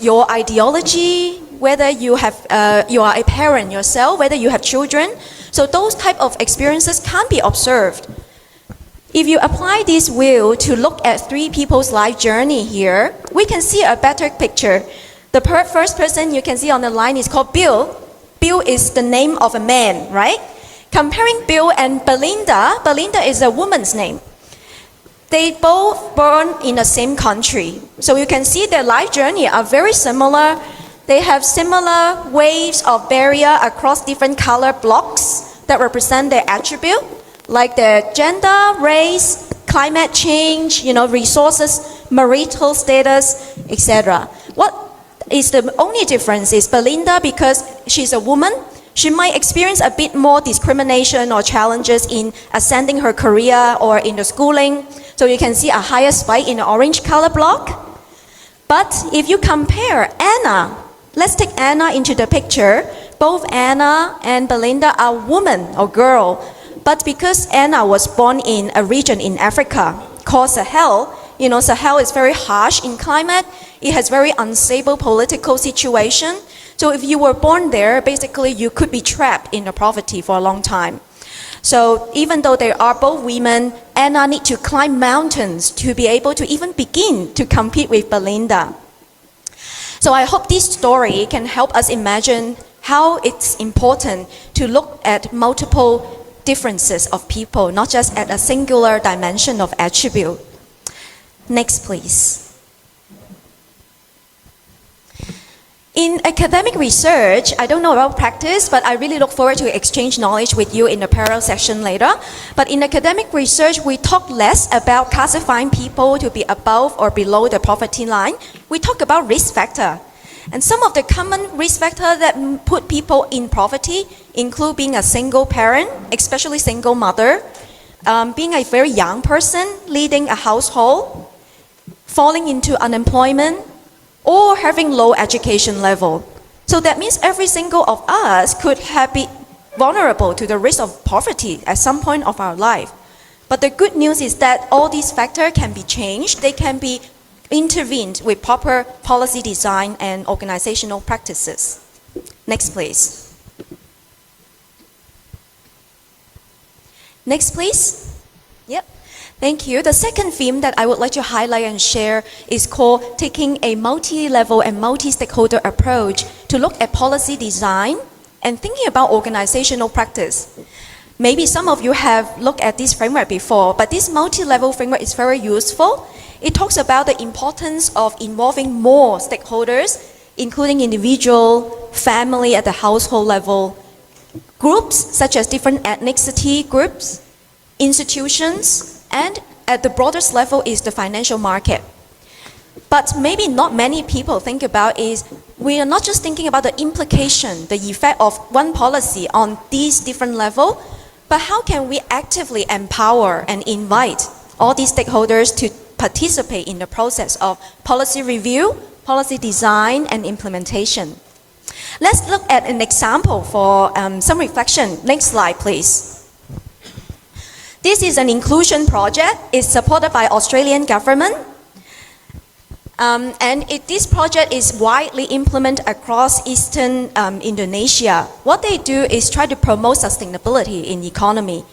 your ideology, whether you are a parent yourself, whether you have children. So those type of experiences can't be observed. If you apply this wheel to look at three people's life journey here, we can see a better picture. The first person you can see on the line is called Bill. Bill is the name of a man, right? Comparing Bill and Belinda, Belinda is a woman's name. They both born in the same country. So you can see their life journey are very similar. They have similar waves of barrier across different color blocks that represent their attribute, like their gender, race, climate change, resources, marital status, etc. What is the only difference is Belinda, because she's a woman, she might experience a bit more discrimination or challenges in ascending her career or in the schooling. So you can see a higher spike in the orange color block. But if you compare Anna, let's take Anna into the picture. Both Anna and Belinda are women or girl. But because Anna was born in a region in Africa called Sahel, Sahel is very harsh in climate. It has very unstable political situation. So if you were born there, basically you could be trapped in the poverty for a long time. So even though they are both women, Anna needs to climb mountains to be able to even begin to compete with Belinda. So I hope this story can help us imagine how it's important to look at multiple differences of people, not just at a singular dimension of attribute. Next, please. In academic research, I don't know about practice, but I really look forward to exchange knowledge with you in the parallel session later. But in academic research, we talk less about classifying people to be above or below the poverty line. We talk about risk factor. And some of the common risk factors that put people in poverty include being a single parent, especially single mother, being a very young person, leading a household, falling into unemployment, or having low education level. So that means every single of us could have been vulnerable to the risk of poverty at some point of our life. But the good news is that all these factors can be changed. They can be intervened with proper policy design and organizational practices. Next, please. Next, please. Yep. Thank you. The second theme that I would like to highlight and share is called taking a multi-level and multi-stakeholder approach to look at policy design and thinking about organizational practice. Maybe some of you have looked at this framework before, but this multi-level framework is very useful. It talks about the importance of involving more stakeholders, including individual, family at the household level, groups such as different ethnicity groups, institutions, and at the broadest level is the financial market. But maybe not many people think about is we are not just thinking about the implication, the effect of one policy on these different levels, but how can we actively empower and invite all these stakeholders to participate in the process of policy review, policy design, and implementation. Let's look at an example for some reflection. Next slide, please. This is an inclusion project. It's supported by Australian government. This project is widely implemented across eastern Indonesia. What they do is try to promote sustainability in the economy.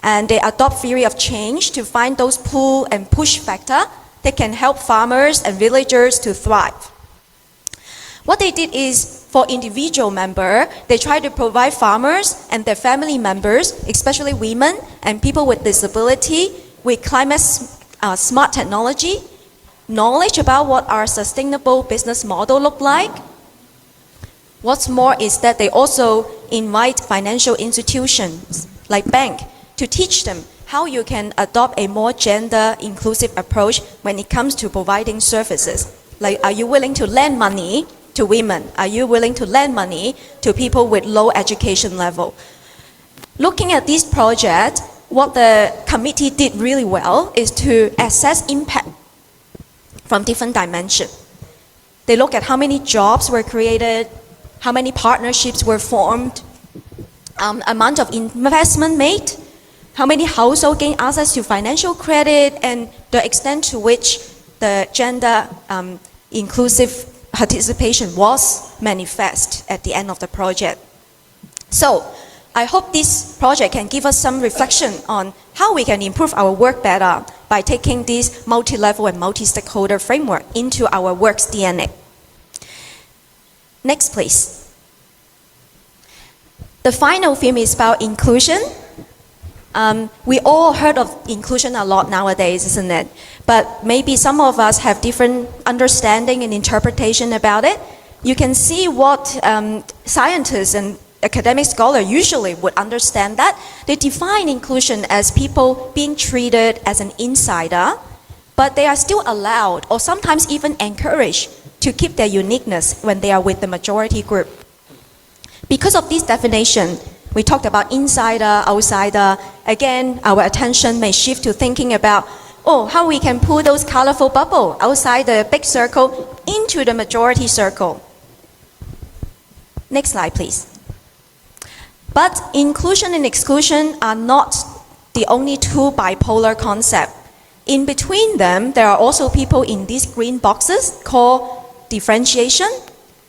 And they adopt theory of change to find those pull and push factor that can help farmers and villagers to thrive. What they did is, for individual member, they try to provide farmers and their family members, especially women and people with disability, with climate smart technology, knowledge about what our sustainable business model look like. What's more is that they also invite financial institutions like bank to teach them how you can adopt a more gender inclusive approach when it comes to providing services. Like, are you willing to lend money to women? Are you willing to lend money to people with low education level? Looking at this project, what the committee did really well is to assess impact from different dimensions. They look at how many jobs were created, how many partnerships were formed, amount of investment made, how many households gain access to financial credit, and the extent to which the gender inclusive participation was manifest at the end of the project. So, I hope this project can give us some reflection on how we can improve our work better by taking this multi-level and multi-stakeholder framework into our work's DNA. Next, please. The final theme is about inclusion. We all heard of inclusion a lot nowadays, isn't it? But maybe some of us have different understanding and interpretation about it. You can see what scientists and academic scholars usually would understand that. They define inclusion as people being treated as an insider, but they are still allowed or sometimes even encouraged to keep their uniqueness when they are with the majority group. Because of this definition, we talked about insider, outsider. Again, our attention may shift to thinking about, how we can pull those colorful bubbles outside the big circle into the majority circle. Next slide, please. But inclusion and exclusion are not the only two bipolar concepts. In between them, there are also people in these green boxes called differentiation.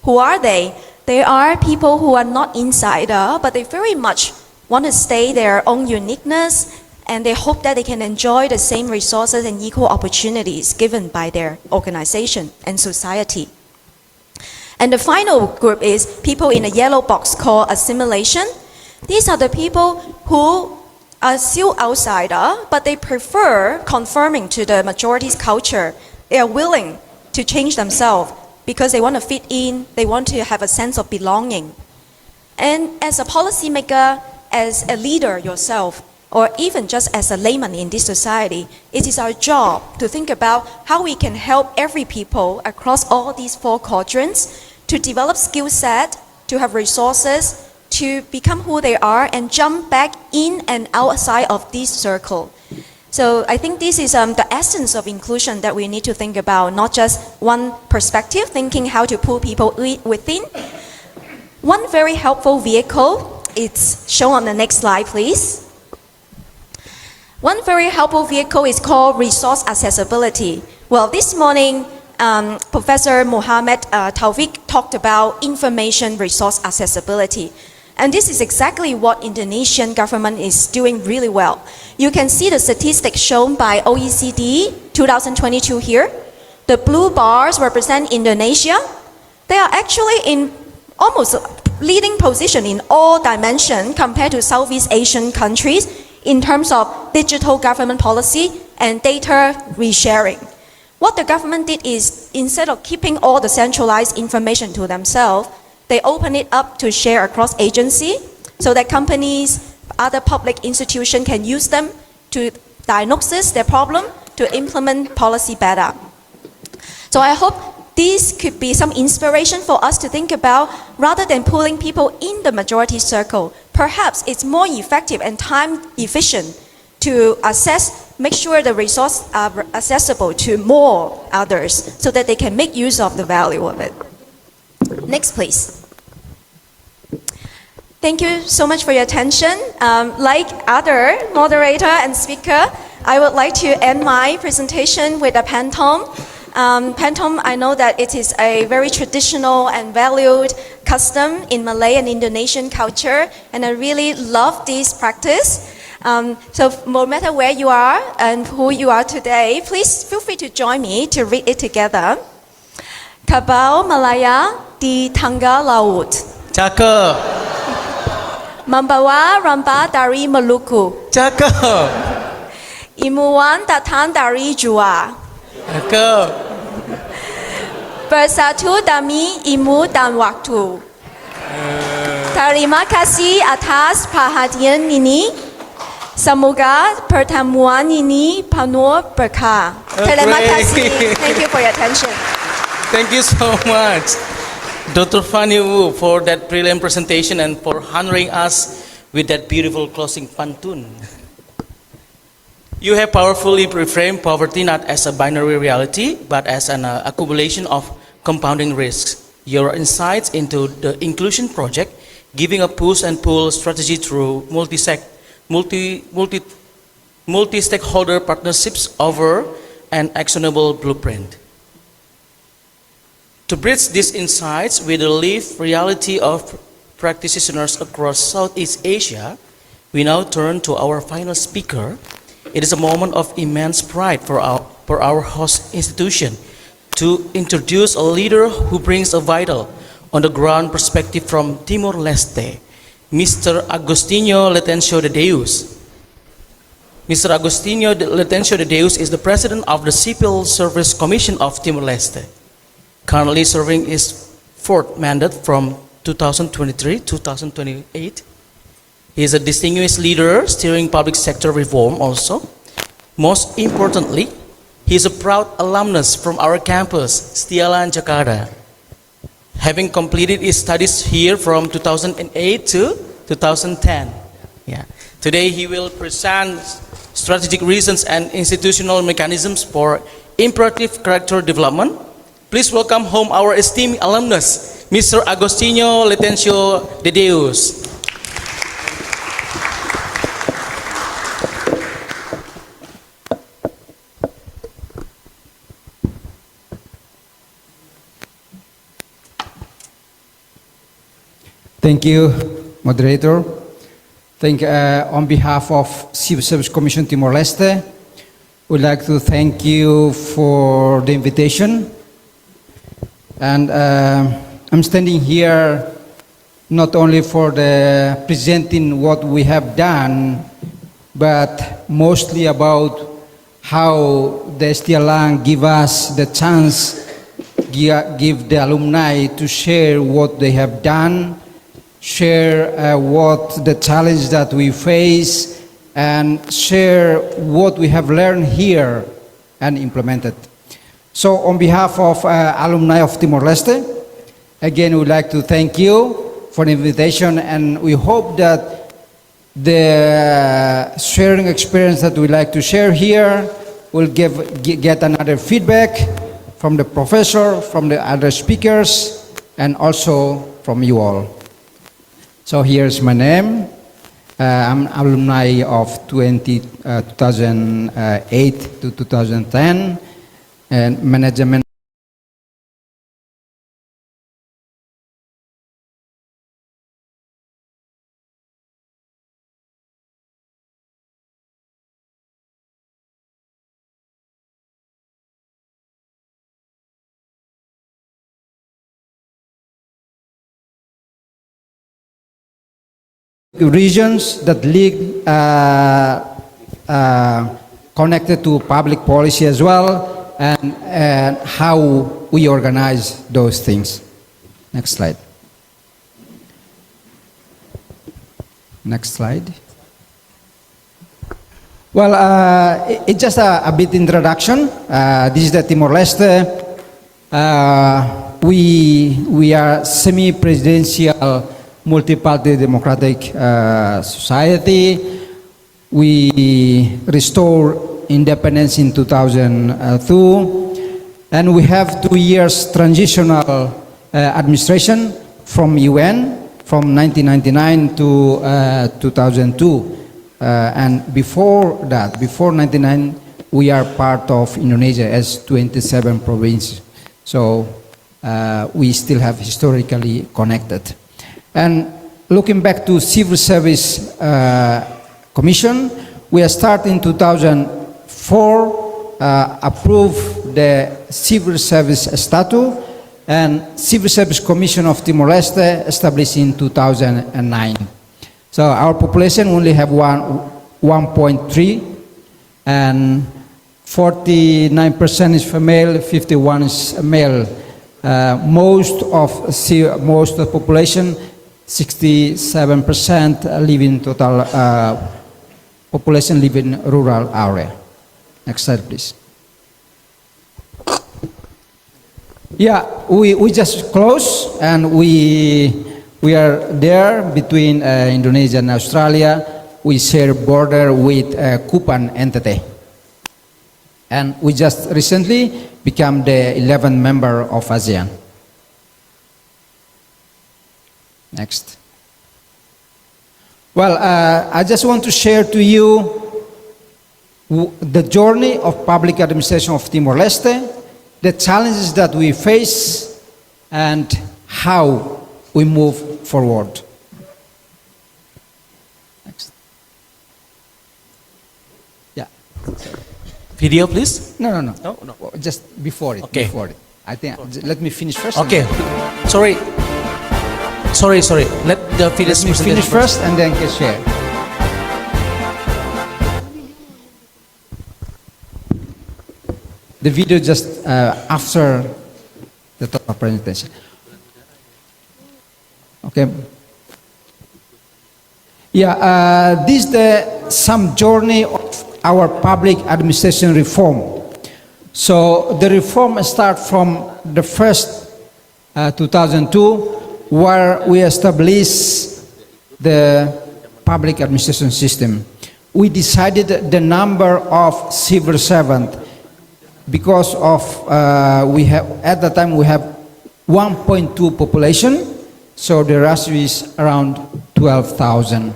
Who are they? They are people who are not insider, but they very much want to stay their own uniqueness, and they hope that they can enjoy the same resources and equal opportunities given by their organization and society. And the final group is people in a yellow box called assimilation. These are the people who are still outsider, but they prefer conforming to the majority's culture. They are willing to change themselves because they want to fit in, they want to have a sense of belonging. And as a policymaker, as a leader yourself, or even just as a layman in this society, it is our job to think about how we can help every people across all these four quadrants to develop skill set, to have resources, to become who they are and jump back in and outside of this circle. So I think this is the essence of inclusion that we need to think about, not just one perspective, thinking how to pull people within. One very helpful vehicle, it's shown on the next slide, please. One very helpful vehicle is called resource accessibility. Well, this morning, Professor Mohammed Taufik talked about information resource accessibility. And this is exactly what Indonesian government is doing really well. You can see the statistics shown by OECD 2022 here. The blue bars represent Indonesia. They are actually in almost leading position in all dimensions compared to Southeast Asian countries in terms of digital government policy and data resharing. What the government did is, instead of keeping all the centralized information to themselves, they open it up to share across agency so that companies, other public institutions can use them to diagnose their problem, to implement policy better. So I hope this could be some inspiration for us to think about, rather than pulling people in the majority circle. Perhaps it's more effective and time efficient to make sure the resources are accessible to more others so that they can make use of the value of it. Next, please. Thank you so much for your attention. Like other moderator and speaker, I would like to end my presentation with a pantome. Pantome, I know that it is a very traditional and valued custom in Malay and Indonesian culture, and I really love this practice. So no matter where you are and who you are today, please feel free to join me to read it together. Kabau Malaya di tangga laut. Cakep. Membawa rempah dari Maluku. Cakep. Imuan datang dari Jua. Cakep. Bersatu demi ilmu dan waktu. Terima kasih atas perhatian ini. Semoga pertemuan ini penuh berkah. Terima kasih. Thank you for your attention. Thank you so much, Dr. Fanny Wu, for that brilliant presentation and for honoring us with that beautiful closing pantun. You have powerfully reframed poverty not as a binary reality, but as an accumulation of compounding risks. Your insights into the inclusion project, giving a push and pull strategy through multi-stakeholder partnerships over an actionable blueprint. To bridge these insights with the lived reality of practitioners across Southeast Asia, we now turn to our final speaker. It is a moment of immense pride for our host institution to introduce a leader who brings a vital, on-the-ground perspective from Timor-Leste, Mr. Agostinho Letencio de Deus. Mr. Agostinho Letencio de Deus is the president of the Civil Service Commission of Timor-Leste, currently serving his fourth mandate from 2023-2028. He is a distinguished leader steering public sector reform also. Most importantly, he is a proud alumnus from our campus, Stialan, Jakarta, having completed his studies here from 2008 to 2010. Yeah. Today he will present strategic reasons and institutional mechanisms for imperative character development. Please welcome home our esteemed alumnus, Mr. Agostinho Letencio de Deus. Thank you, moderator. On behalf of Civil Service Commission Timor-Leste, we'd like to thank you for the invitation. And I'm standing here not only for the presenting what we have done, but mostly about how the STLang give us the chance, give the alumni to share what they have done, share what the challenge that we face, and share what we have learned here and implemented. So on behalf of alumni of Timor-Leste, again, we'd like to thank you for the invitation, and we hope that the sharing experience that we like to share here will get another feedback from the professor, from the other speakers, and also from you all. So here's my name. I'm alumni of 2008 to 2010, and management regions that lead connected to public policy as well, and how we organize those things. Next slide. Next slide. Well, it's just a bit introduction. This is the Timor-Leste. We are semi-presidential, multi-party democratic society. We restored independence in 2002, and we have 2 years transitional administration from UN from 1999 to 2002. And before that, before 99, we are part of Indonesia as 27 provinces. So we still have historically connected. And looking back to Civil Service Commission, we are starting in 2004, approved the Civil Service Statute, and Civil Service Commission of Timor-Leste established in 2009. So our population only have 1.3, and 49% is female, 51 is male. Most of the population, 67% live in total population live in rural area. Next slide, please. Yeah, we just closed, and we are there between Indonesia and Australia. We share border with Kupang entity. And we just recently become the 11th member of ASEAN. Next. Well, I just want to share to you the journey of public administration of Timor-Leste, the challenges that we face, and how we move forward. Next. Yeah. Video, please. No. No. Just before it. Okay. Before it. I think. Let me finish first. Okay. Sorry. Let the video Let me finish first, and then can share. The video just after the total presentation. Okay. Yeah, this is some journey of our public administration reform. So the reform starts from the first 2002, where we established the public administration system. We decided the number of civil servants because of we have at the time we have 1.2 population. So the ratio is around 12,000.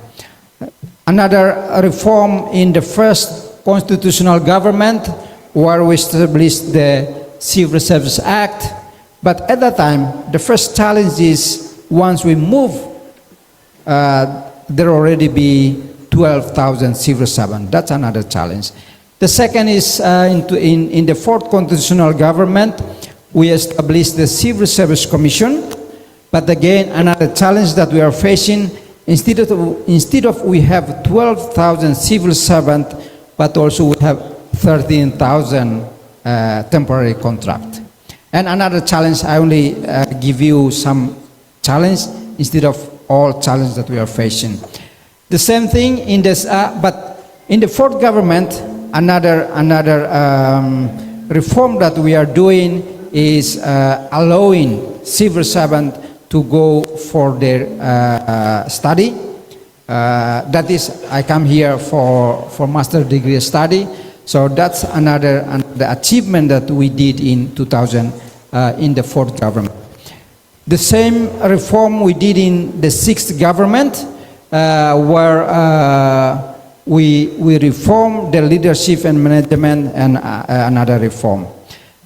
Another reform in the first constitutional government, where we established the Civil Service Act. But at that time, the first challenge is once we move, there already be 12,000 civil servants. That's another challenge. The second is in the fourth constitutional government, we established the Civil Service Commission. But again, another challenge that we are facing, instead of we have 12,000 civil servants, but also we have 13,000 temporary contract. And another challenge, I only give you some challenge instead of all challenge that we are facing. The same thing in this, but in the fourth government, another reform that we are doing is allowing civil servants to go for their study. That is, I come here for master degree study. So that's another achievement that we did in 2000 in the fourth government. The same reform we did in the sixth government, where we reformed the leadership and management, and another reform.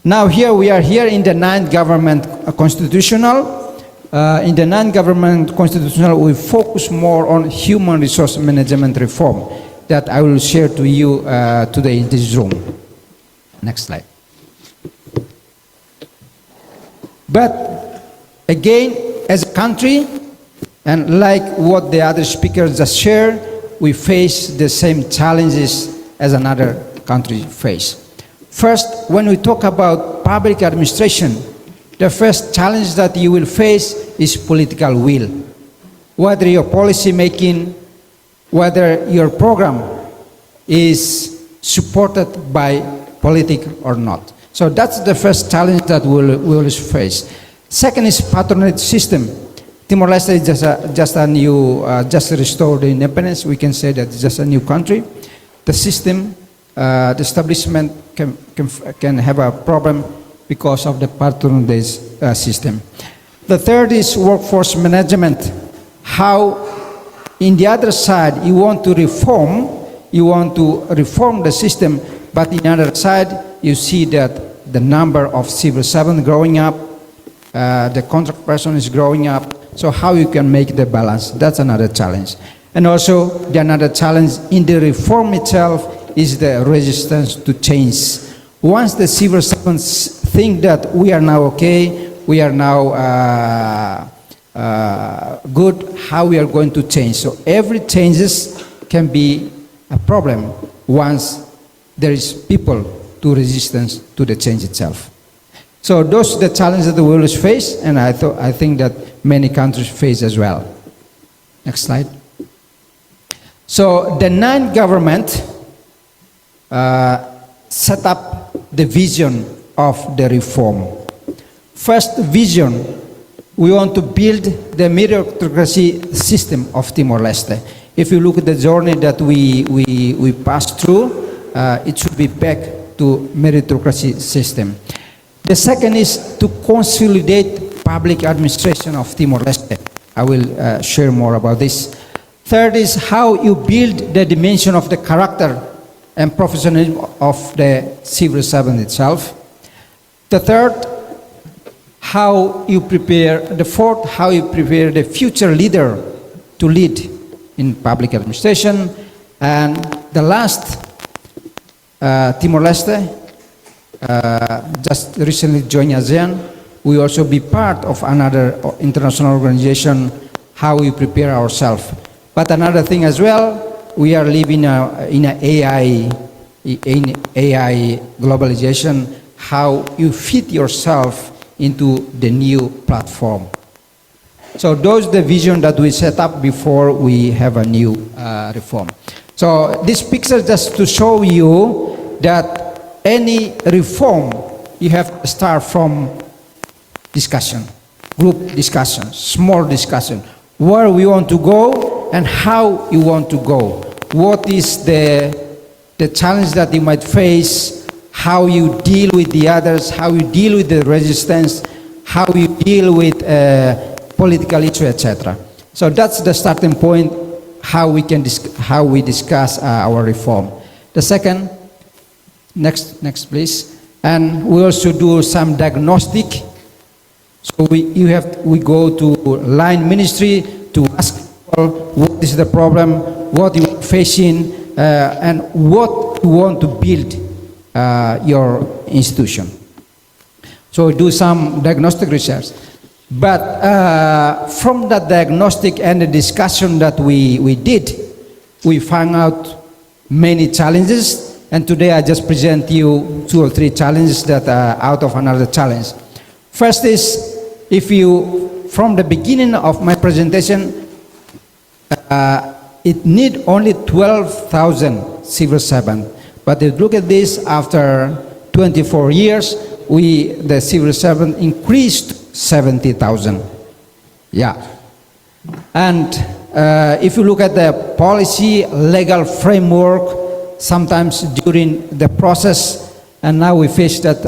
Now here we are here in the ninth government constitutional. In the non-government constitutional, we focus more on human resource management reform that I will share to you today in this room. Next slide. But again, as a country, And like what the other speakers just shared, we face the same challenges as another country face. First, when we talk about public administration, the first challenge that you will face is political will. Whether your policy making, whether your program is supported by politics or not. So that's the first challenge that we will face. Second is patronage system. Timor-Leste is just a new, just restored independence. We can say that it's just a new country. The system, the establishment can have a problem because of the patronage system. The third is workforce management. How, in the other side, you want to reform the system, but in the other side, you see that the number of civil servants growing up, the contract person is growing up. So how you can make the balance? That's another challenge. And also, another challenge in the reform itself is the resistance to change. Once the civil servants think that we are now okay, we are now good, how we are going to change. So every changes can be a problem once there is people to resistance to the change itself. So those are the challenges that the world is face, and I think that many countries face as well. Next slide. So the nine government set up the vision of the reform. First vision, we want to build the meritocracy system of Timor-Leste. If you look at the journey that we passed through, it should be back to meritocracy system. The second is to consolidate public administration of Timor-Leste. I will share more about this. Third is how you build the dimension of the character and professionalism of the civil servant itself. The third, how you prepare, the fourth, how you prepare the future leader to lead in public administration. And the last, Timor-Leste, just recently joined ASEAN. We also be part of another international organization, how we prepare ourselves. But another thing as well, we are living in an AI globalization, how you fit yourself into the new platform. So those are the vision that we set up before we have a new reform. So this picture just to show you that any reform, you have to start from discussion, group discussion, small discussion, where we want to go and how you want to go. What is the challenge that you might face, how you deal with the others, how you deal with the resistance, how you deal with political issue, etc. So that's the starting point, how we discuss our reform. The second, next please. And we also do some diagnostic. So we go to line ministry to ask people what is the problem, what you are facing, and what you want to build your institution. So we do some diagnostic research. But from that diagnostic and the discussion that we did, we found out many challenges. And today I just present you 2 or 3 challenges that are out of another challenge. First is, if you, from the beginning of my presentation, it need only 12,000 civil servants. But if you look at this, after 24 years, the civil servant increased 70,000. Yeah. And if you look at the policy, legal framework, sometimes during the process, and now we face that,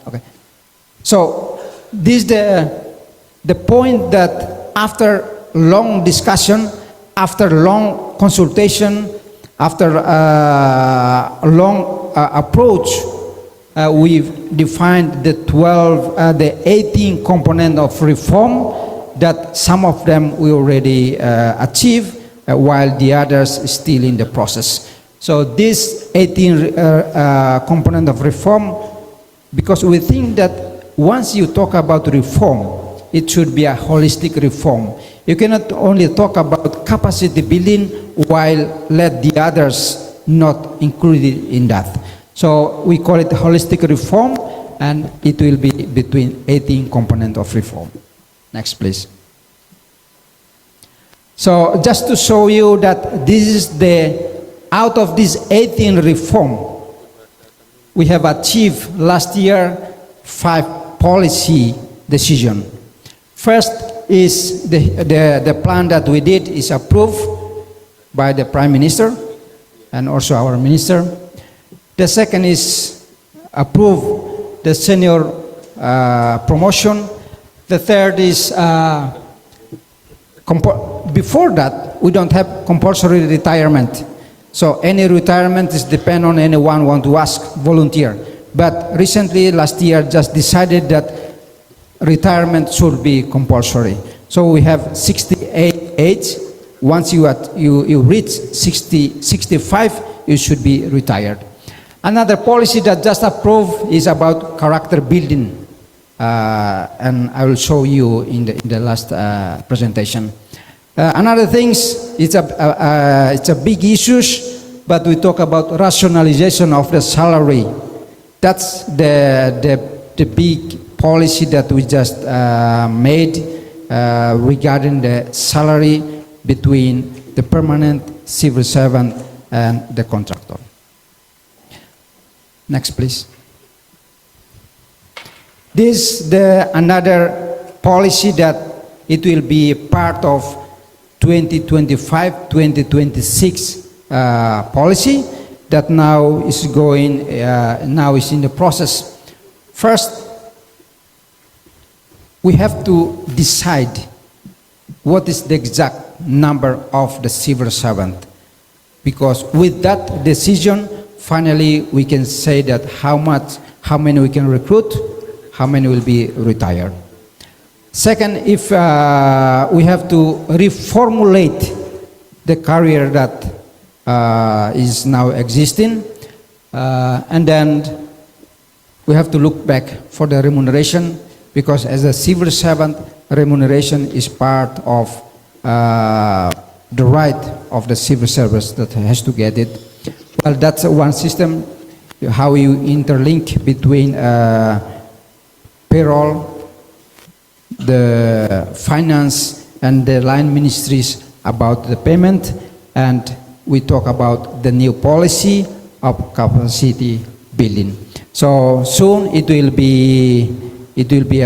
okay. So this is the point that after long discussion, after long consultation, after a long approach, we've defined the 18 components of reform that some of them we already achieve, while the others still in the process. So this 18 component of reform, because we think that once you talk about reform, it should be a holistic reform. You cannot only talk about capacity building while let the others not included in that. So we call it holistic reform, and it will be between 18 components of reform. Next, please. So just to show you that this is out of this 18 reform, we have achieved last year 5 policy decisions. First is the plan that we did is approved by the Prime Minister and also our Minister. The second is approve the senior promotion. The third is before that we don't have compulsory retirement. So any retirement is depend on anyone want to ask, volunteer. But recently, last year, just decided that retirement should be compulsory. So we have 68 age. Once you reach 65, you should be retired. Another policy that just approved is about character building, and I will show you in the last presentation. Another things, it's a big issue, but we talk about rationalization of the salary. That's the big policy that we just made regarding the salary between the permanent civil servant and the contractor. Next, please. This is another policy that it will be part of 2025-2026 policy that now is in the process. First, we have to decide what is the exact number of the civil servant, because with that decision, finally we can say that how many we can recruit, how many will be retired. Second, if we have to reformulate the career that is now existing, and then we have to look back for the remuneration, because as a civil servant, remuneration is part of the right of the civil service that has to get it. Well, that's one system, how you interlink between payroll, the finance, and the line ministries about the payment, and we talk about the new policy of capacity building. So soon it will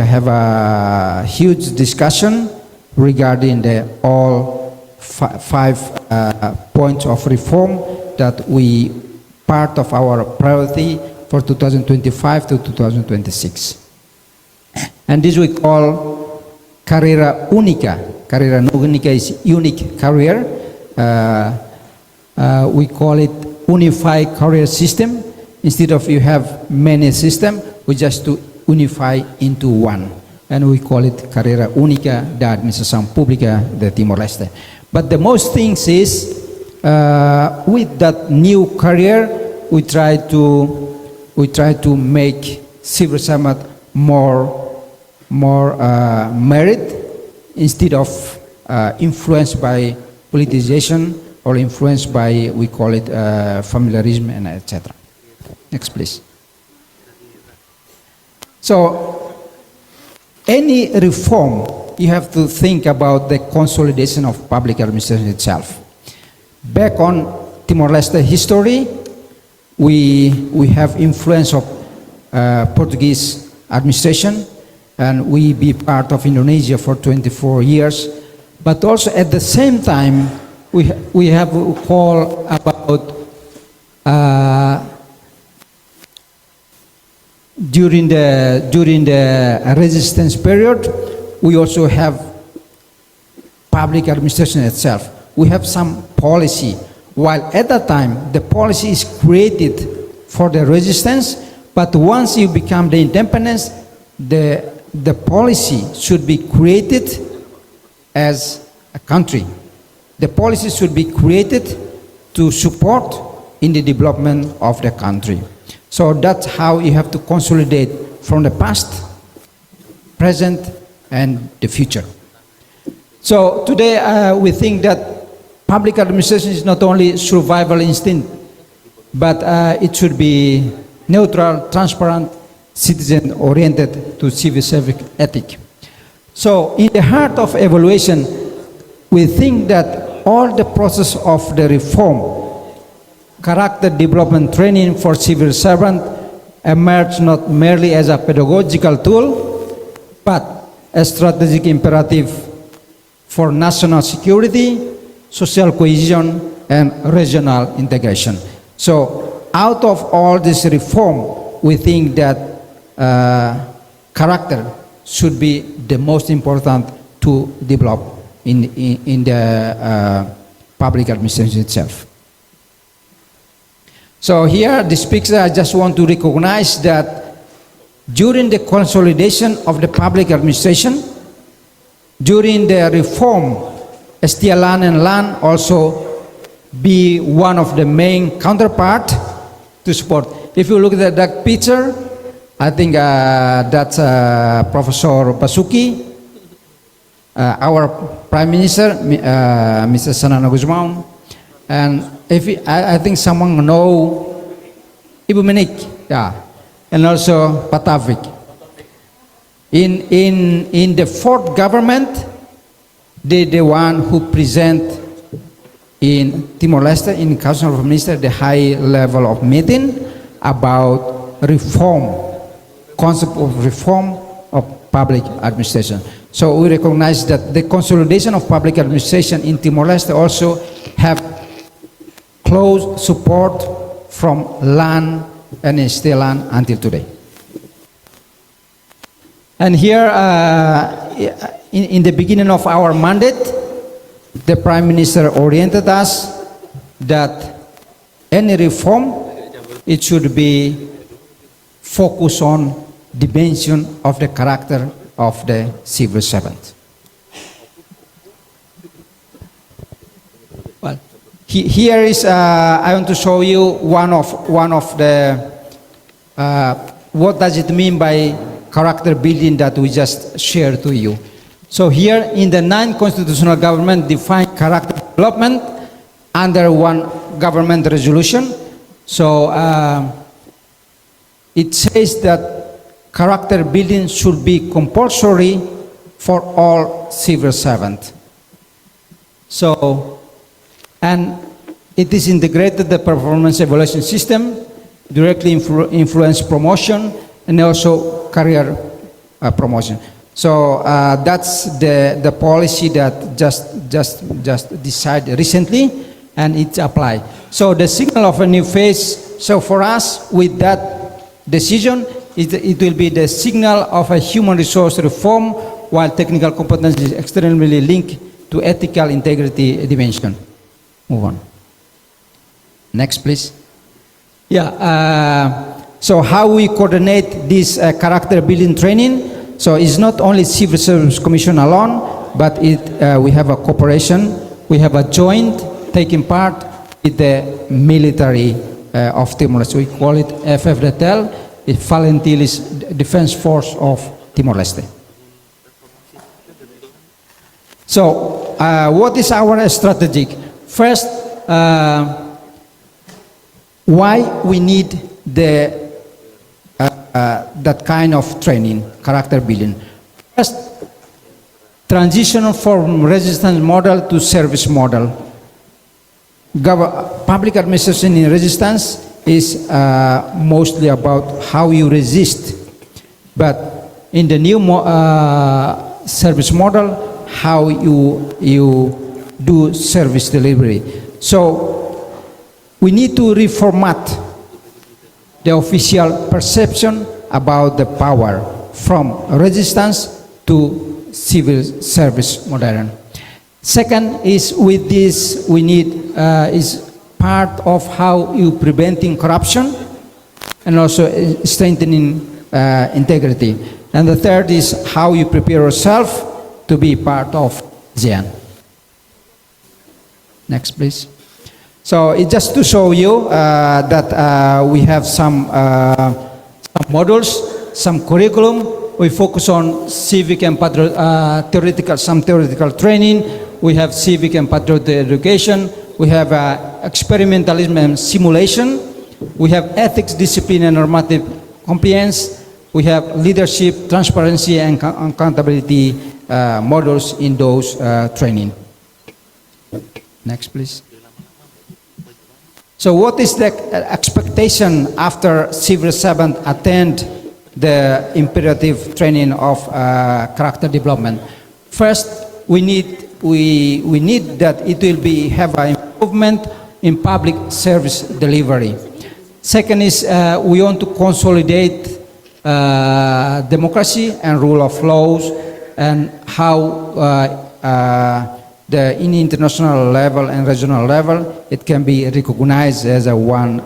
have a huge discussion regarding the all 5 points of reform that we part of our priority for 2025 to 2026. And this we call carrera única. Carrera única is unique career. We call it unified career system. Instead of you have many systems, we just to unify into one. And we call it carrera única da Administración Pública de Timor-Leste. But the most things is, with that new career, we try to make civil servant more merit, instead of influenced by politicization or influenced by, we call it familiarism and etc. Next, please. So any reform, you have to think about the consolidation of public administration itself. Back on Timor-Leste history, we have influence of Portuguese administration, and we be part of Indonesia for 24 years. But also at the same time, we have a call about during the resistance period, we also have public administration itself. We have some policy, while at that time the policy is created for the resistance, but once you become the independence, the policy should be created as a country. The policy should be created to support in the development of the country. So that's how you have to consolidate from the past, present, and the future. So today we think that public administration is not only survival instinct, but it should be neutral, transparent, citizen-oriented to civil service ethic. So in the heart of evaluation, we think that all the process of the reform, character development training for civil servant emerge not merely as a pedagogical tool, but a strategic imperative for national security, social cohesion, and regional integration. So out of all this reform, we think that character should be the most important to develop in the public administration itself. So here, this picture, I just want to recognize that during the consolidation of the public administration, during the reform, STLAN and LAN also be one of the main counterpart to support. If you look at that picture, I think that's Professor Basuki, our Prime Minister, Mr. Sanana Guzman, and I think someone know Ibu Menik, yeah, and also Patavik. In the fourth government, they the one who present in Timor-Leste, in Council of Ministers, the high level of meeting about reform, concept of reform of public administration. So we recognize that the consolidation of public administration in Timor-Leste also have close support from LAN and STLAN until today. And here, in the beginning of our mandate, the Prime Minister oriented us that any reform, it should be focused on dimension of the character of the civil servant. Well, here is, I want to show you one of the, what does it mean by character building that we just shared to you. So here in the 9th constitutional government define character development under one government resolution. So it says that character building should be compulsory for all civil servants. So, and it is integrated the performance evaluation system, directly influence promotion, and also career promotion. So that's the policy that just decided recently, and it's applied. So the signal of a new phase. So for us, with that decision, it will be the signal of a human resource reform, while technical competence is extremely linked to ethical integrity dimension. Move on. Next, please. Yeah. So how we coordinate this character building training? So it's not only Civil Service Commission alone, but we have a cooperation. We have a joint taking part with the military of Timor-Leste. We call it FFDTL, it's Volunteers Defense Force of Timor-Leste. So what is our strategy? First, why we need that kind of training, character building. First, transition from resistance model to service model. Public administration in resistance is mostly about how you resist, but in the new service model, how you do service delivery. So we need to reformat the official perception about the power from resistance to civil service modern. Second is with this we need is part of how you preventing corruption and also strengthening integrity. And the third is how you prepare yourself to be part of ASEAN. Next, please. So it's just to show you that we have some modules, some curriculum we focus on civic and theoretical training. We have civic and patriotic education. We have experimentalism and simulation. We have ethics, discipline, and normative compliance. We have leadership, transparency, and accountability modules in those training. Next, please. So what is the expectation after civil servant attend the imperative training of character development? First, we need that it will have an improvement in public service delivery. Second is we want to consolidate democracy and rule of laws, and how in international level and regional level it can be recognized as one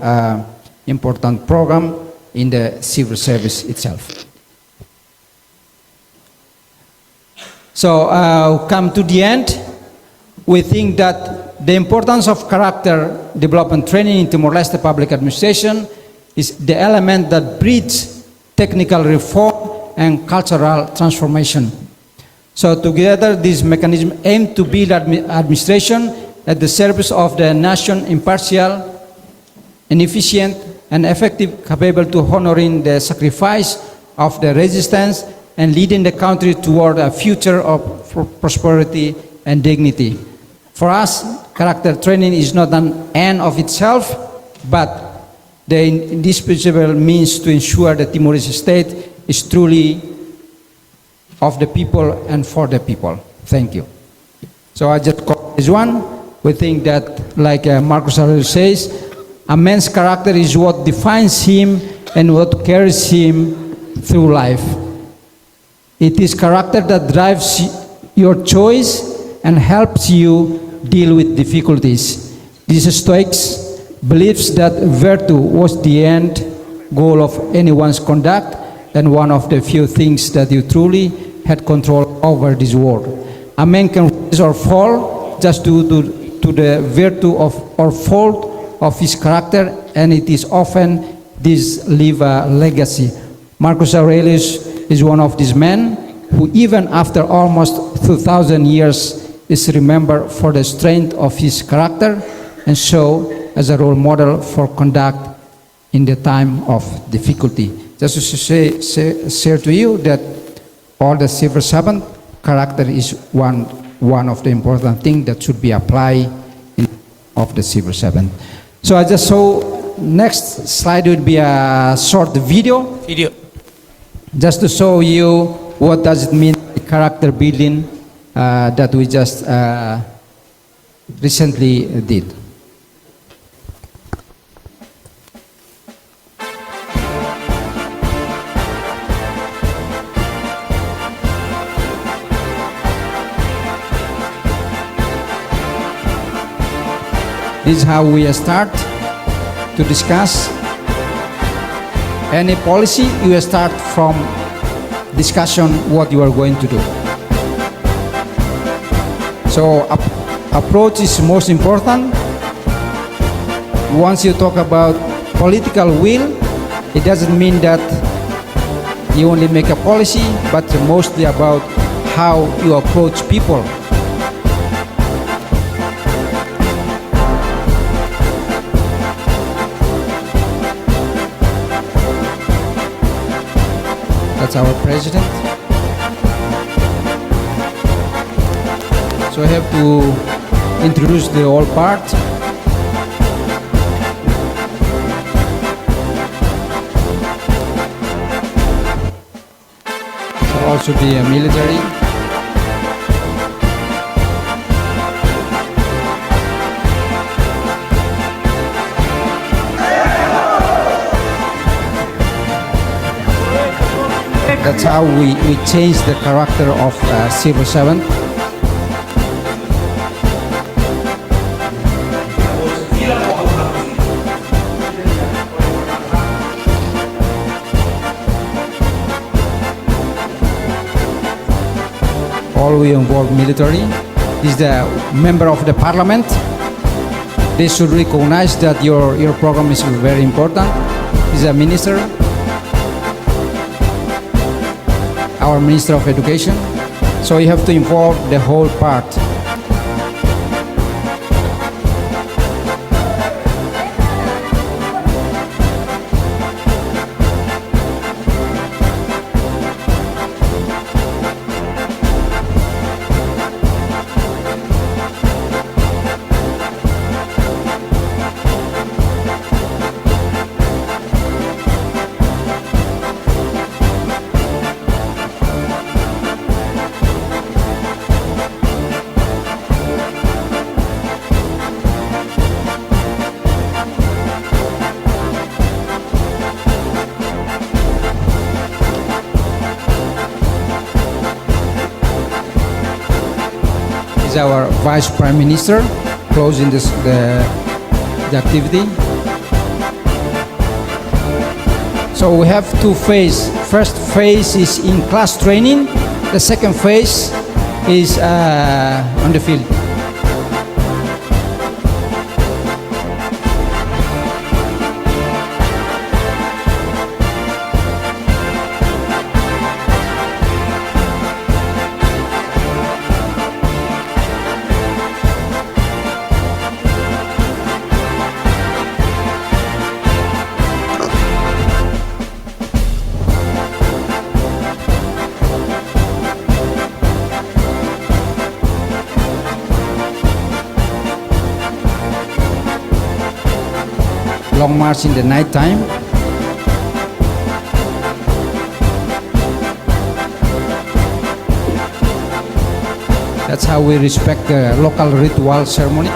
important program in the civil service itself. So come to the end, we think that the importance of character development training in Timor-Leste public administration is the element that breeds technical reform and cultural transformation. So together, these mechanisms aim to build administration at the service of the nation, impartial and efficient and effective, capable to honoring the sacrifice of the resistance and leading the country toward a future of prosperity and dignity. For us, character training is not an end of itself, but the indispensable means to ensure the Timorese state is truly of the people and for the people. Thank you. So I just call this one. We think that, like Marcus Aurelius says, a man's character is what defines him and what carries him through life. It is character that drives your choice and helps you deal with difficulties. These Stoics believes that virtue was the end goal of anyone's conduct and one of the few things that you truly had control over this world. A man can rise or fall just due to the virtue of or fault of his character, and it is often this leave a legacy. Marcus Aurelius is one of these men who, even after almost 2,000 years, is remembered for the strength of his character and so as a role model for conduct in the time of difficulty. Just to share to you that all the civil servant character is one of the important things that should be applied of the civil servant. So I just saw next slide would be a short video. Just to show you what does it mean character building that we just recently did. This is how we start to discuss any policy. You start from discussion what you are going to do. So approach is most important. Once you talk about political will, it doesn't mean that you only make a policy, but mostly about how you approach people. That's our president. So I have to introduce the whole part. So also the military. That's how we change the character of civil servant. All we involve military. This is the member of the parliament. They should recognize that your program is very important. This is a minister. our Minister of Education. So you have to involve the whole part. Is our Vice Prime Minister closing the activity. So we have two phases. First phase is in class training. The second phase is on the field. Long march in the night time. That's how we respect the local ritual ceremony.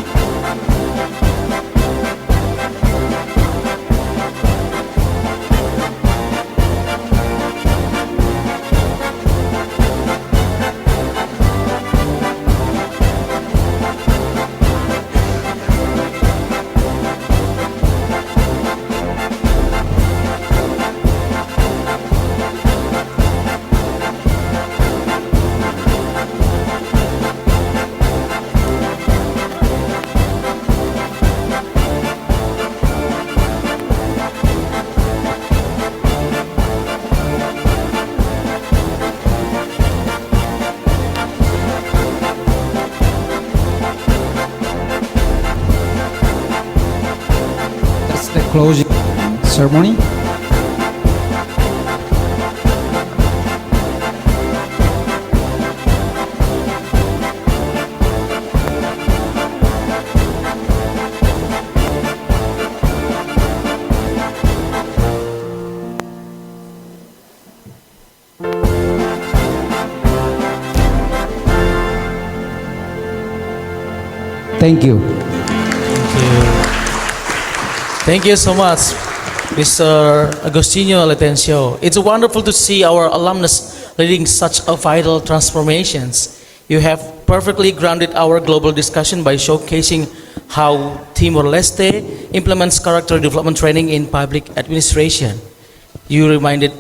The closing ceremony. Thank you. Thank you so much, Mr. Agostinho Letencio. It's wonderful to see our alumnus leading such a vital transformations. You have perfectly grounded our global discussion by showcasing how Timor-Leste implements character development training in public administration. You reminded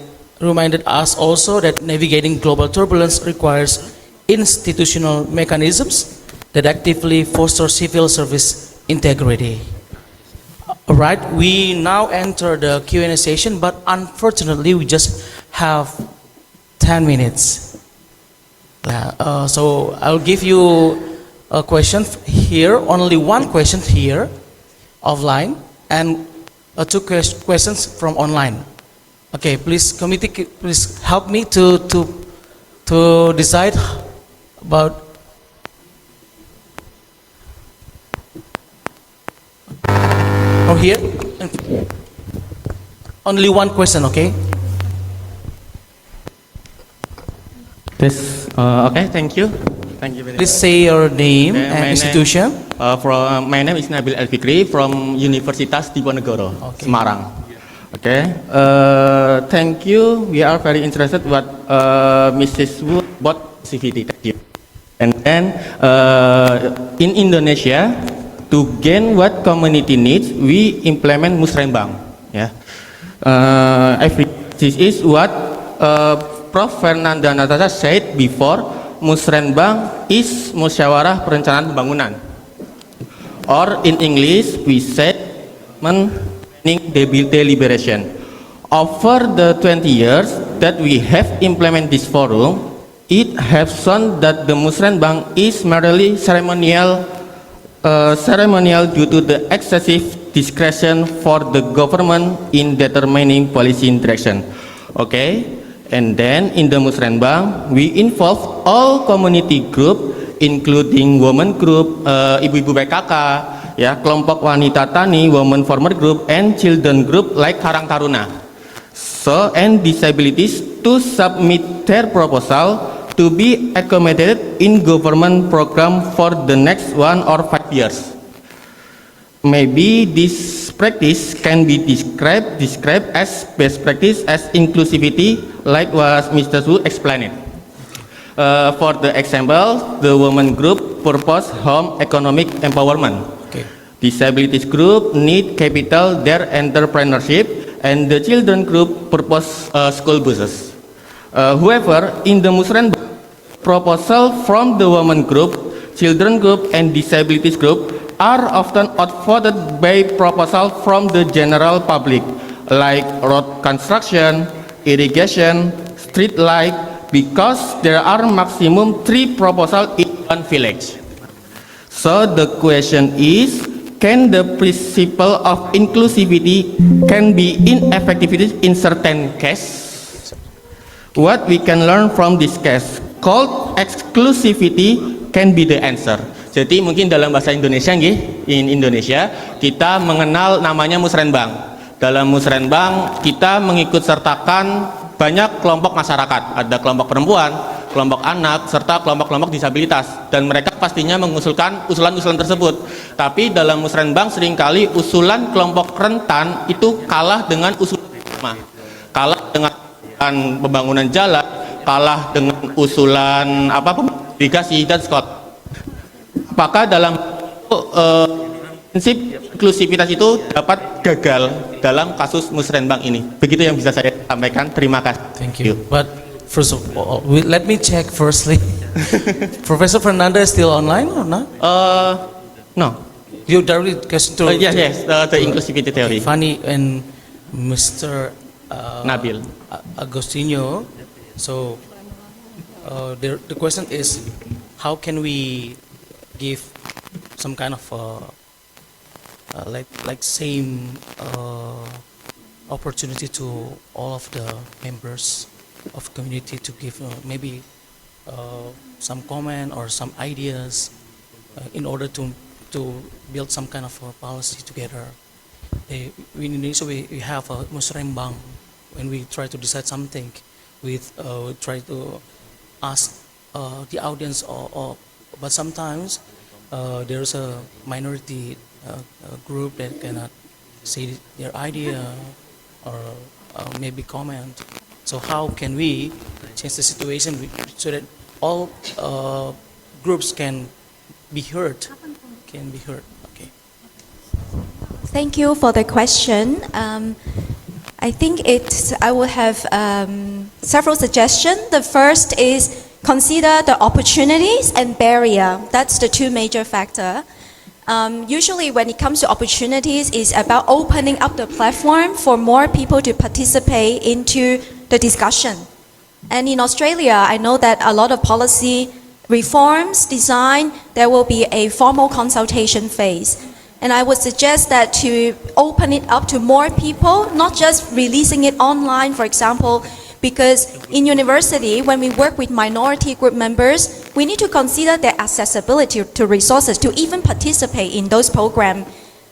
us also that navigating global turbulence requires institutional mechanisms that actively foster civil service integrity. All right, we now enter the Q&A session, but unfortunately we just have 10 minutes. So I'll give you a question here, only one question here, offline, and two questions from online. Okay, please committee, please help me to decide about. Oh, here? Only one question, okay? This, okay, thank you. Thank you very Please much. say your name Okay, and institution. My name is Nabil El Fikri from Universitas Diponegoro, Semarang. Okay, thank you. We are very interested what Mrs. Wood bought CVT. Thank you. And then in Indonesia, to gain what community needs, we implement musrembang. Yeah. This is what Prof. Fernanda Natasha said before. Musrembang is musyawarah perencanaan pembangunan. Or in English, we said planning deliberation. Over the 20 years that we have implemented this forum, it has shown that the Musrenbang is merely ceremonial due to the excessive discretion for the government in determining policy direction. Okay, and then in the Musrenbang, we involve all community group, including women group, ibu-ibu PKK, ya, kelompok wanita tani, women farmer group, and children group like Karang Taruna. So, and disabilities to submit their proposal to be accommodated in government program for the next 1 or 5 years. Maybe this practice can be described as best practice as inclusivity, like what Mr. Su explained. For the example, the women group purpose home economic empowerment. Okay. Disabilities group need capital their entrepreneurship, and the children group purpose school buses. However, in the Musrenbang, proposal from the women group, children group, and disabilities group are often outvoted by proposal from the general public, like road construction, irrigation, street light, because there are maximum 3 proposals in one village. So the question is, can the principle of inclusivity can be ineffective in certain cases? What we can learn from this case called exclusivity can be the answer. Jadi mungkin dalam bahasa Indonesia nggih, in Indonesia kita mengenal namanya Musrenbang. Dalam Musrenbang kita mengikut sertakan banyak kelompok masyarakat, ada kelompok perempuan, kelompok anak, serta kelompok-kelompok disabilitas, dan mereka pastinya mengusulkan usulan-usulan tersebut. Tapi dalam Musrenbang seringkali usulan kelompok rentan itu kalah dengan usulan sama, kalah dengan pembangunan jalan, kalah dengan usulan irigasi dan sekolah. Maka dalam prinsip inklusivitas itu dapat gagal dalam kasus Musrenbang ini. Begitu yang bisa saya sampaikan. Terima kasih. Thank you. But first of all, let me check firstly. Professor Fernandez still online or not? No. You directly question to Yes, the inclusivity theory. Fanny and Mr. Nabil Agostinho. So the question is, how can we give some kind of like same opportunity to all of the members of community to give maybe some comment or some ideas in order to build some kind of policy together. In Indonesia we have a Musrembang. When we try to decide something, we try to ask the audience, but sometimes there's a minority group that cannot say their idea or maybe comment. So how can we change the situation so that all groups can be heard? Okay. Thank you for the question. I think I will have several suggestions. The first is consider the opportunities and barrier. That's the 2 major factors. Usually when it comes to opportunities, it's about opening up the platform for more people to participate into the discussion. And in Australia, I know that a lot of policy reforms, design, there will be a formal consultation phase. And I would suggest that to open it up to more people, not just releasing it online, for example, because in university, when we work with minority group members, we need to consider their accessibility to resources to even participate in those programs.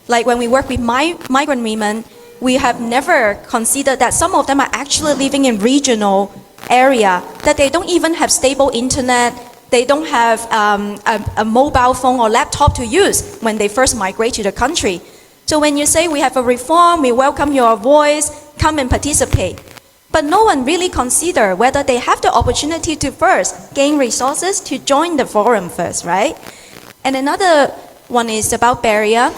Like when we work with migrant women, we have never considered that some of them are actually living in regional area, that they don't even have stable internet, they don't have a mobile phone or laptop to use when they first migrate to the country. So when you say we have a reform, we welcome your voice, come and participate. But no one really consider whether they have the opportunity to first gain resources to join the forum first, right? And another one is about barrier.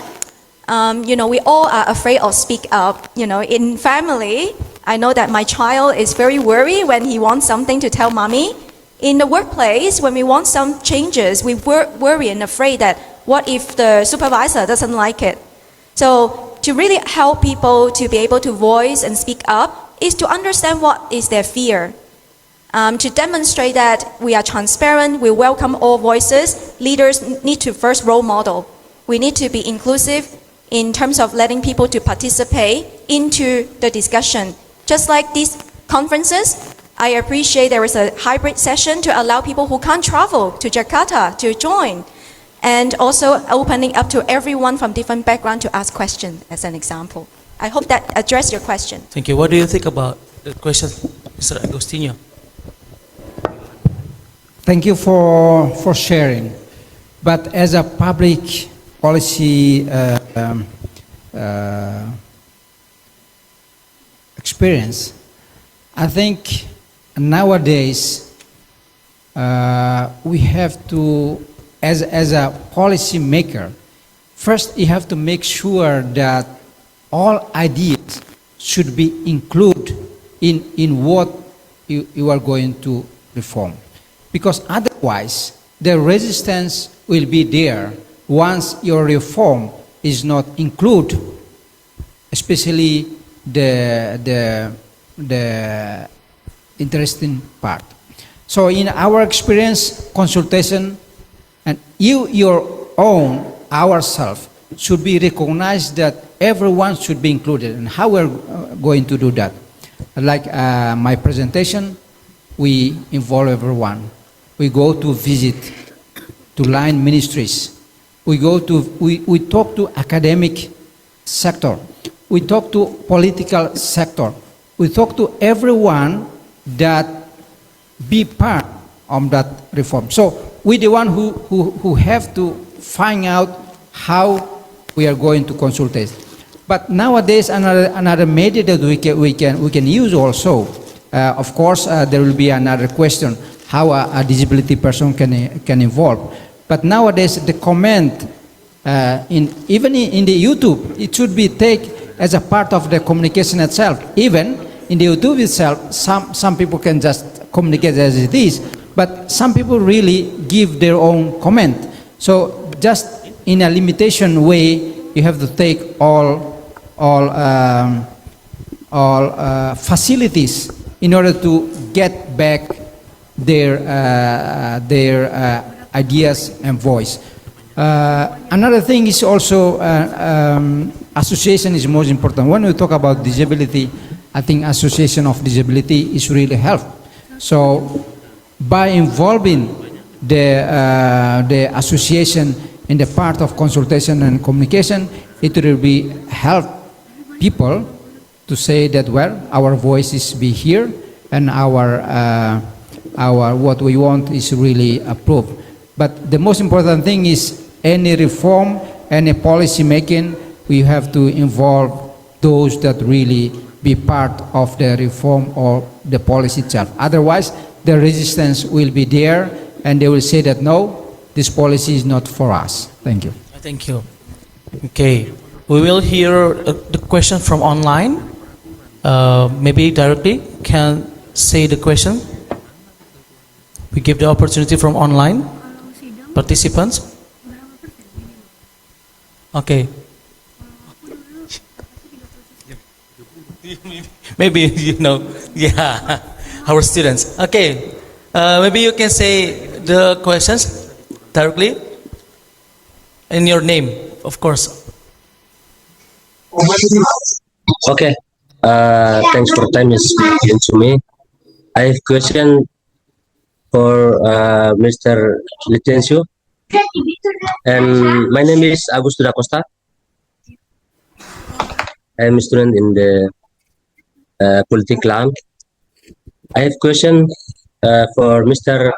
We all are afraid of speak up. In family, I know that my child is very worried when he wants something to tell mommy. In the workplace, when we want some changes, we worry and afraid that what if the supervisor doesn't like it? So to really help people to be able to voice and speak up, is to understand what is their fear. To demonstrate that we are transparent, we welcome all voices, leaders need to first role model. We need to be inclusive in terms of letting people to participate into the discussion. Just like these conferences, I appreciate there is a hybrid session to allow people who can't travel to Jakarta to join, and also opening up to everyone from different background to ask questions as an example. I hope that addressed your question. Thank you. What do you think about the question, Mr. Agostinho? Thank you for sharing. But as a public policy experience, I think nowadays we have to, as a policy maker, first you have to make sure that all ideas should be included in what you are going to reform. Because otherwise, the resistance will be there once your reform is not included, especially the interesting part. So in our experience, consultation, and your own, ourselves, should be recognized that everyone should be included. And how we're going to do that? Like my presentation, we involve everyone. We go to visit to line ministries. We talk to academic sector. We talk to political sector. We talk to everyone that be part of that reform. So we're the one who have to find out how we are going to consultate. But nowadays, another media that we can use also. Of course, there will be another question: how a disability person can involve. But nowadays, the comment even in the YouTube, it should be taken as a part of the communication itself. Even in the YouTube itself, some people can just communicate as it is, but some people really give their own comment. So just in a limitation way, you have to take all facilities in order to get back their ideas and voice. Another thing is also association is most important. When we talk about disability, I think association of disability is really helpful. So by involving the association in the part of consultation and communication, it will be help people to say that, well, our voices be here and our what we want is really approved. But the most important thing is any reform, any policy making, we have to involve those that really be part of the reform or the policy itself. Otherwise, the resistance will be there and they will say that no, this policy is not for us. Thank you. Thank you. Okay, we will hear the question from online. Maybe directly can say the question. We give the opportunity from online participants. Okay. Maybe yeah, our students. Okay, maybe you can say the questions directly in your name, of course. Okay. Thanks for time is given to me. I have question for Mr. Licencio, and my name is Augusto da Costa. I am a student in the political line. I have question for Mr.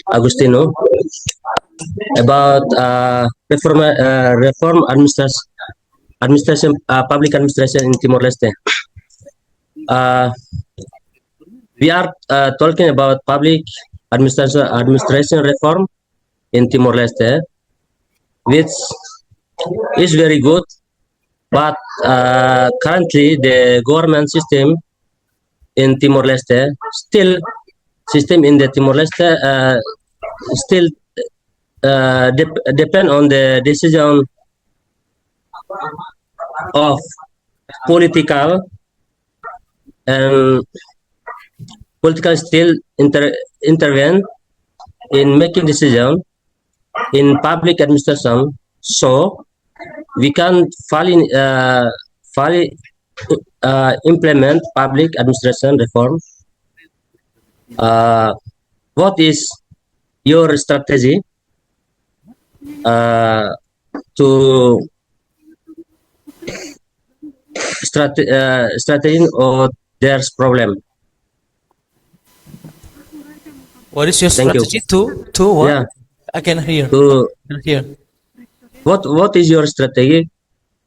Agustino about reform administration, public administration in Timor-Leste. We are talking about public administration reform in Timor-Leste, which is very good, but currently the government system in Timor-Leste still depend on the decision of political and political still intervene in making decision in public administration, so we can fully implement public administration reform. Uh, what is your strategy uh, to strategy or there's problem? What is your Thank you. strategy to what? Yeah. I can hear. To I can hear. what is your strategy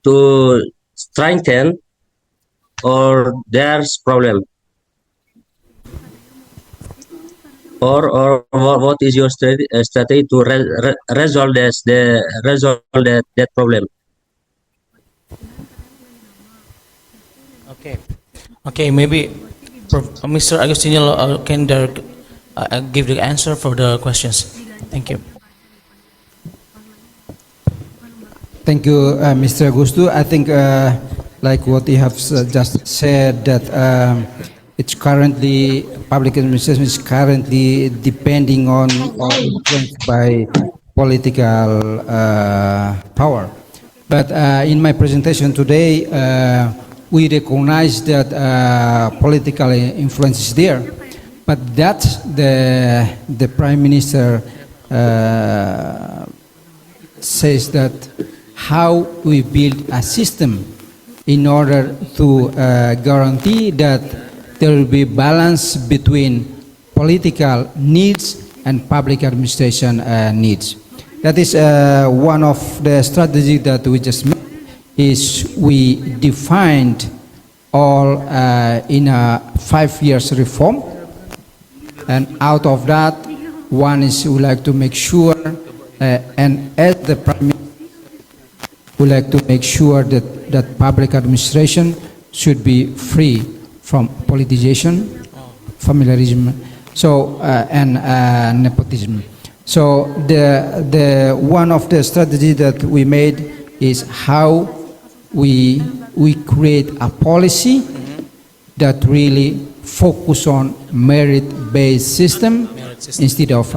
to strengthen or there's problem? Or what is your strategy to resolve that problem? Okay. Okay, maybe Mr. Agustinio can give the answer for the questions. Thank you. Thank you, Mr. Augusto. I think, like what you have just said, that it's currently public administration is currently depending on or influenced by political power. But in my presentation today, we recognize that political influence is there, but that's the Prime Minister says that how we build a system in order to guarantee that there will be balance between political needs and public administration needs. That is one of the strategies that we just made, is we defined all in a 5 years reform, and out of that, one is we like to make sure, and as the Prime Minister, we like to make sure that public administration should be free from politicization, familiarism, so and nepotism. So the one of the strategy that we made is how we create a policy that really focus on merit-based system instead of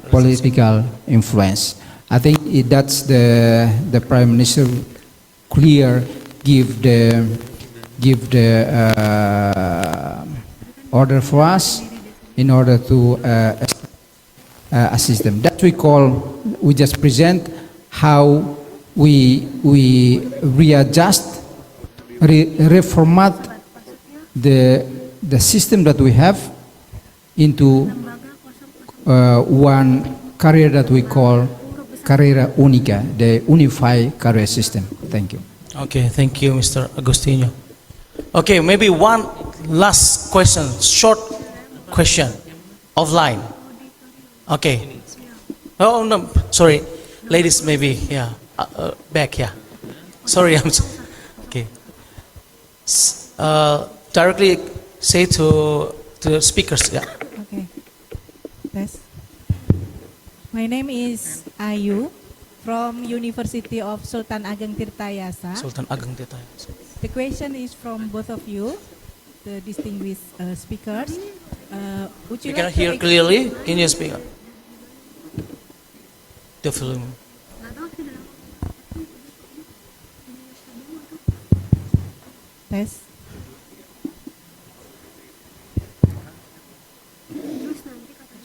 political influence. I think that's the Prime Minister clear give the order for us in order to assist them. That we just present how we readjust, reformat the system that we have into one career that we call Carrera Única, the unified career system. Thank you. Okay, thank you, Mr. Agustinio. Okay, maybe one last question, short question, offline. Okay. Oh no, sorry, ladies, maybe yeah, back here. Sorry, okay. Directly say to the speakers. Yeah. Okay. Yes. My name is Ayu from University of Sultan Ageng Tirtayasa. Sultan Ageng Tirtayasa. The question is from both of you, the distinguished speakers. Would you You can like hear to clearly. Can you speak up? The film. Test.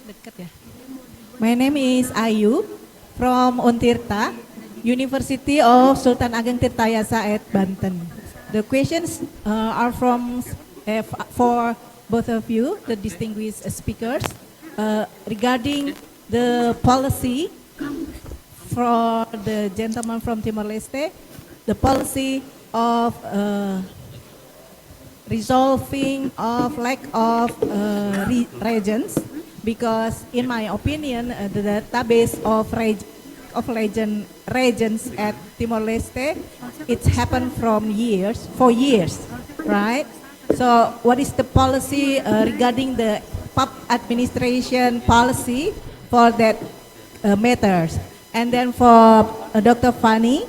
Dekat ya. My name is Ayu from Untirta, University of Sultan Ageng Tirtayasa at Banten. The questions are from for both of you, the distinguished speakers, regarding the policy for the gentleman from Timor-Leste, the policy of resolving of lack of regions, because in my opinion the database of regions at Timor-Leste, it's happened from for years, right? So what is the policy regarding the pub administration policy for that matters? And then for Dr. Fani,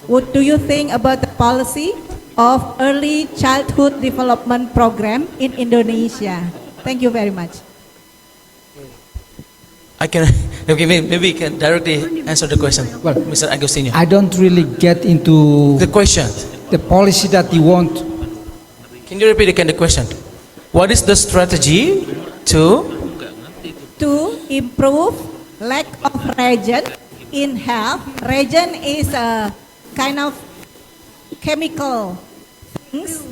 what do you think about the policy of early childhood development program in Indonesia? Thank you very much. I can, okay, maybe you can directly answer the question, Well, Mr. Agostinho. I don't really get into The question. the policy that you want. Can you repeat again the question? What is the strategy To improve lack of reagent in health. Reagent is a kind of chemical things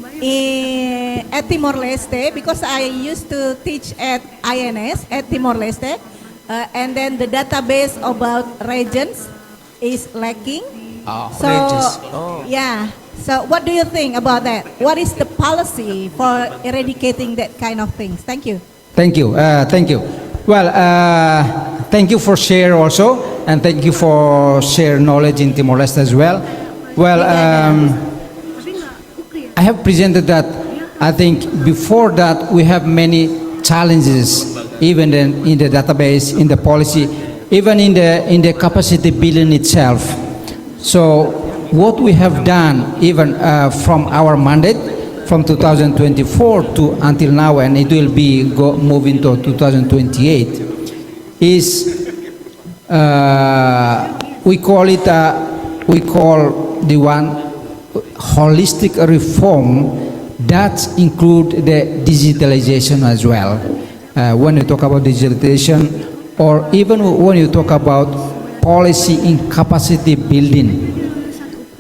at Timor-Leste, because I used to teach at INS at Timor-Leste, and then the database about reagents is lacking. So reagents. yeah. So what do you think about that? What is the policy for eradicating that kind of things? Thank you. Thank you. Thank you. Well, thank you for share also, and thank you for share knowledge in Timor-Leste as well. Well, I have presented that. I think before that we have many challenges, even in the database, in the policy, even in the capacity building itself. So what we have done, even from our mandate, from 2024 to until now, and it will be moving to 2028, is we call the one holistic reform that include the digitalization as well. When you talk about digitalization, or even when you talk about policy in capacity building,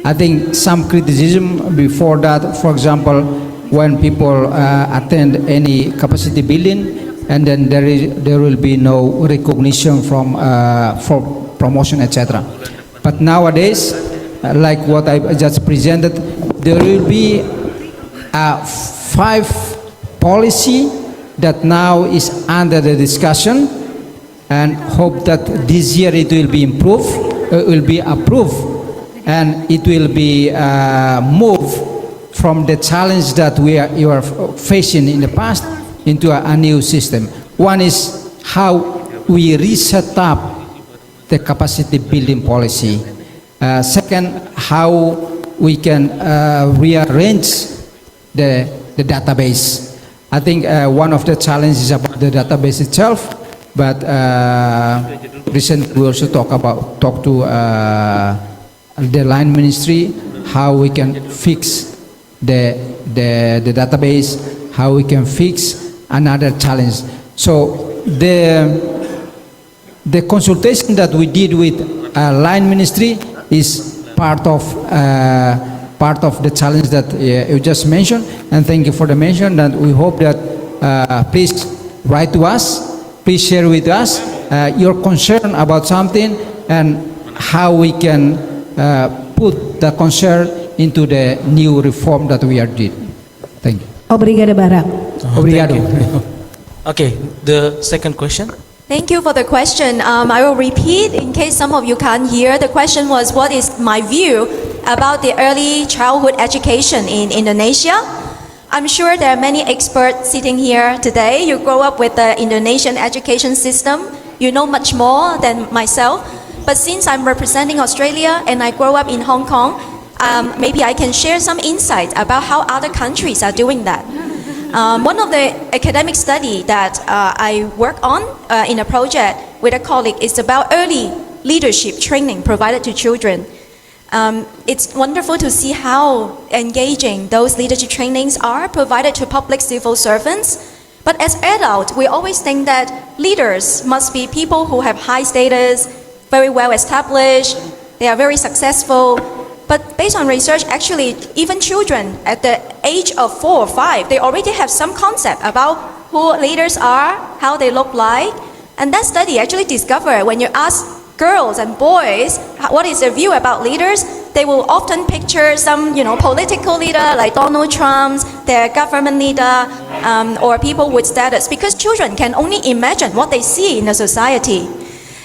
I think some criticism before that, for example, when people attend any capacity building, and then there will be no recognition from for promotion, etc. But nowadays, like what I just presented, there will be a 5 policy that now is under the discussion, and hope that this year it will be approved, and it will be moved from the challenge that you are facing in the past into a new system. One is how we reset up the capacity building policy. Second, how we can rearrange the database. I think one of the challenges is about the database itself, but recently we also talk to the line ministry, how we can fix the database, how we can fix another challenge. So the consultation that we did with line ministry is part of the challenge that you just mentioned, and thank you for the mention. That we hope that please write to us, please share with us your concern about something, and how we can put the concern into the new reform that we are doing. Thank you. Obrigado, Bara. Obrigado. Okay, the second question. Thank you for the question. I will repeat in case some of you can't hear. The question was, what is my view about the early childhood education in Indonesia? I'm sure there are many experts sitting here today. You grow up with the Indonesian education system. You know much more than myself. But since I'm representing Australia and I grow up in Hong Kong, maybe I can share some insights about how other countries are doing that. One of the academic study that I work on in a project with a colleague is about early leadership training provided to children. It's wonderful to see how engaging those leadership trainings are provided to public civil servants. But as adults, we always think that leaders must be people who have high status, very well established, they are very successful. But based on research, actually, even children at the age of 4 or 5, they already have some concept about who leaders are, how they look like. And that study actually discovered when you ask girls and boys what is their view about leaders, they will often picture some, political leader like Donald Trump, their government leader, or people with status, because children can only imagine what they see in the society.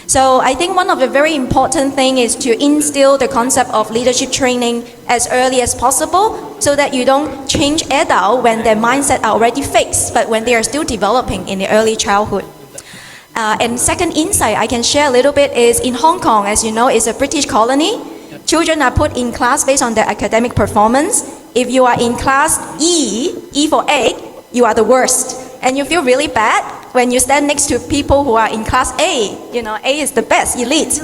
So I think one of the very important thing is to instill the concept of leadership training as early as possible, so that you don't change adult when their mindset are already fixed, but when they are still developing in the early childhood. And second insight I can share a little bit is in Hong Kong, as you know, it's a British colony. Children are put in class based on their academic performance. if you are in class E for egg, you are the worst. And you feel really bad when you stand next to people who are in class A. You know, A is the best, elite.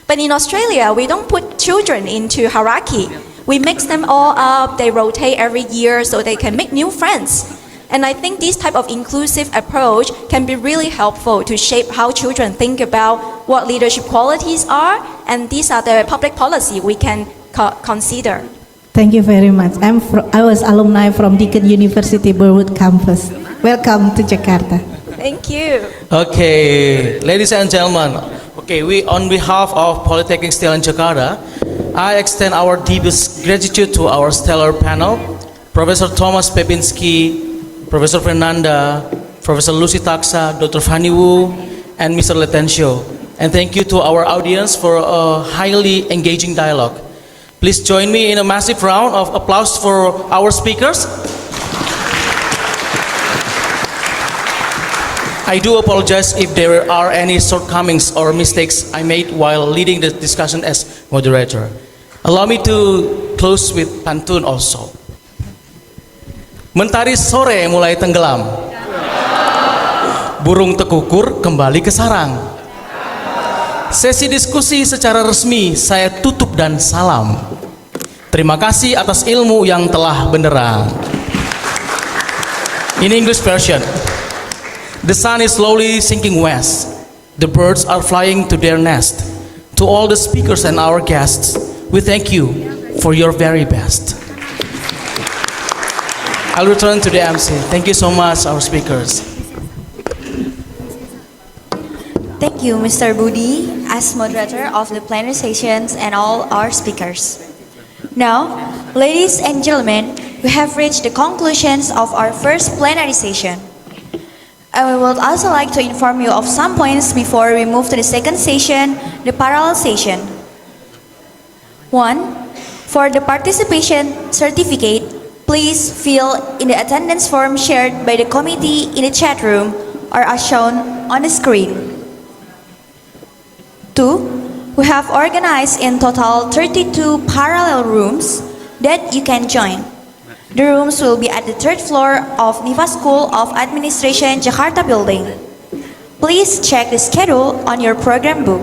But in Australia, we don't put children into hierarchy. We mix them all up, they rotate every year so they can make new friends. And I think this type of inclusive approach can be really helpful to shape how children think about what leadership qualities are, and these are the public policy we can consider. Thank you very much. I was alumni from Deakin University Burwood campus. Welcome to Jakarta. Thank you. Okay, ladies and gentlemen, on behalf of Polytechnic Still in Jakarta, I extend our deepest gratitude to our stellar panel, Professor Thomas Pepinski, Professor Fernanda, Professor Lucy Taksa, Dr. Fanny Wu, and Mr. Letencio. And thank you to our audience for a highly engaging dialogue. Please join me in a massive round of applause for our speakers. I do apologize if there are any shortcomings or mistakes I made while leading the discussion as moderator. Allow me to close with pantun also. Mentari sore mulai tenggelam, burung tekukur kembali ke sarang. Sesi diskusi secara resmi saya tutup dan salam. Terima kasih atas ilmu yang telah benderang. In English version, the sun is slowly sinking west. The birds are flying to their nest. To all the speakers and our guests, we thank you for your very best. I'll return to the MC. Thank you so much, our speakers. Thank you, Mr. Budi, as moderator of the plenary sessions and all our speakers. Now, ladies and gentlemen, we have reached the conclusions of our first plenary session. And we would also like to inform you of some points before we move to the second session, the parallel session. 1. For the participation certificate, please fill in the attendance form shared by the committee in the chat room or as shown on the screen. 2. We have organized in total 32 parallel rooms that you can join. The rooms will be at the third floor of NIFA School of Administration Jakarta building. Please check the schedule on your program book.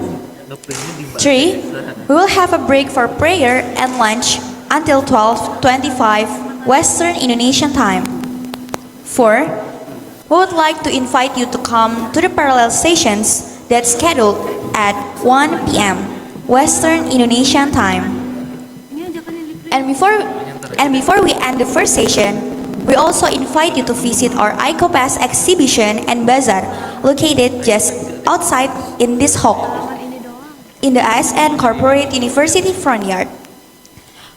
3. We will have a break for prayer and lunch until 12:25 Western Indonesian time. 4. We would like to invite you to come to the parallel sessions that's scheduled at 1 p.m. Western Indonesian time. And before we end the first session, we also invite you to visit our Icogpass exhibition and bazaar located just outside in this hall, in the ASN Corporate University front yard.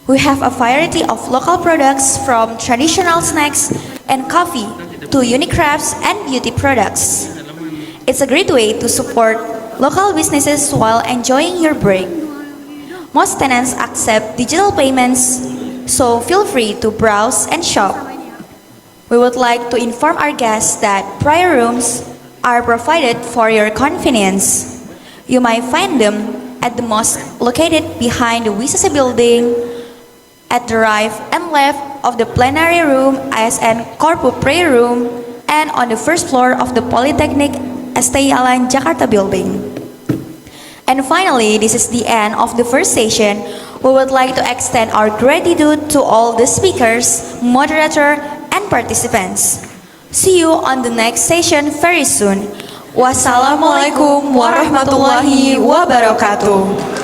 We have a variety of local products from traditional snacks and coffee to unique crafts and beauty products. It's a great way to support local businesses while enjoying your break. Most tenants accept digital payments, so feel free to browse and shop. We would like to inform our guests that prior rooms are provided for your convenience. You might find them at the mosque located behind the Wisasa building, at the right and left of the plenary room, ASN Korpu prayer room, and on the first floor of the Polytechnic STI Alan Jakarta building. And finally, this is the end of the first session. We would like to extend our gratitude to all the speakers, moderator, and participants. See you on the next session very soon. Wassalamualaikum warahmatullahi wabarakatuh.